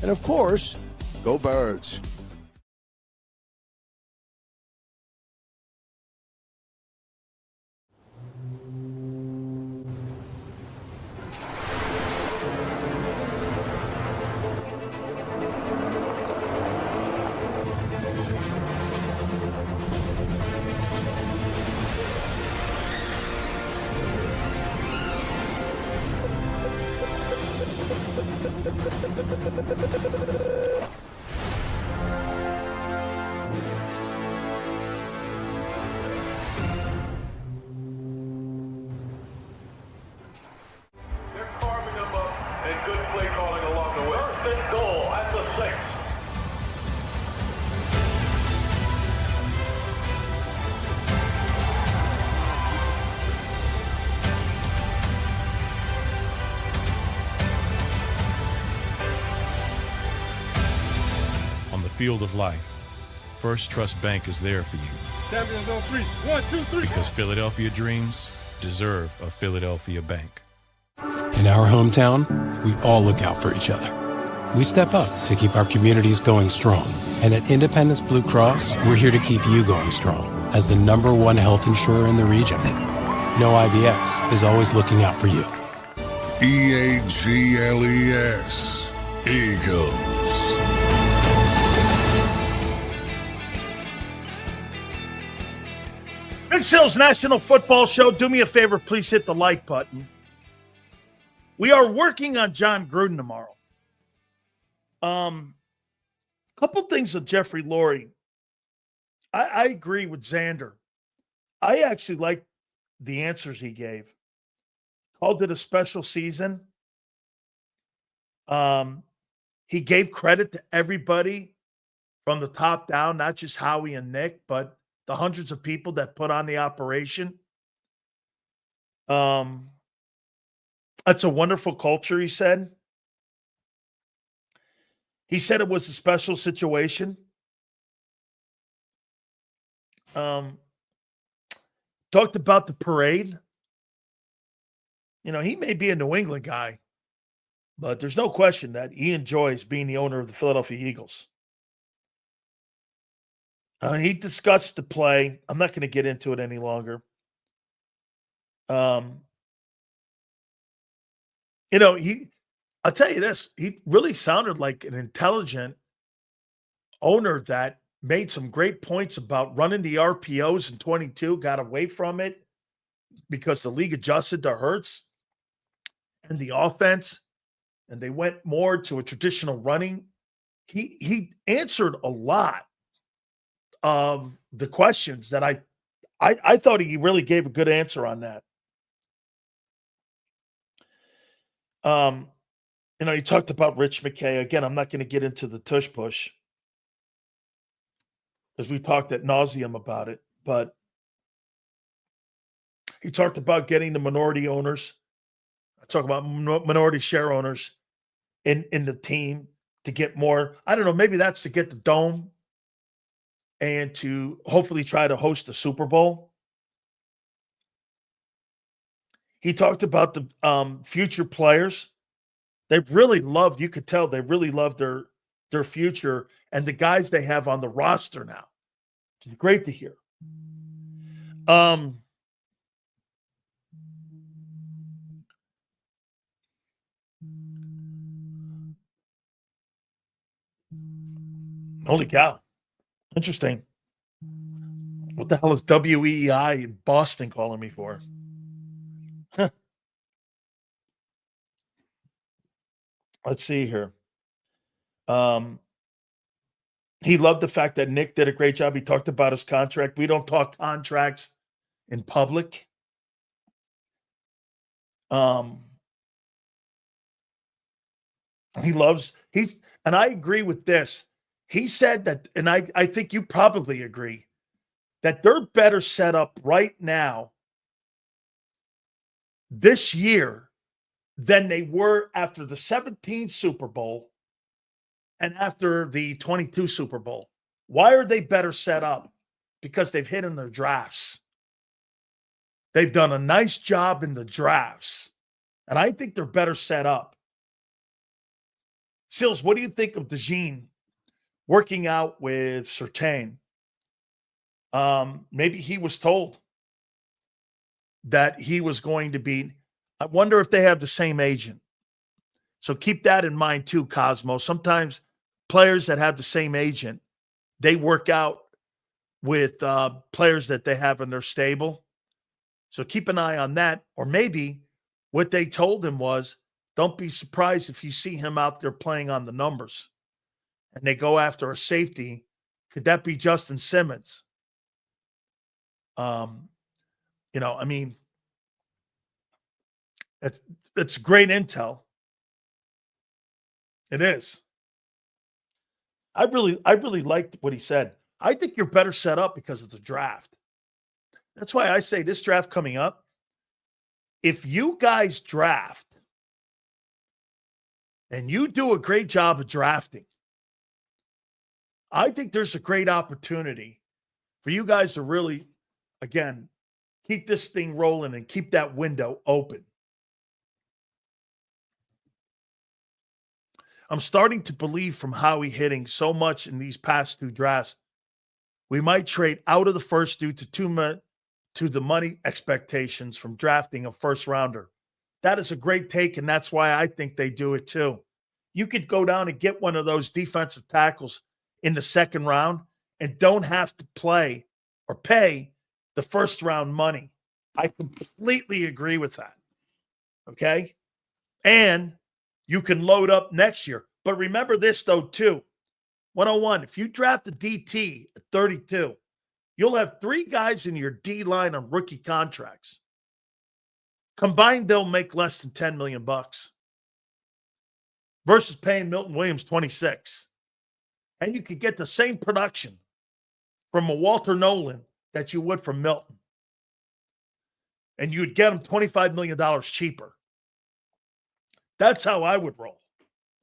And of course, go Birds. Field of life, First Trust Bank is there for you. Champions on 3. 1, 2, 3. Because Philadelphia dreams deserve a Philadelphia bank. In our hometown, we all look out for each other. We step up to keep our communities going strong. And at Independence Blue Cross, we're here to keep you going strong as the #1 health insurer in the region. No IBX is always looking out for you. EAGLES. Eagles. Big Sales National Football Show. Do me a favor, please hit the like button. We are working on John Gruden tomorrow. Couple things with Jeffrey Lurie. I agree with Xander. I actually like the answers he gave. Called it a special season. He gave credit to everybody from the top down, not just Howie and Nick, but the hundreds of people that put on the operation. That's a wonderful culture, he said. He said it was a special situation. Talked about the parade. You know, he may be a New England guy, but there's no question that he enjoys being the owner of the Philadelphia Eagles. He discussed the play. I'm not going to get into it any longer. You know, I'll tell you this, he really sounded like an intelligent owner that made some great points about running the RPOs in 22, got away from it because the league adjusted to Hurts and the offense, and they went more to a traditional running. He answered a lot of the questions that I thought he really gave a good answer on that. You know, he talked about Rich McKay. Again, I'm not going to get into the tush push because we talked ad nauseum about it, but he talked about getting the minority owners. I talk about minority share owners in the team to get more. I don't know, maybe that's to get the dome and to hopefully try to host the Super Bowl. He talked about the future players. They really loved, you could tell they really loved their future and the guys they have on the roster now. It's great to hear. Holy cow. Interesting. What the hell is WEI in Boston calling me for? Huh. Let's see here. He loved the fact that Nick did a great job. He talked about his contract. We don't talk contracts in public. And I agree with this. He said that, and I think you probably agree, that they're better set up right now this year than they were after the 17 Super Bowl and after the 22 Super Bowl. Why are they better set up? Because they've hit in their drafts. They've done a nice job in the drafts. And I think they're better set up. Sills, what do you think of DeJean working out with Surtain? Maybe he was told that he was going to be. I wonder if they have the same agent. So keep that in mind too, Cosmo. Sometimes players that have the same agent, they work out with players that they have in their stable. So keep an eye on that. Or maybe what they told him was, don't be surprised if you see him out there playing on the numbers and they go after a safety. Could that be Justin Simmons? You know, I mean, it's great intel. It is. I really liked what he said. I think you're better set up because it's a draft. That's why I say this draft coming up, if you guys draft and you do a great job of drafting, I think there's a great opportunity for you guys to really, again, keep this thing rolling and keep that window open. I'm starting to believe from Howie hitting so much in these past 2 drafts, we might trade out of the first due to the money expectations from drafting a first rounder. That is a great take, and that's why I think they do it too. You could go down and get one of those defensive tackles in the second round and don't have to play or pay the first round money. I completely agree with that. Okay? And you can load up next year. But remember this, though, too. 101, if you draft a DT at 32, you'll have 3 guys in your D line on rookie contracts. Combined, they'll make less than $10 million versus paying Milton Williams 26. And you could get the same production from a Walter Nolan that you would from Milton. And you would get him $25 million cheaper. That's how I would roll.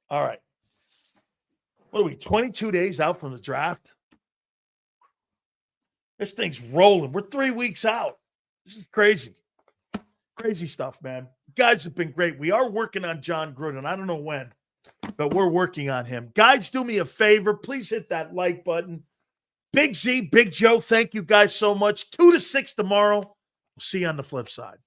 All right. What are we, 22 days out from the draft? This thing's rolling. We're 3 weeks out. This is crazy. Crazy stuff, man. You guys have been great. We are working on John Gruden. I don't know when, but we're working on him. Guys, do me a favor. Please hit that like button. Big Z, Big Joe, thank you guys so much. 2 to 6 tomorrow. We'll see you on the flip side.